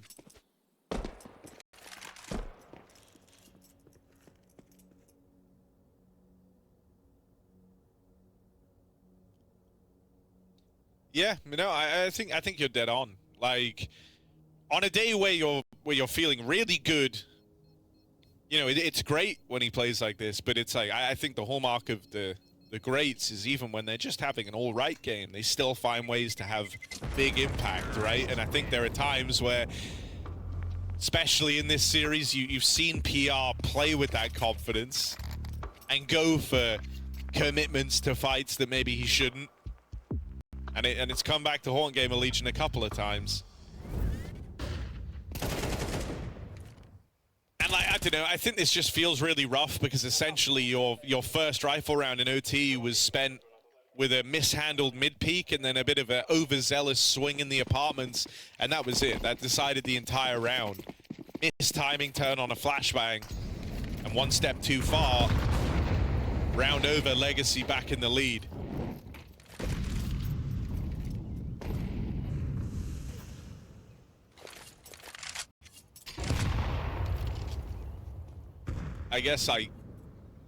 Yeah, you know, I think you're dead on. Like, on a day where you're feeling really good, you know, it's great when he plays like this, but it's like, I think the hallmark of the greats is even when they're just having an all right game, they still find ways to have big impact, right? And I think there are times where, especially in this series, you've seen PR play with that confidence and go for commitments to fights that maybe he shouldn't. And it's come back to haunt GamerLegion a couple of times. And like, I don't know, I think this just feels really rough because essentially your first rifle round in OT was spent with a mishandled mid-peak and then a bit of an overzealous swing in the apartments, and that was it. That decided the entire round. Mistiming turn on a flashbang, and one step too far. Round over, Legacy back in the lead. I guess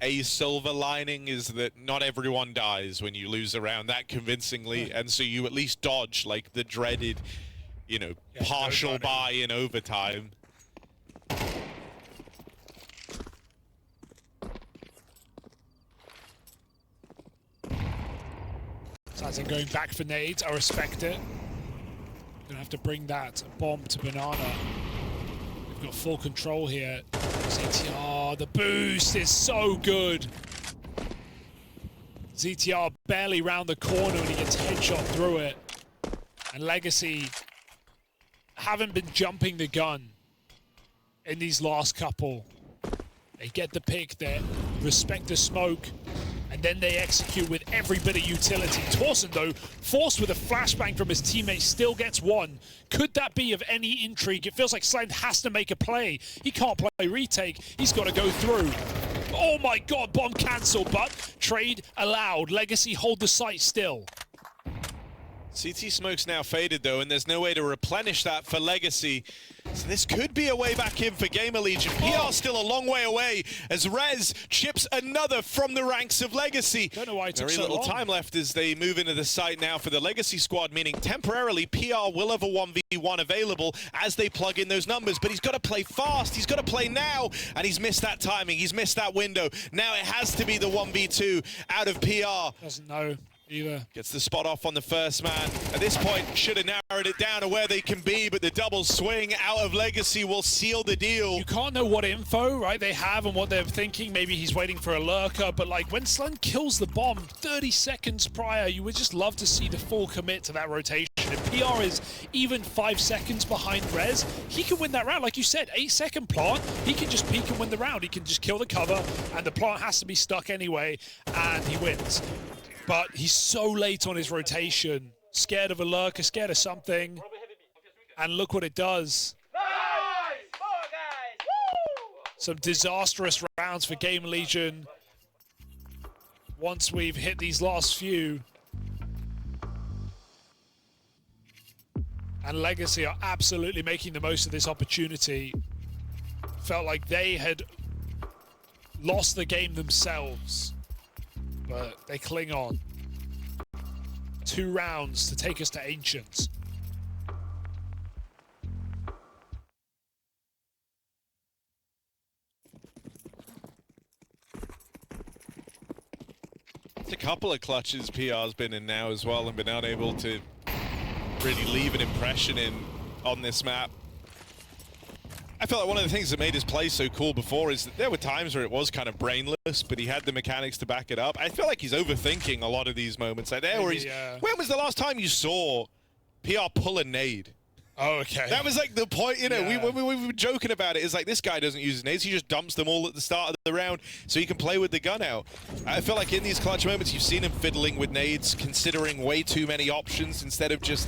a silver lining is that not everyone dies when you lose a round that convincingly, and so you at least dodge like the dreaded, you know, partial buy in overtime. Sazin going back for nades. I respect it. Gonna have to bring that bomb to Banana. We've got full control here. ZTR, the boost is so good. ZTR barely round the corner and he gets headshot through it. And Legacy haven't been jumping the gun in these last couple. They get the pick, they respect the smoke, and then they execute with every bit of utility. Torsen, though, forced with a flashbang from his teammate, still gets one. Could that be of any intrigue? It feels like Slend has to make a play. He can't play retake. He's got to go through. Oh my god, bomb cancelled, but trade allowed. Legacy hold the site still. CT smoke's now faded though, and there's no way to replenish that for Legacy. So this could be a way back in for GamerLegion. PR still a long way away as Rez chips another from the ranks of Legacy. Don't know why it took Very so little long. time left as they move into the site now for the Legacy squad, meaning temporarily PR will have a 1v1 available as they plug in those numbers, but he's got to play fast, he's got to play now, and he's missed that timing, he's missed that window. Now it has to be the 1v2 out of PR. Doesn't know either. Gets the spot off on the first man. At this point, should have narrowed it down to where they can be, but the double swing out of Legacy will seal the deal. You can't know what info, right, they have and what they're thinking. Maybe he's waiting for a lurker, but like when Slend kills the bomb 30 seconds prior, you would just love to see the full commit to that rotation. If PR is even 5 seconds behind Rez, he can win that round. Like you said, 8-second plant, he can just peek and win the round. He can just kill the cover, and the plant has to be stuck anyway, and he wins. But he's so late on his rotation, scared of a lurker, scared of something, and look what it does. Some disastrous rounds for GamerLegion once we've hit these last few. And Legacy are absolutely making the most of this opportunity. Felt like they had lost the game themselves, but they cling on. 2 rounds to take us to Ancients. It's a couple of clutches PR's been in now as well and been unable to really leave an impression on this map. I feel like one of the things that made his play so cool before is that there were times where it was kind of brainless, but he had the mechanics to back it up. I feel like he's overthinking a lot of these moments. Like there, where he's, when was the last time you saw PR pull a nade? Oh, okay. That was like the point, you know, we were joking about it. It's like this guy doesn't use nades, he just dumps them all at the start of the round so he can play with the gun out. I feel like in these clutch moments, you've seen him fiddling with nades, considering way too many options instead of just,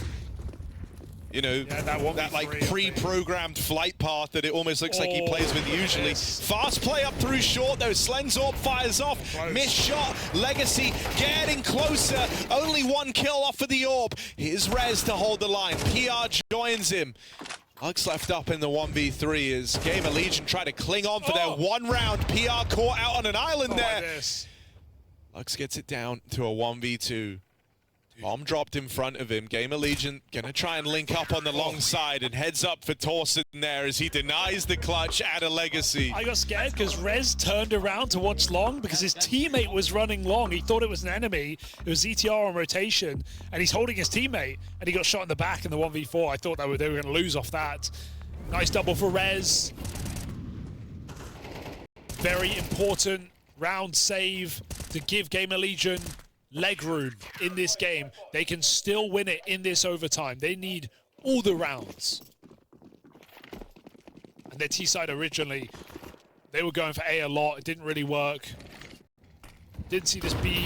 you know, that like pre-programmed flight path that it almost looks like he plays with usually. Fast play up through short though. Slenzorb fires off. Missed shot. Legacy getting closer. Only 1 kill off of the orb. Here's Rez to hold the line. PR joins him. Lux left up in the 1v3 as GamerLegion try to cling on for their 1 round. PR caught out on an island there. Lux gets it down to a 1v2. Bomb dropped in front of him. GamerLegion gonna try and link up on the long side, and heads up for Torsen there as he denies the clutch at a Legacy. I got scared because Rez turned around to watch long because his teammate was running long. He thought it was an enemy. It was ZTR on rotation, and he's holding his teammate, and he got shot in the back in the 1v4. I thought they were gonna lose off that. Nice double for Rez. Very important round save to give GamerLegion leg room in this game. They can still win it in this overtime. They need all the rounds. And their T-side originally, they were going for A lot. It didn't really work. Didn't see this B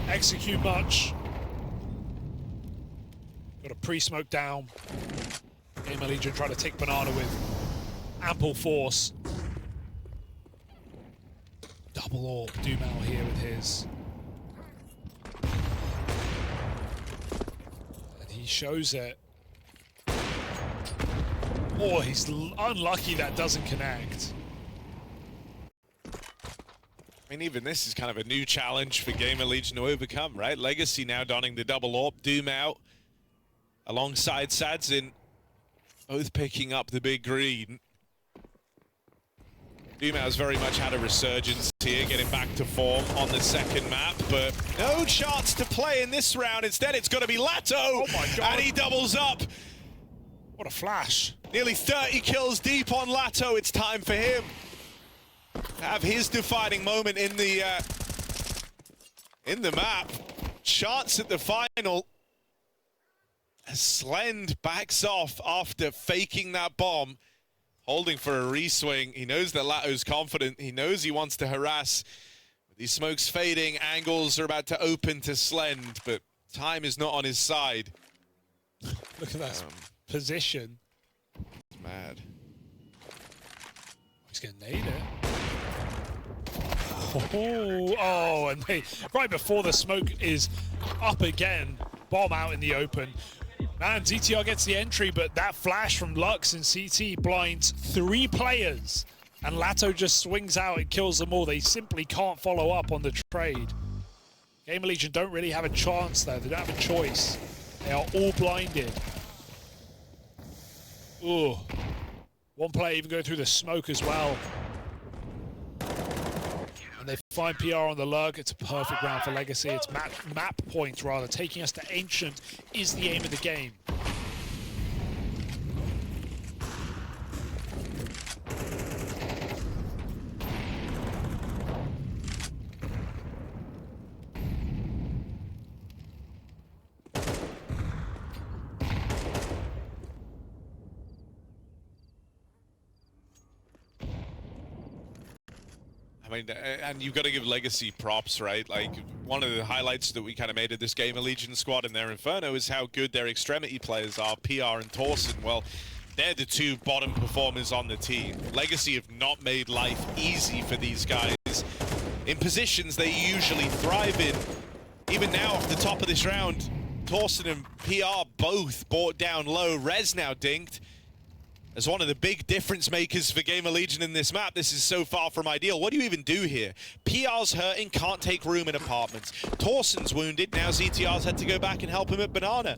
execute much. Got a pre-smoke down. GamerLegion trying to take Banana with ample force. Double orb, Dumal here with his. He shows it. Oh, he's unlucky that doesn't connect. I mean, even this is kind of a new challenge for GamerLegion to overcome, right? Legacy now donning the double orb. Doom out alongside Sadzin, both picking up the big green. Dumao's very much had a resurgence here, getting back to form on the second map, but no chance to play in this round. Instead, it's got to be Lato, oh my God. And he doubles up. What a flash. Nearly 30 kills deep on Lato. It's time for him to have his defining moment in the map. Chance at the final. As Slend backs off after faking that bomb. Holding for a reswing. He knows that Lato's confident. He knows he wants to harass. These smokes fading. Angles are about to open to Slend, but time is not on his side. Look at that position. It's mad. He's going to nade it. Oh, and right before the smoke is up again. Bomb out in the open. Man, ZTR gets the entry, but that flash from Lux and CT blinds 3 players. And Lato just swings out and kills them all. They simply can't follow up on the trade. GamerLegion don't really have a chance, though. They don't have a choice. They are all blinded. Ooh. One player even going through the smoke as well. And they find PR on the lurk. It's a perfect round for Legacy. It's map points, rather. Taking us to Ancient is the aim of the game. I mean, and you've got to give Legacy props, right? Like, one of the highlights that we kind of made of this GamerLegion squad and their Inferno is how good their extremity players are, PR and Torsen. Well, they're the 2 bottom performers on the team. Legacy have not made life easy for these guys in positions they usually thrive in. Even now, off the top of this round, Torsen and PR both brought down low. Rez now dinked. As one of the big difference makers for GamerLegion in this map, this is so far from ideal. What do you even do here? PR's hurting, can't take room in apartments. Torsen's wounded, now ZTR's had to go back and help him at Banana.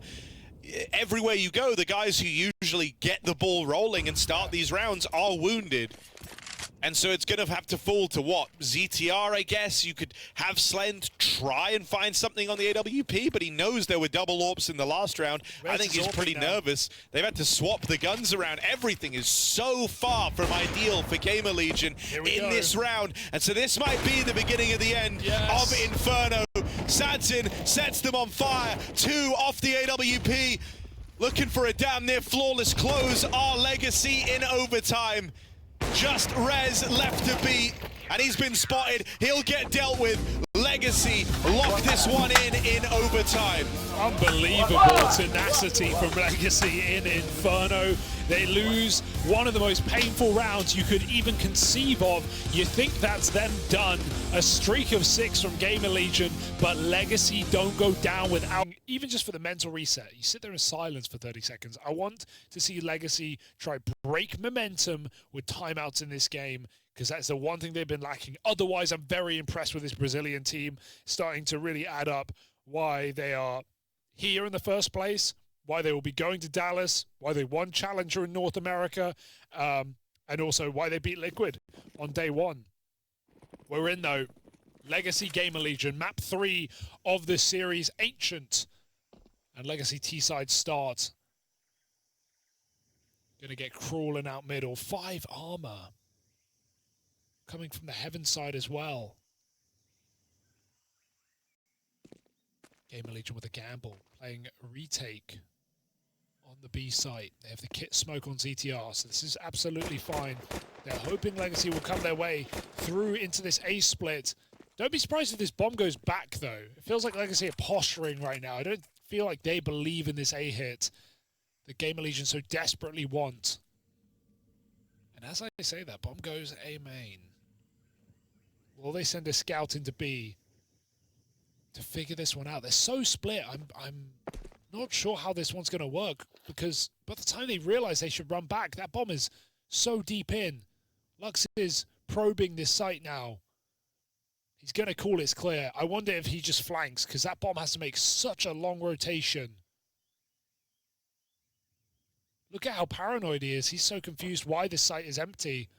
Everywhere you go, the guys who usually get the ball rolling and start these rounds are wounded. And so it's going to have to fall to what? ZTR, I guess. You could have Slend try and find something on the AWP, but he knows there were double AWPs in the last round. I think he's pretty nervous. They've had to swap the guns around. Everything is so far from ideal for GamerLegion in this round. And so this might be the beginning of the end of Inferno. Sadsin sets them on fire. 2 off the AWP. Looking for a damn near flawless close. Our Legacy in overtime. Just Rez left to beat, and he's been spotted. He'll get dealt with. Legacy lock this one in overtime. Unbelievable tenacity from Legacy in Inferno. They lose one of the most painful rounds you could even conceive of. You think that's them done. A streak of 6 from GamerLegion, but Legacy don't go down without, even just for the mental reset. You sit there in silence for 30 seconds. I want to see Legacy try break momentum with timeouts in this game, because that's the one thing they've been lacking. Otherwise, I'm very impressed with this Brazilian team, starting to really add up why they are here in the first place, why they will be going to Dallas, why they won Challenger in North America, and also why they beat Liquid on day 1. We're in, though. Legacy GamerLegion, map 3 of the series, Ancient. And Legacy T-side start. Gonna get crawling out middle. 5 armor. Coming from the heaven side as well. GamerLegion with a gamble, playing a retake on the B site. They have the kit smoke on ZTR, so this is absolutely fine. They're hoping Legacy will come their way through into this A split. Don't be surprised if this bomb goes back, though. It feels like Legacy are posturing right now. I don't feel like they believe in this A hit that GamerLegion so desperately want. And as I say that, bomb goes A main. Will they send a scout into B to figure this one out? They're so split. I'm not sure how this one's going to work, because by the time they realize they should run back, that bomb is so deep in. Lux is probing this site now. He's going to call it's clear. I wonder if he just flanks, because that bomb has to make such a long rotation. Look at how paranoid he is. He's so confused why this site is empty.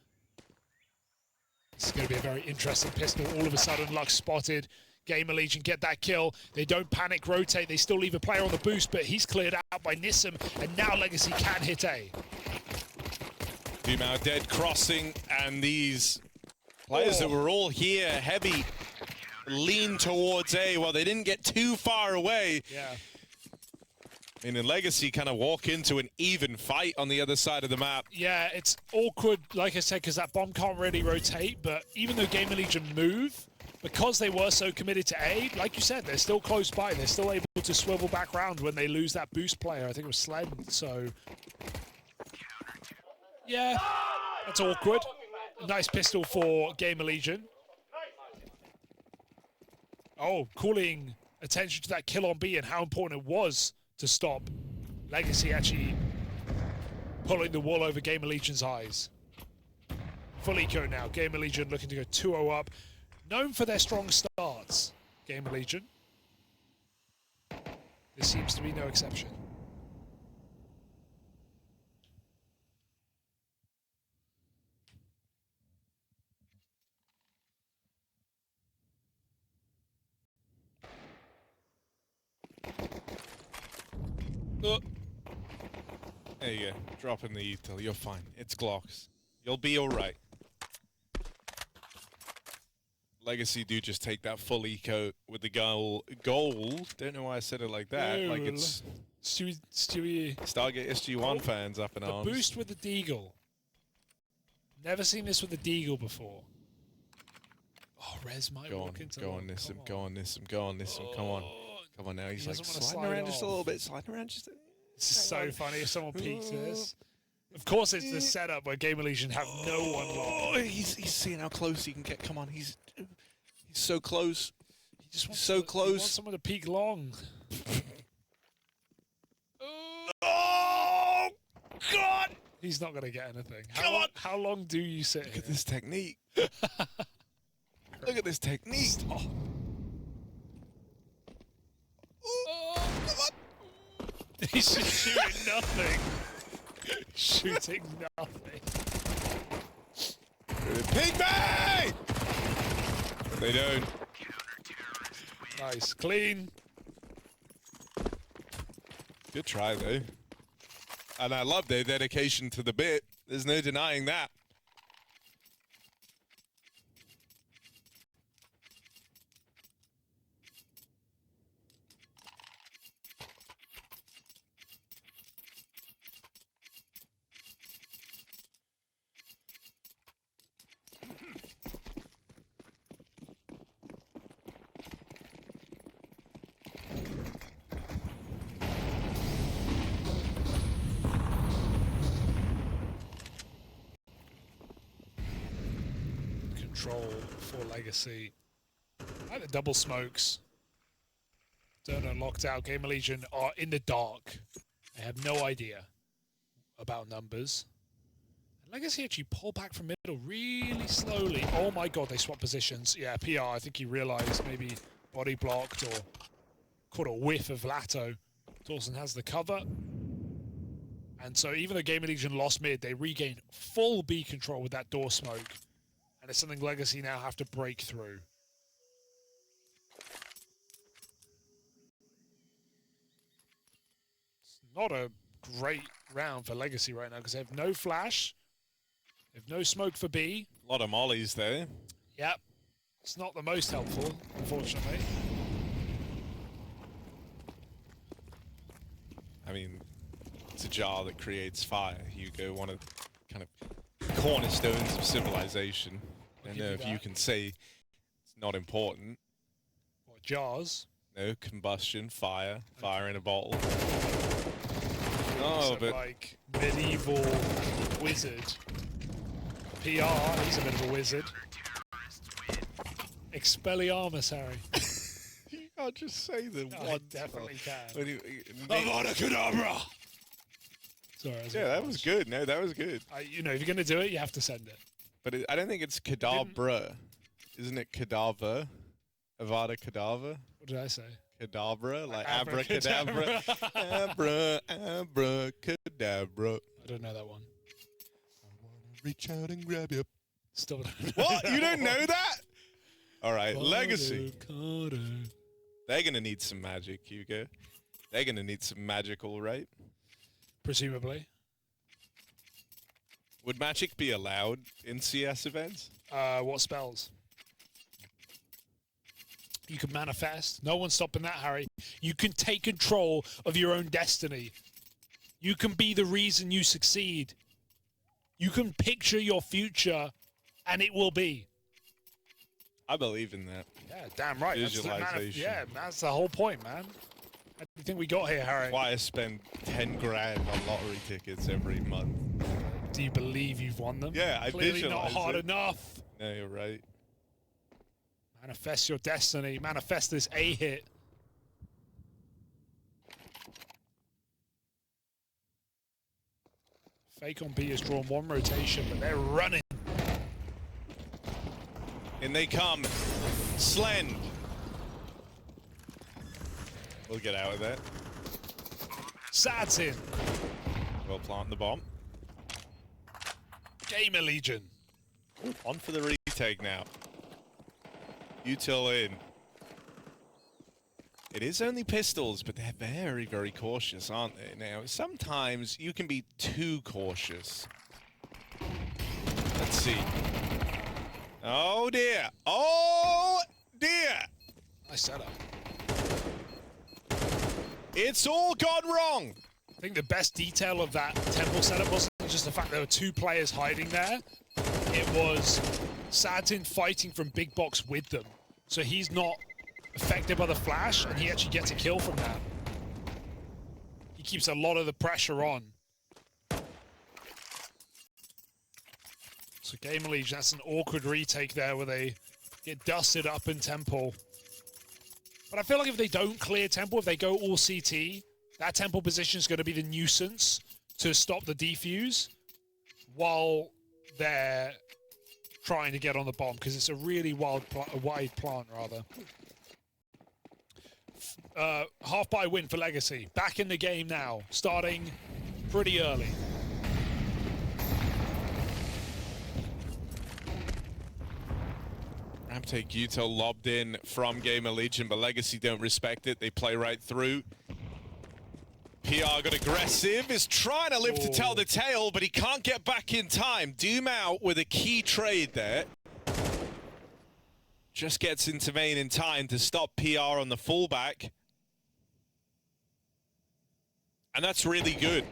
This is going to be a very interesting pistol. All of a sudden, Lux spotted. GamerLegion get that kill. They don't panic rotate. They still leave a player on the boost, but he's cleared out by Nissim, and now Legacy can hit A. Now dead crossing, and these players that were all here heavy lean towards A. Well, they didn't get too far away. Yeah. And then Legacy kind of walk into an even fight on the other side of the map. Yeah, it's awkward, like I said, because that bomb can't really rotate, but even though GamerLegion move, because they were so committed to A, like you said, they're still close by. They're still able to swivel back around when they lose that boost player. I think it was Sled, so... Yeah, that's awkward. Nice pistol for GamerLegion. Oh, calling attention to that kill on B and how important it was to stop Legacy actually pulling the wool over GamerLegion's eyes. Full eco now. GamerLegion looking to go 2-0 up. Known for their strong starts, GamerLegion. This seems to be no exception. There you go. Drop in the util. You're fine. It's Glocks. You'll be all right. Legacy do just take that full eco with the goal. Don't know why I said it like that. Like it's Stewie. Stargate SG1 fans up in arms. The boost with the Deagle. Never seen this with the Deagle before. Oh, Rez might walk into Go on, Nissim. Go on, Nissim. Go on, Nissim. Come on. Come on now. He's like sliding around just a little bit. Sliding around just a This is so funny if someone peeks this. Of course, it's the setup where GamerLegion have no one long. He's seeing how close he can get. Come on, he's so close. He just wants so close. He wants someone to peek long. Oh God! He's not gonna get anything. Come on! How long do you sit Look here? at this technique. Look at this technique. Stop. Come on. He's just shooting nothing. Shooting nothing. Ping me! They don't. Nice, clean. Good try though. And I love their dedication to the bit. There's no denying that. Control for Legacy. I like the double smokes. Donut locked out. GamerLegion are in the dark. They have no idea about numbers. And Legacy actually pull back from middle really slowly. Oh my god, they swap positions. Yeah, PR, I think he realized maybe body blocked or caught a whiff of Lato. Dawson has the cover. And so even though GamerLegion lost mid, they regain full B control with that door smoke. And it's something Legacy now have to break through. It's not a great round for Legacy right now because they have no flash. They have no smoke for B. A lot of mollies there. Yep. It's not the most helpful, unfortunately. I mean, it's a jar that creates fire. Hugo, one of the kind of cornerstones of civilization. I don't know if you can say it's not important. What, jars? No, combustion, fire, fire in a bottle. Oh, but like medieval wizard. PR, he's a bit of a wizard. Expelliarmus, Harry. You can't just say the No, one. I definitely can. Avada Kedavra! Sorry, Yeah, that was good. No, that was good. You know, if you're going to do it, you have to send it. But I don't think it's Kadabra. Isn't it Cadaver? Avada Kedavra? What did I say? Cadabra? Like abracadabra? Abracadabra. I don't know that one. I wanna reach out and grab you. Still don't What? You don't know that? All right, Legacy. They're going to need some magic, Hugo. They're going to need some magical, right? Presumably. Would magic be allowed in CS events? What spells? You can manifest. No one's stopping that, Harry. You can take control of your own destiny. You can be the reason you succeed. You can picture your future, and it will be. I believe in that. Yeah, damn right. Visualization. That's the whole point, man. How do you think we got here, Harry? That's why I spend 10 grand on lottery tickets every month. Do you believe you've won them? Yeah, I Clearly visualize not hard it. enough. No, you're right. Manifest your destiny. Manifest this A hit. Fake on B has drawn one rotation, but they're running. In they come. Slend. We'll get out of that. Sad's in. We'll plant the bomb. GamerLegion. On for the retake now. Util in. It is only pistols, but they're very, very cautious, aren't they? Now, sometimes you can be too cautious. Let's see. Oh, dear. Oh, dear. Nice setup. It's all gone wrong. I think the best detail of that temple setup wasn't just the fact there were two players hiding there. It was Sadin fighting from big box with them. So he's not affected by the flash, and he actually gets a kill from that. He keeps a lot of the pressure on. So GamerLegion, that's an awkward retake there where they get dusted up in temple. But I feel like if they don't clear temple, if they go all CT, that temple position is going to be the nuisance to stop the defuse while they're trying to get on the bomb, because it's a really wide plant, rather. Half-buy win for Legacy. Back in the game now, starting pretty early. Ramtake Util lobbed in from GamerLegion, but Legacy don't respect it. They play right through. PR got aggressive, is trying to live to tell the tale, but he can't get back in time. Doom out with a key trade there. Just gets into main in time to stop PR on the fullback. And that's really good.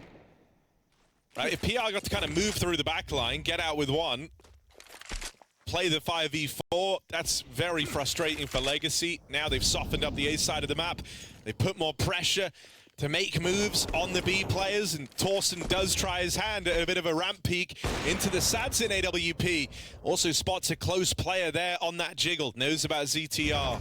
Right, if PR got to kind of move through the back line, get out with one, play the 5v4, that's very frustrating for Legacy. Now they've softened up the A side of the map. They put more pressure to make moves on the B players, and Torsen does try his hand at a bit of a ramp peek into the Sadsin AWP. Also spots a close player there on that jiggle, knows about ZTR.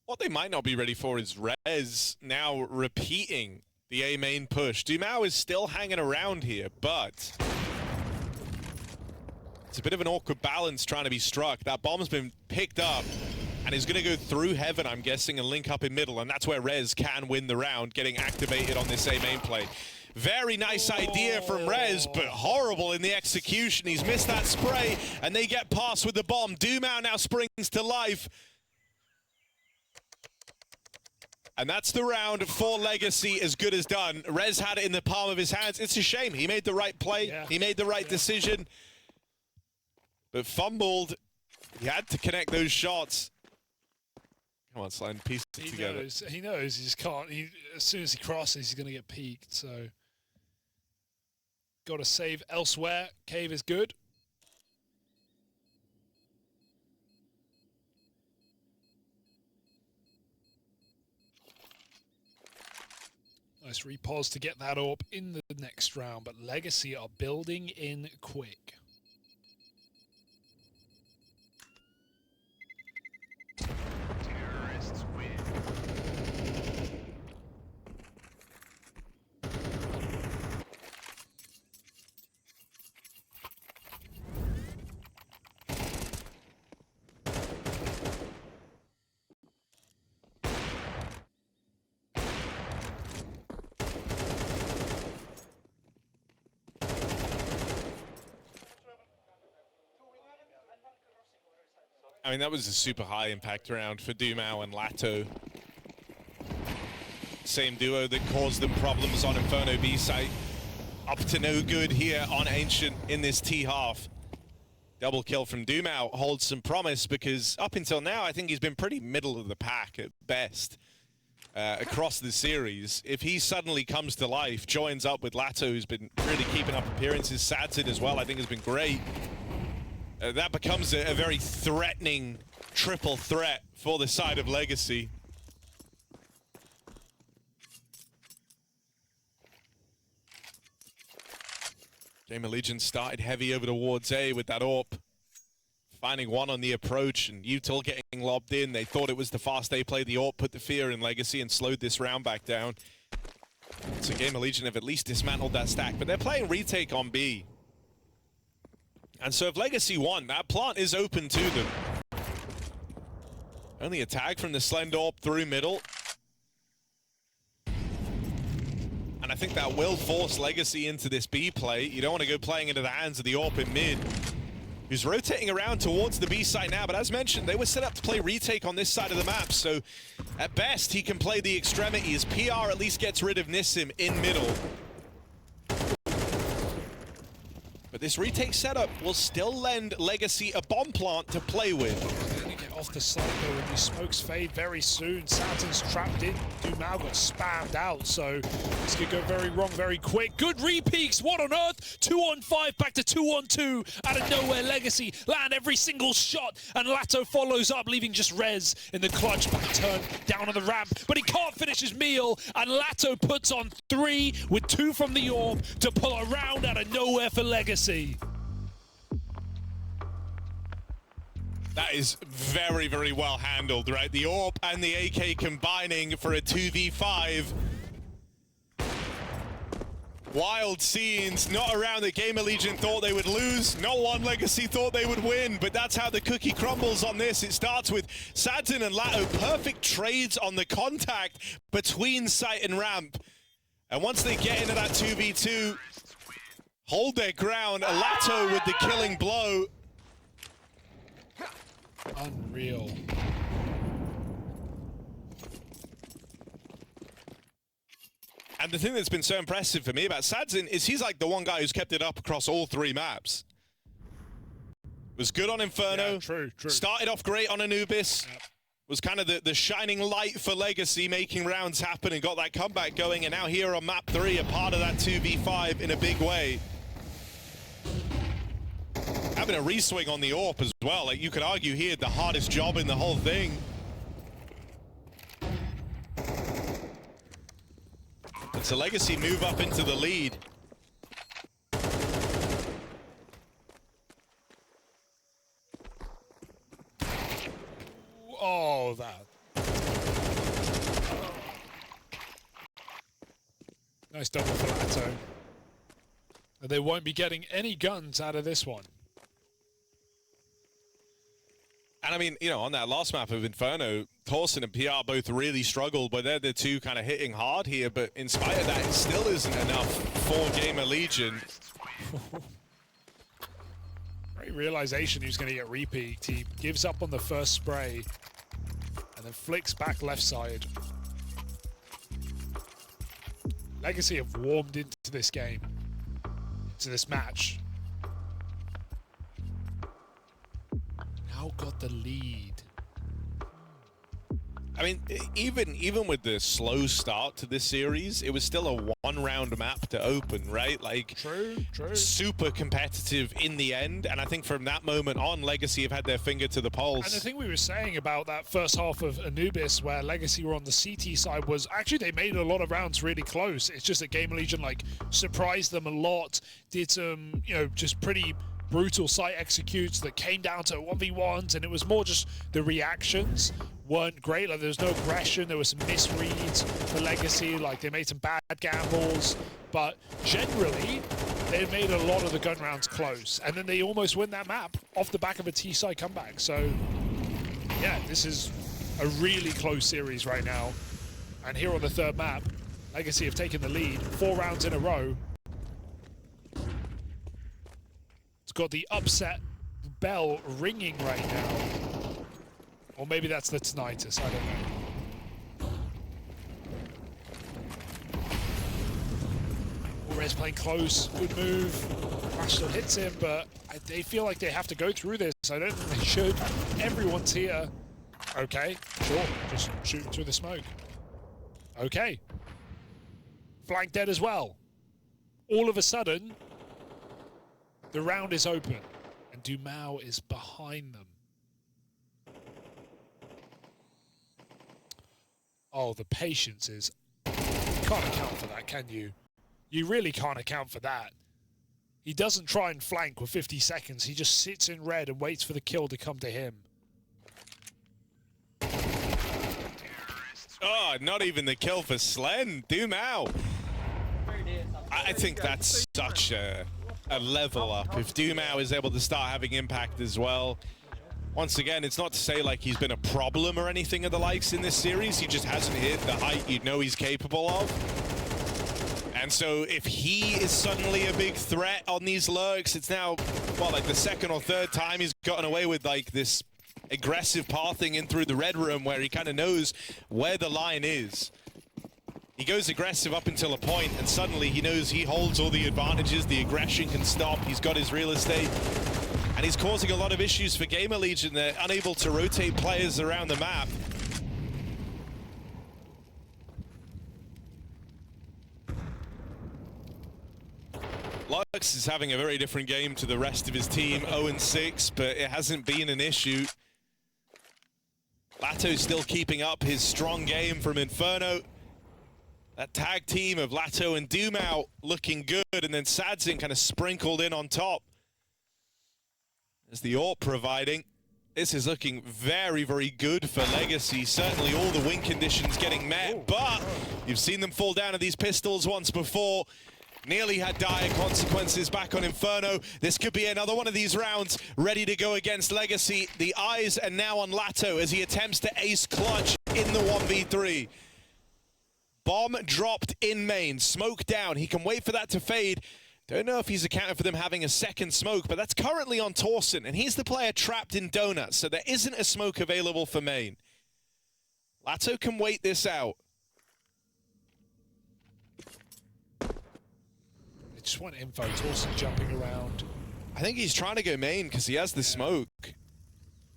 What they might not be ready for is Rez now repeating the A main push. Dumao is still hanging around here, but it's a bit of an awkward balance trying to be struck. That bomb's been picked up and is going to go through heaven, I'm guessing, and link up in middle, and that's where Rez can win the round, getting activated on this A main play. Very nice idea from Rez, but horrible in the execution. He's missed that spray, and they get past with the bomb. Dumao now springs to life. And that's the round for Legacy, as good as done. Rez had it in the palm of his hands. It's a shame. He made the right play. Yeah. He made the right decision. But fumbled. He had to connect those shots. Come on, Slime, piece it together. He knows. He just can't. As soon as he crosses, he's going to get peeked. So, got to save elsewhere. Cave is good. Nice repause to get that up in the next round, but Legacy are building in quick. Terrorists win. I mean, that was a super high impact round for Dumao and Lato. Same duo that caused them problems on Inferno B site. Up to no good here on Ancient in this T half. Double kill from Dumao holds some promise because up until now, I think he's been pretty middle of the pack at best across the series. If he suddenly comes to life, joins up with Lato, who's been really keeping up appearances, Sadsid as well, I think has been great. That becomes a very threatening triple threat for the side of Legacy. GamerLegion started heavy over towards A with that AWP. Finding one on the approach and Util getting lobbed in. They thought it was the fast A play. The AWP put the fear in Legacy and slowed this round back down. So GamerLegion have at least dismantled that stack, but they're playing retake on B. And so if Legacy won, that plant is open to them. Only a tag from the Slend AWP through middle. And I think that will force Legacy into this B play. You don't want to go playing into the hands of the AWP in mid, who's rotating around towards the B side now. But as mentioned, they were set up to play retake on this side of the map. So at best, he can play the extremities. PR at least gets rid of Nissim in middle. But this retake setup will still lend Legacy a bomb plant to play with. Off the side though, when these smokes fade very soon. Saturn's trapped in. Dumao got spammed out, so this could go very wrong very quick. Good re-peaks, what on earth? 2-on-5, back to 2-on-2. Out of nowhere, Legacy land every single shot, and Lato follows up, leaving just Rez in the clutch. Back turn down on the ramp, but he can't finish his meal, and Lato puts on 3 with 2 from the AWP to pull a round out of nowhere for Legacy. That is very, very well handled, right? The AWP and the AK combining for a 2v5. Wild scenes, not around that GamerLegion thought they would lose. Not one Legacy thought they would win, but that's how the cookie crumbles on this. It starts with Sadzen and Lato, perfect trades on the contact between site and ramp. And once they get into that 2v2, hold their ground. Lato with the killing blow. Unreal. And the thing that's been so impressive for me about Sadzen is he's like the one guy who's kept it up across all 3 maps. Was good on Inferno. Yeah, true. Started off great on Anubis. Yep. Was kind of the shining light for Legacy, making rounds happen and got that comeback going. And now here on map 3, a part of that 2v5 in a big way. Having a re-swing on the AWP as well. Like, you could argue he had the hardest job in the whole thing. And so Legacy move up into the lead. Oh, that. Nice double for Lato. And they won't be getting any guns out of this one. And I mean, you know, on that last map of Inferno, Thorson and PR both really struggled, but they're the two kind of hitting hard here. But in spite of that, it still isn't enough for GamerLegion. Great realization he was going to get repeat. He gives up on the first spray and then flicks back left side. Legacy have warmed into this game, into this match. Now got the lead. I mean, even with the slow start to this series, it was still a one-round map to open, right? Like, True. super competitive in the end. And I think from that moment on, Legacy have had their finger to the pulse. And the thing we were saying about that first half of Anubis, where Legacy were on the CT side, was actually they made a lot of rounds really close. It's just that GamerLegion like surprised them a lot, did some, you know, just pretty brutal site executes that came down to 1v1s, and it was more just the reactions weren't great. Like, there was no aggression, there was some misreads for Legacy, like they made some bad gambles, but generally they made a lot of the gun rounds close, and then they almost win that map off the back of a T-side comeback. So yeah, this is a really close series right now, and here on the third map, Legacy have taken the lead 4 rounds in a row. It's got the upset bell ringing right now. Or maybe that's the tinnitus, I don't know. Rez playing close, good move. Flash still hits him, but they feel like they have to go through this. I don't think they should. Everyone's here. Okay, sure, just shoot through the smoke. Okay. Flank dead as well. All of a sudden, the round is open, and Dumao is behind them. Oh, the patience is... You can't account for that, can you? You really can't account for that. He doesn't try and flank with 50 seconds. He just sits in red and waits for the kill to come to him. Oh, not even the kill for Slen. Dumao. I think that's such a level up. If Dumao is able to start having impact as well. Once again, it's not to say like he's been a problem or anything of the likes in this series. He just hasn't hit the height you know he's capable of. And so if he is suddenly a big threat on these lurks, it's now, well, like the second or third time he's gotten away with like this aggressive pathing in through the red room where he kind of knows where the line is. He goes aggressive up until a point, and suddenly he knows he holds all the advantages. The aggression can stop. He's got his real estate. And he's causing a lot of issues for GamerLegion. They're unable to rotate players around the map. Lux is having a very different game to the rest of his team, 0-6, but it hasn't been an issue. Lato's still keeping up his strong game from Inferno. That tag team of Lato and Dumao looking good, and then Sadzin kind of sprinkled in on top. As the AWP providing. This is looking very, very good for Legacy. Certainly all the win conditions getting met, but you've seen them fall down to these pistols once before. Nearly had dire consequences back on Inferno. This could be another one of these rounds ready to go against Legacy. The eyes are now on Lato as he attempts to ace clutch in the 1v3. Bomb dropped in main, smoke down. He can wait for that to fade. Don't know if he's accounted for them having a second smoke, but that's currently on Torsen, and he's the player trapped in Donut, so there isn't a smoke available for main. Lato can wait this out. They just want info. Torsen jumping around. I think he's trying to go main because he has the smoke.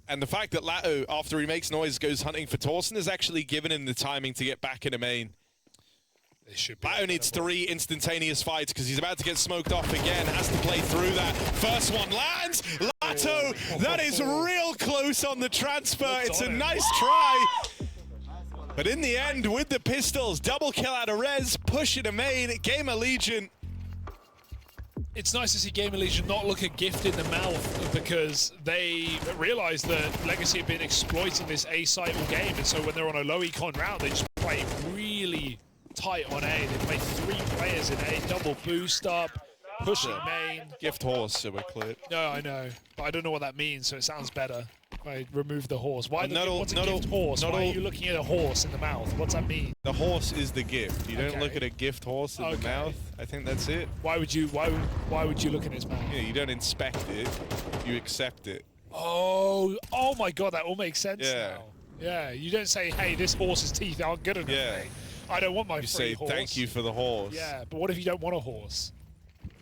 And the fact that Lato, after he makes noise, goes hunting for Torsen has actually given him the timing to get back into main. Lato needs 3 instantaneous fights because he's about to get smoked off again. Has to play through that. First one lands. Lato, that is real close on the transfer. It's a nice try. But in the end, with the pistols, double kill out of Rez, push it to main. GamerLegion. It's nice to see GamerLegion not look a gift in the mouth because they realized that Legacy have been exploiting this A-cycle game. And so when they're on a low econ round, they just play really tight on A. They play 3 players in A, double boost up, pushing main. Gift horse, so we're clear. No, I know, but I don't know what that means, so it sounds better if I remove the horse. Why what's a not gift horse? Why are you looking at a horse in the mouth? What's that mean? The horse is the gift. You don't look at a gift horse in the mouth. I think that's it. Why would you look at his mouth? Yeah, you don't inspect it, you accept it. Oh my god, that all makes sense now. Yeah, you don't say, hey, this horse's teeth aren't good enough. Yeah. I don't want my free say, horse. thank you for the horse. Yeah, but what if you don't want a horse?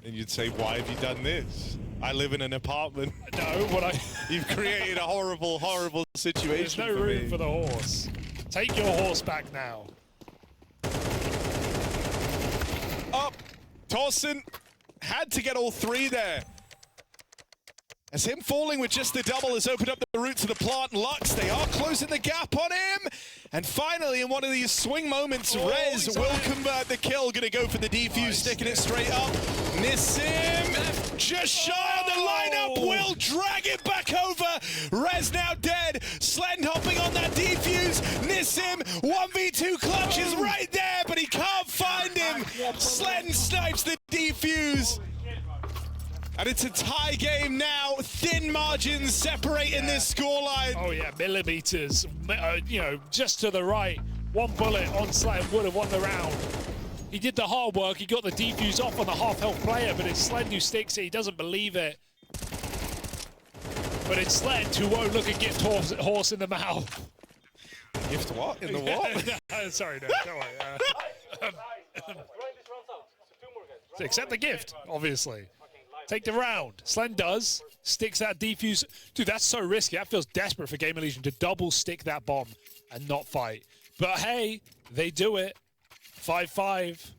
And you'd say, why have you done this? I live in an apartment. No, You've created a horrible, horrible situation. There's no room for the horse. Take your horse back now. Up. Torsen had to get all 3 there. As him falling with just the double has opened up the route to the plant. Lux, they are closing the gap on him. And finally, in one of these swing moments, Rez will convert the kill. Gonna go for the defuse, sticking it straight up. Nissim, just shy on the lineup, will drag it back over. Rez now dead. Slend hopping on that defuse. Nissim, 1v2 clutch is right there, but he can't find him. Slend snipes the defuse. And it's a tie game now. Thin margins separating this scoreline. Oh yeah, millimeters. You know, just to the right. One bullet on Slend would have won the round. He did the hard work. He got the defuse off on the half-health player, but it's Slend who sticks it. He doesn't believe it. but it's led to, whoa, look at Gift horse in the mouth. Gift what? In the what? Sorry, no, don't worry. So accept the gift, obviously. Take the round. Slen does. Sticks that defuse. Dude, that's so risky. That feels desperate for GamerLegion to double stick that bomb and not fight. But hey, they do it. 5-5.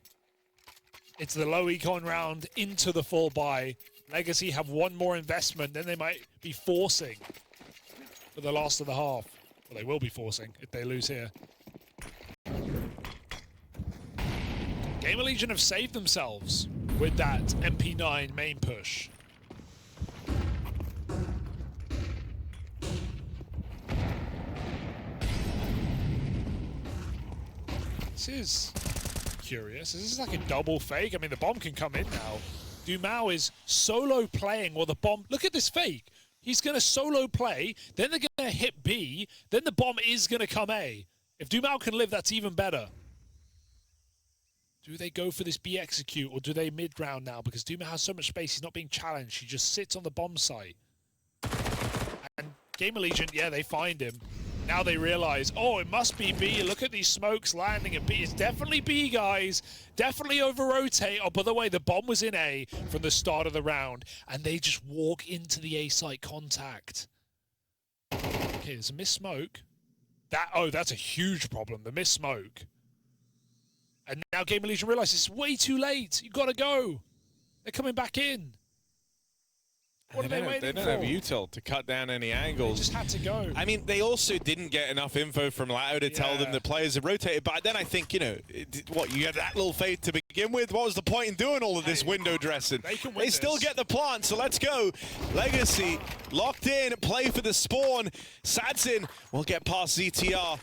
It's the low econ round into the full buy. Legacy have one more investment, then they might be forcing for the last of the half. Well, they will be forcing if they lose here. GamerLegion have saved themselves with that MP9 main push. This is curious. This is like a double fake. I mean, the bomb can come in now. Dumao is solo playing while the bomb... Look at this fake. He's going to solo play, then they're going to hit B, then the bomb is going to come A. If Dumao can live, that's even better. Do they go for this B execute, or do they mid-round now? Because Dumao has so much space, he's not being challenged. He just sits on the bomb site. And GamerLegion, yeah, they find him. Now they realize, oh, it must be B. Look at these smokes landing at B. It's definitely B, guys. Definitely over-rotate. Oh, by the way, the bomb was in A from the start of the round, and they just walk into the A site contact. Okay, there's a missed smoke. That's a huge problem, the missed smoke. And now GamerLegion realize it's way too late. You got to go. They're coming back in. What are they waiting for? They don't have util to cut down any angles. They just had to go. I mean, they also didn't get enough info from Lato to tell them the players have rotated. But then I think, you know, you had that little fade to begin with. What was the point in doing all of this window dressing? They still get the plant, so let's go. Legacy locked in, play for the spawn. Sadzin will get past ZTR.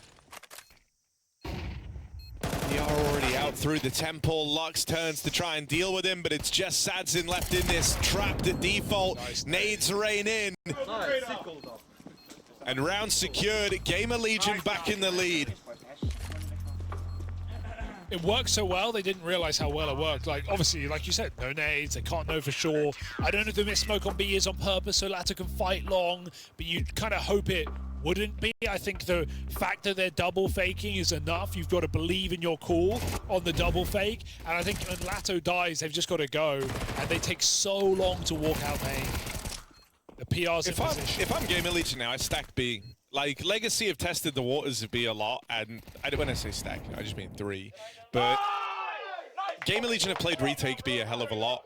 They are already out through the temple. Lux turns to try and deal with him, but it's just Sadzin left in this, trapped at default. Nice. Nades rain in. And round secured. GamerLegion back in the lead. It worked so well, they didn't realize how well it worked. Like, obviously, like you said, no nades, they can't know for sure. I don't know if the missed smoke on B is on purpose so Lato can fight long, but you kind of hope it wouldn't be. I think the fact that they're double faking is enough. You've got to believe in your call on the double fake. And I think when Lato dies, they've just got to go. And they take so long to walk out main. The PR's in position. If I'm GamerLegion now, I stack B. Like, Legacy have tested the waters of B a lot. And when I say stack, I just mean 3. But GamerLegion have played retake B a hell of a lot.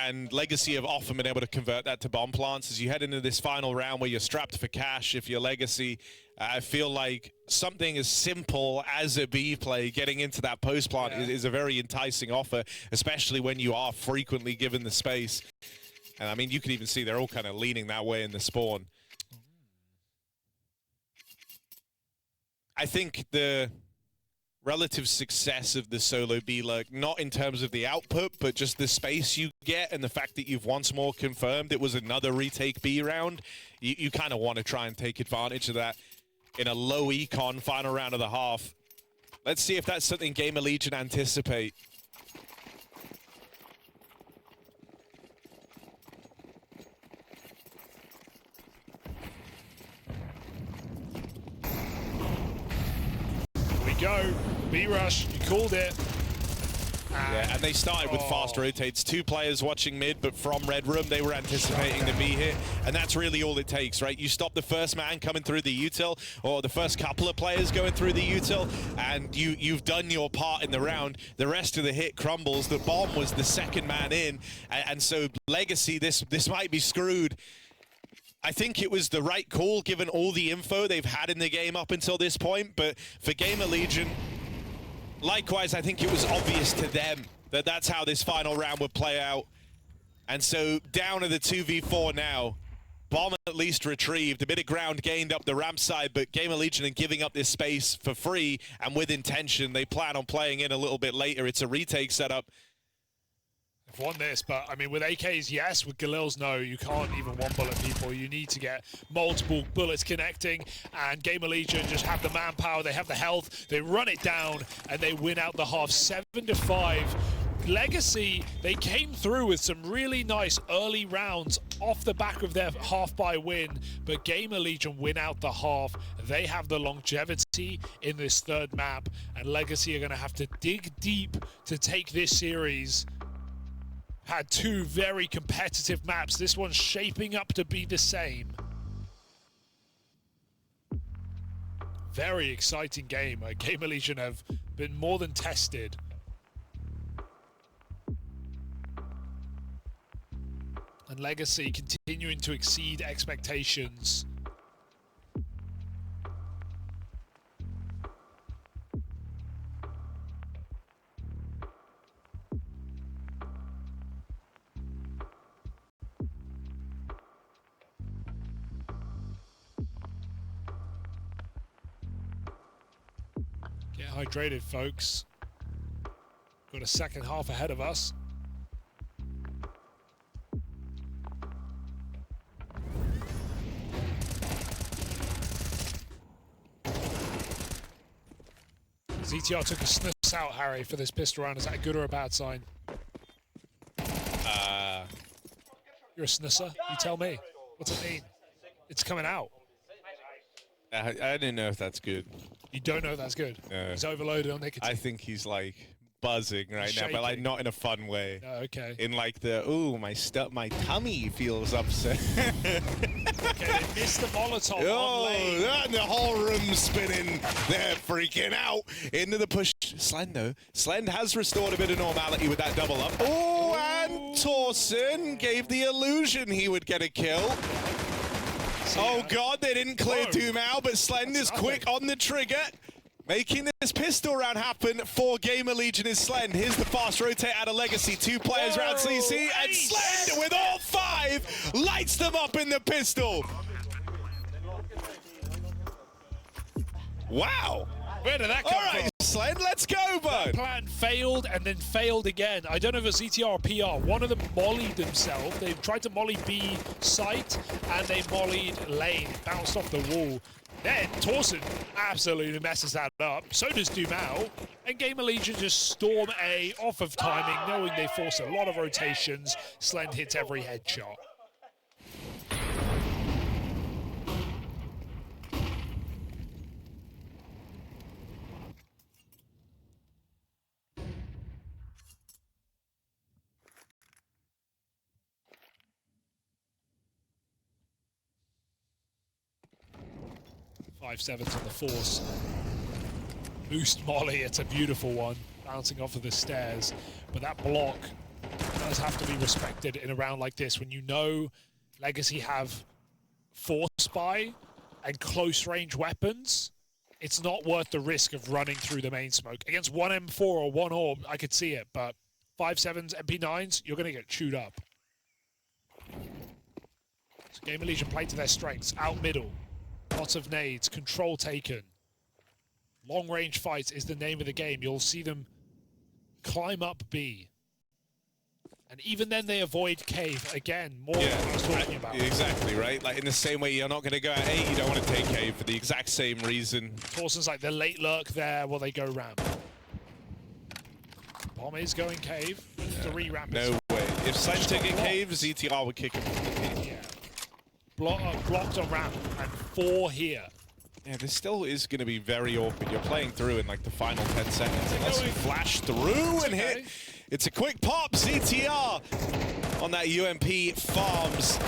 And Legacy have often been able to convert that to bomb plants. As you head into this final round where you're strapped for cash, if you're Legacy, I feel like something as simple as a B play, getting into that post plant is a very enticing offer, especially when you are frequently given the space. And I mean, you can even see they're all kind of leaning that way in the spawn. I think the relative success of the solo B-Lurk, not in terms of the output, but just the space you get and the fact that you've once more confirmed it was another retake B round. You kind of want to try and take advantage of that in a low econ final round of the half. Let's see if that's something GamerLegion anticipate. Go. B-rush, you called it. And they started with fast rotates. 2 players watching mid, but from Red Room, they were anticipating the B hit. And that's really all it takes, right? You stop the first man coming through the util, or the first couple of players going through the util, and you've done your part in the round. The rest of the hit crumbles. The bomb was the second man in. And so Legacy, this might be screwed. I think it was the right call given all the info they've had in the game up until this point, but for GamerLegion, likewise, I think it was obvious to them that that's how this final round would play out. And so down to the 2v4 now. Bomb at least retrieved, a bit of ground gained up the ramp side, but GamerLegion are giving up this space for free and with intention. They plan on playing in a little bit later. It's a retake setup. I've won this, but I mean, with AKs, yes. With Galils, no. You can't even one-bullet people. You need to get multiple bullets connecting, and GamerLegion just have the manpower, they have the health, they run it down, and they win out the half 7-5. Legacy, they came through with some really nice early rounds off the back of their half-by win, but GamerLegion win out the half. They have the longevity in this third map, and Legacy are going to have to dig deep to take this series. Had two very competitive maps. This one's shaping up to be the same. Very exciting game. GamerLegion have been more than tested. And Legacy continuing to exceed expectations. Get hydrated, folks. Got a second half ahead of us. ZTR took a sniff out, Harry, for this pistol round. Is that a good or a bad sign? You're a snisser. You tell me. What's it mean? It's coming out. I didn't know if that's good. You don't know if that's good? He's overloaded on nicotine. I think he's like buzzing right now, but like not in a fun way. Oh, okay. In like the, ooh, my tummy feels upset. Okay, they missed the Molotov on lane. And the whole room's spinning. They're freaking out. Into the push. Slend, though. Slend has restored a bit of normality with that double up. Oh, and Torsen gave the illusion he would get a kill. Oh, God, they didn't clear Doom out, but Slend is quick on the trigger. Making this pistol round happen for GamerLegion is Slend. Here's the fast rotate out of Legacy. Two players round CC, and Slend with all five lights them up in the pistol. Wow. Where did that come from? All right, Slend, let's go, bud. Plan failed and then failed again. I don't know if it's ETR or PR. One of them mollied themselves. They tried to molly B site, and they mollied lane. Bounced off the wall. Then Torsen absolutely messes that up. So does Dumao. And GamerLegion just storm A off of timing, knowing they force a lot of rotations. Slend hits every headshot. Five sevens on the force. Boost molly, it's a beautiful one. Bouncing off of the stairs. But that block does have to be respected in a round like this when you know Legacy have force spy and close range weapons. It's not worth the risk of running through the main smoke. Against one M4 or one orb, I could see it, but 5.7s, MP9s, you're going to get chewed up. So GamerLegion played to their strengths. Out middle. Lots of nades, control taken. Long range fights is the name of the game. You'll see them climb up B. And even then they avoid cave again, more than I was talking about. Exactly, right? Like in the same way you're not going to go at A, you don't want to take cave for the exact same reason. Torsen's like the late lurk there, will they go ramp? Bomb is going cave. 3 ramp. No way. If Slend took a cave, ZTR would kick him. Yeah. Blocked on ramp and 4 here. Yeah, this still is going to be very awkward. You're playing through in like the final 10 seconds. Unless you flash through and hit. It's a quick pop. ZTR on that UMP farms.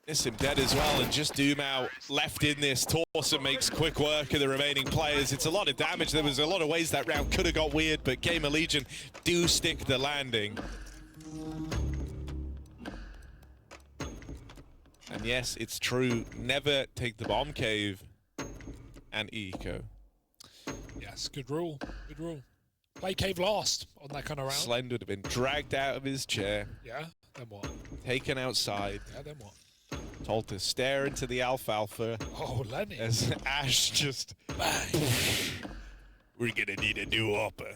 Miss him dead as well, and just Doom out left in this. Torsen makes quick work of the remaining players. It's a lot of damage. There was a lot of ways that round could have got weird, but GamerLegion do stick the landing. And yes, it's true. Never take the bomb cave and eco. Yes, good rule. Good rule. Play cave last on that kind of round. Slend would have been dragged out of his chair. Yeah, then what? Taken outside. Yeah, then what? Told to stare into the alfalfa. Oh, Lenny. As Ash just... Bang. We're gonna need a new upper.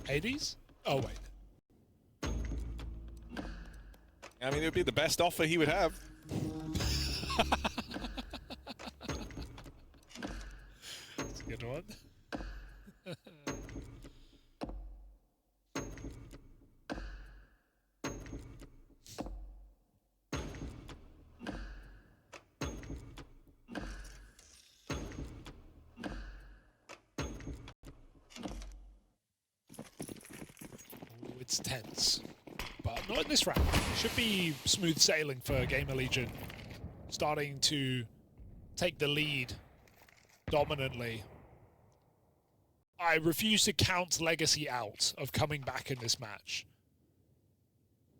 Hades? Oh, wait. I mean, it would be the best offer he would have. Good one. It's tense, but not in this round. It should be smooth sailing for GamerLegion, starting to take the lead dominantly. I refuse to count Legacy out of coming back in this match.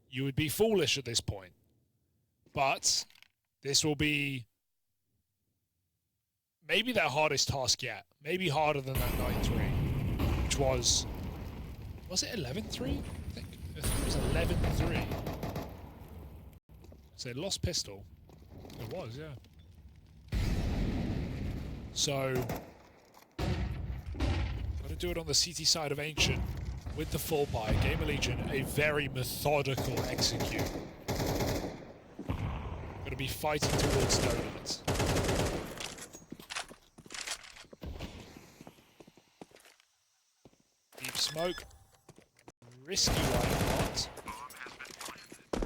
You would be foolish at this point, but this will be maybe their hardest task yet. Maybe harder than that 9-3, which was it 11-3? I think it was 11-3. So they lost pistol. It was, yeah. So, gotta do it on the CT side of Ancient with the full buy. GamerLegion, a very methodical execute. Gonna be fighting towards donuts. Deep smoke. Risky right not.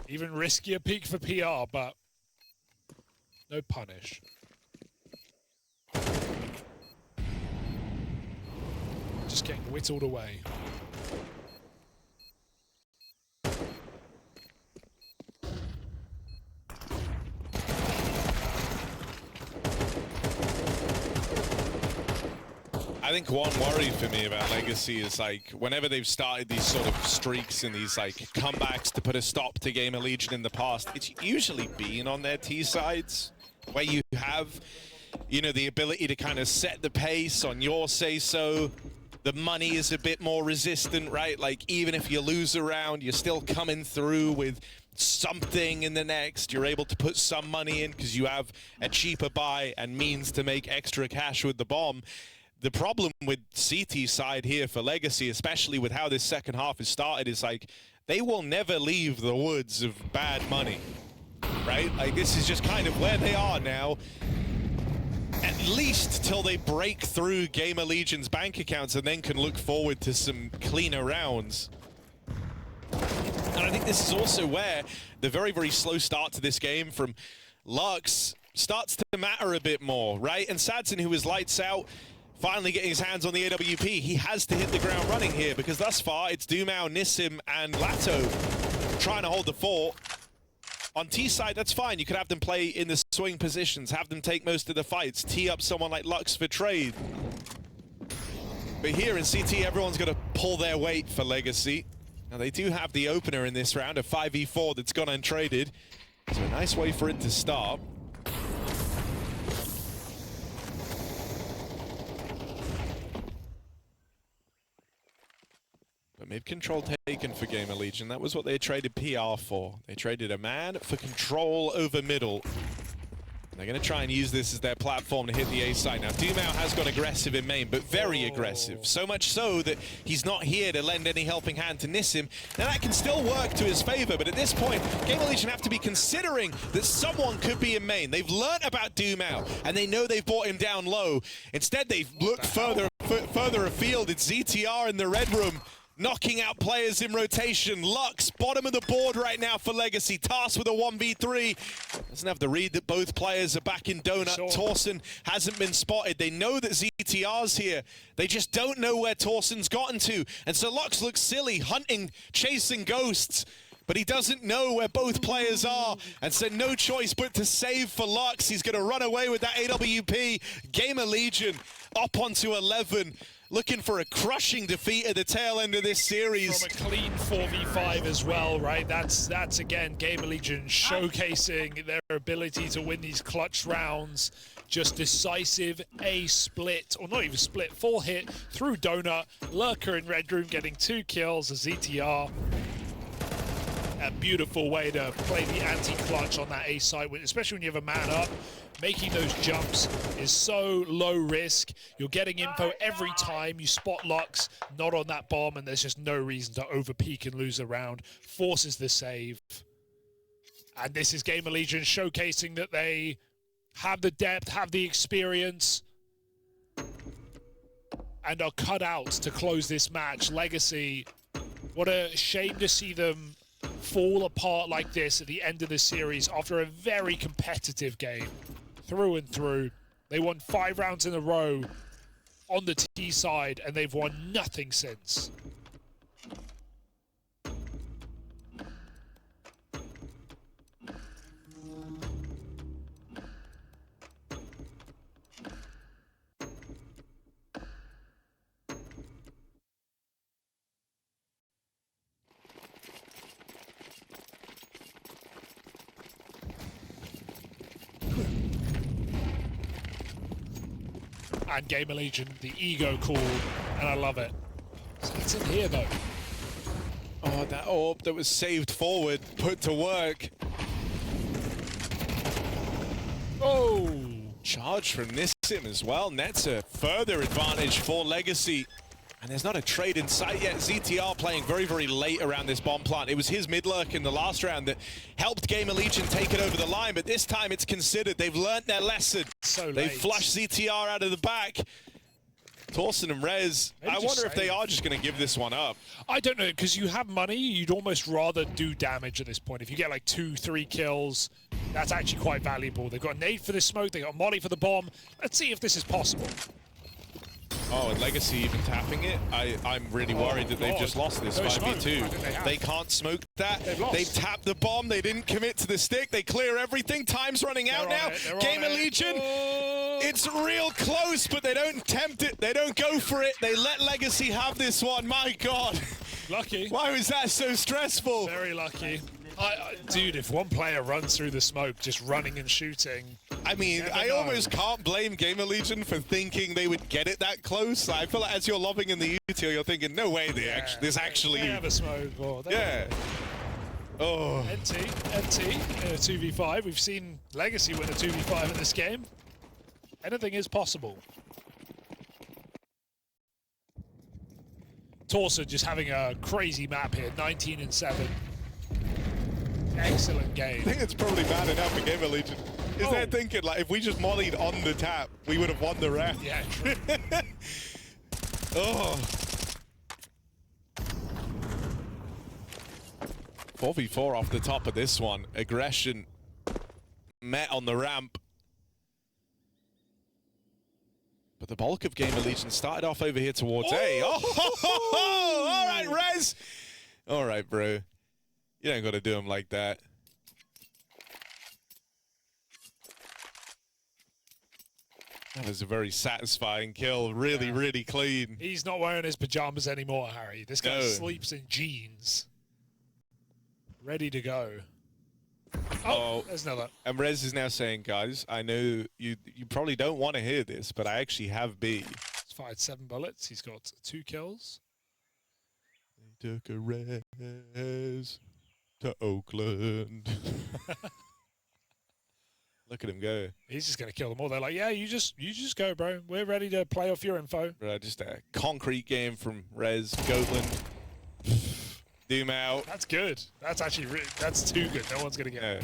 Even riskier peak for PR, but no punish. Just getting whittled away. I think one worry for me about Legacy is like whenever they've started these sort of streaks and these like comebacks to put a stop to GamerLegion in the past, it's usually been on their T sides where you have, you know, the ability to kind of set the pace on your say-so. The money is a bit more resistant, right? Like even if you lose a round, you're still coming through with something in the next. You're able to put some money in because you have a cheaper buy and means to make extra cash with the bomb. The problem with CT side here for Legacy, especially with how this second half has started, is like they will never leave the woods of bad money, right? Like this is just kind of where they are now, at least till they break through GamerLegion's bank accounts and then can look forward to some cleaner rounds. And I think this is also where the very, very slow start to this game from Lux starts to matter a bit more, right? And Sadson, who was lights out, finally getting his hands on the AWP, he has to hit the ground running here because thus far it's Dumao, Nissim, and Lato trying to hold the fort. On T side, that's fine. You could have them play in the swing positions, have them take most of the fights, tee up someone like Lux for trade. But here in CT, everyone's going to pull their weight for Legacy. Now they do have the opener in this round, a 5v4 that's gone untraded. So a nice way for it to start. Mid control taken for GamerLegion. That was what they traded PR for. They traded a man for control over middle. And they're going to try and use this as their platform to hit the A side. Now, Dumao has gone aggressive in main, but very aggressive. So much so that he's not here to lend any helping hand to Nissim. Now, that can still work to his favor, but at this point, GamerLegion have to be considering that someone could be in main. They've learnt about Dumao, and they know they've brought him down low. Instead, they've looked further afield. It's ZTR in the red room, knocking out players in rotation. Lux, bottom of the board right now for Legacy. Tasked with a 1v3. Doesn't have the read that both players are back in Donut. Sure. Torsen hasn't been spotted. They know that ZTR's here. They just don't know where Torsen's gotten to. And so Lux looks silly, hunting, chasing ghosts. But he doesn't know where both players are. And so no choice but to save for Lux. He's going to run away with that AWP. GamerLegion up onto 11. Looking for a crushing defeat at the tail end of this series. From a clean 4v5 as well, right? That's again, GamerLegion showcasing their ability to win these clutch rounds. Just decisive A split, or not even split, full hit through Donut. Lurker in red room getting 2 kills, a ZTR. A beautiful way to play the anti-clutch on that A side, especially when you have a man up. Making those jumps is so low risk. You're getting info every time you spot Lux, not on that bomb, and there's just no reason to overpeak and lose a round. Forces the save. And this is GamerLegion showcasing that they have the depth, have the experience. and are cut out to close this match. Legacy, what a shame to see them fall apart like this at the end of the series after a very competitive game through and through. They won 5 rounds in a row on the T side, and they've won nothing since. And GamerLegion, the ego call, and I love it. So it's in here though. Oh, that orb that was saved forward, put to work. Oh! Charge from Nissim as well. Nets a further advantage for Legacy. And there's not a trade in sight yet. ZTR playing very, very late around this bomb plant. It was his mid-lurk in the last round that helped GamerLegion take it over the line, but this time it's considered. They've learnt their lesson. So late. They flushed ZTR out of the back. Torsten and Rez, I wonder if they are just going to give this one up. I don't know, because you have money, you'd almost rather do damage at this point. If you get like 2-3 kills, that's actually quite valuable. They've got a nade for this smoke, they got a molly for the bomb. Let's see if this is possible. Oh, and Legacy even tapping it. I'm really worried that they've just lost this 5v2. They can't smoke that. They've tapped the bomb. They didn't commit to the stick. They clear everything. Time's running out now. GamerLegion, it's real close, but they don't attempt it. They don't go for it. They let Legacy have this one. My God. Lucky. Why was that so stressful? Very lucky. Dude, if one player runs through the smoke, just running and shooting. I mean, I almost can't blame GamerLegion for thinking they would get it that close. I feel like as you're lobbing in the util, you're thinking, no way, they actually. They have a smoke. Or yeah. Oh. NT in a 2v5. We've seen Legacy win a 2v5 in this game. Anything is possible. Torsten just having a crazy map here, 19 and 7. Excellent game. I think it's probably bad enough for GamerLegion. Is they're thinking, like, if we just mollied on the tap, we would have won the round. Yeah, true. Oh. 4v4 off the top of this one. Aggression met on the ramp. But the bulk of GamerLegion started off over here towards A. Oh, all right, Rez. All right, bro. You don't got to do him like that. That was a very satisfying kill. Really, really clean. He's not wearing his pajamas anymore, Harry. This guy sleeps in jeans. Ready to go. Oh, there's another. And Rez is now saying, guys, I know you probably don't want to hear this, but I actually have B. He's fired 7 bullets. He's got 2 kills. They took a Rez to Oakland. Look at him go. He's just going to kill them all. They're like, yeah, you just go, bro. We're ready to play off your info. Bro, just a concrete game from Rez, Goatland. Doom out. That's good. That's actually that's too good. No one's going to get it.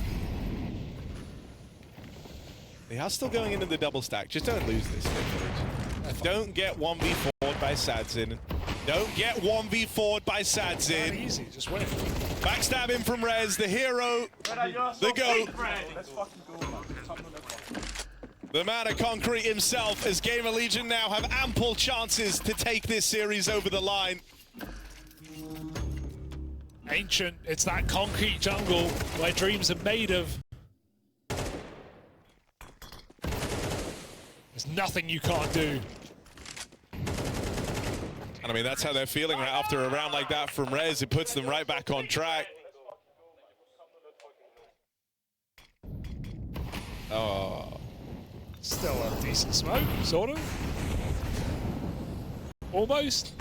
They are still going into the double stack. Just don't lose this. Don't get 1v4'd by Sadzin. Don't get 1v4'd by Sadzin. Not easy. Just win. Backstab him from Rez, the hero, the GOAT. The man of concrete himself, as GamerLegion now have ample chances to take this series over the line. Ancient, it's that concrete jungle where dreams are made of. There's nothing you can't do. And I mean, that's how they're feeling right after a round like that from Rez. It puts them right back on track. Oh. Still a decent smoke, sort of. Almost.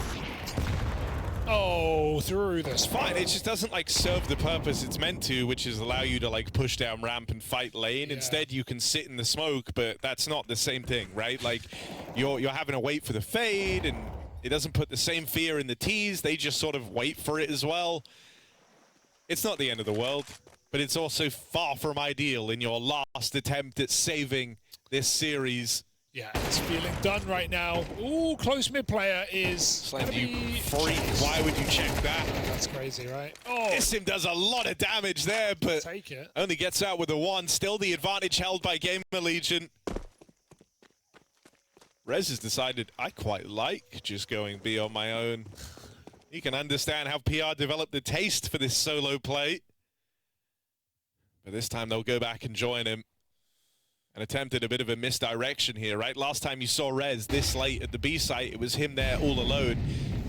Oh, through this. Fine, it just doesn't like serve the purpose it's meant to, which is allow you to like push down ramp and fight lane. Yeah. Instead, you can sit in the smoke, but that's not the same thing, right? Like, you're having to wait for the fade, and it doesn't put the same fear in the T's. They just sort of wait for it as well. It's not the end of the world, but it's also far from ideal in your last attempt at saving this series. Yeah, it's feeling done right now. Ooh, close mid player is... Slam, you freak. Why would you check that? That's crazy, right? Oh, Issim does a lot of damage there, but take it. only gets out with a 1. Still the advantage held by GamerLegion. Rez has decided, I quite like just going B on my own. You can understand how PR developed the taste for this solo play. But this time they'll go back and join him. And attempted a bit of a misdirection here, right? Last time you saw Rez this late at the B site, it was him there all alone.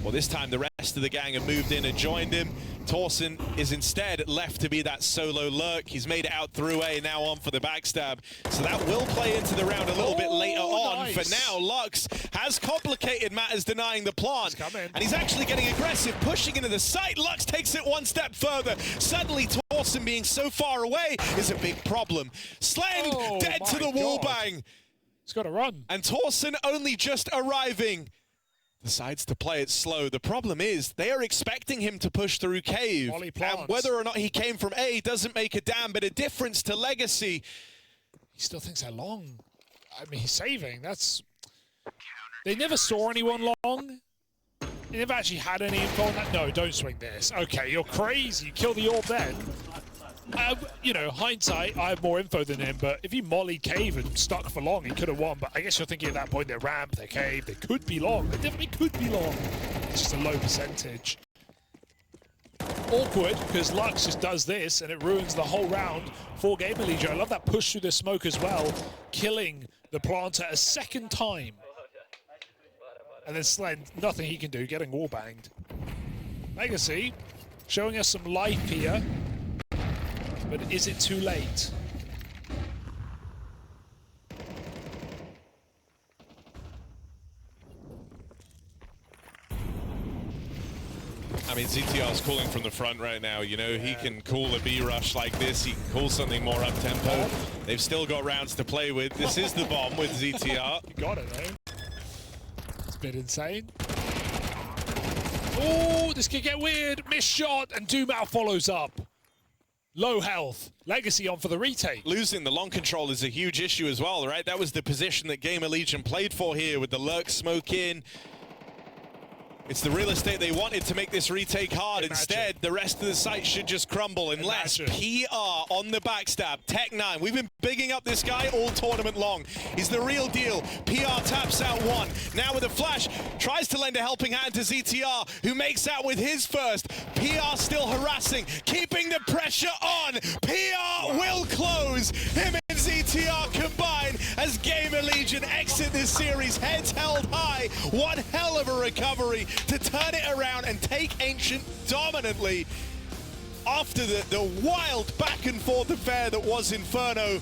Well, this time the rest of the gang have moved in and joined him. Torsen is instead left to be that solo lurk. He's made it out through A, now on for the backstab. So that will play into the round a little bit later on. Nice. For now, Lux has complicated matters denying the plant. And he's actually getting aggressive, pushing into the site. Lux takes it one step further. Suddenly, Torsen being so far away is a big problem. Slen dead to the wall bang. He's got to run. And Torsen only just arriving. Decides to play it slow. The problem is they are expecting him to push through cave. And whether or not he came from A doesn't make a damn bit of difference to Legacy. He still thinks they're long. I mean, he's saving. That's... They never saw anyone long. They never actually had any info on that. No, don't swing this. Okay, you're crazy. You kill the orb then. You know, hindsight, I have more info than him, but if he mollied cave and stuck for long, he could have won. But I guess you're thinking at that point, they're ramp, they're cave, they could be long. They definitely could be long. It's just a low percentage. Awkward, because Lux just does this, and it ruins the whole round for GamerLegion. I love that push through the smoke as well, killing the planter a second time. And then Slen, nothing he can do, getting wall banged. Legacy, showing us some life here. But is it too late? I mean, ZTR's calling from the front right now. You know, he can call a B rush like this. He can call something more up-tempo. They've still got rounds to play with. This is the bomb with ZTR. You got it, though. It's a bit insane. Oh, this could get weird. Missed shot, and Dumao follows up. Low health. Legacy on for the retake. Losing the long control is a huge issue as well, right? That was the position that GamerLegion played for here with the lurk smoke in. It's the real estate they wanted to make this retake hard. Instead, the rest of the site should just crumble unless PR on the backstab. Tech9, we've been bigging up this guy all tournament long. He's the real deal. PR taps out 1. Now with a flash, tries to lend a helping hand to ZTR, who makes out with his first. PR still harassing, keeping the pressure on. PR will close. Him and ZTR combine as GamerLegion exit this series, heads held high. One hell of a recovery to turn it around and take Ancient dominantly after the wild back and forth affair that was Inferno.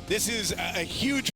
This is a huge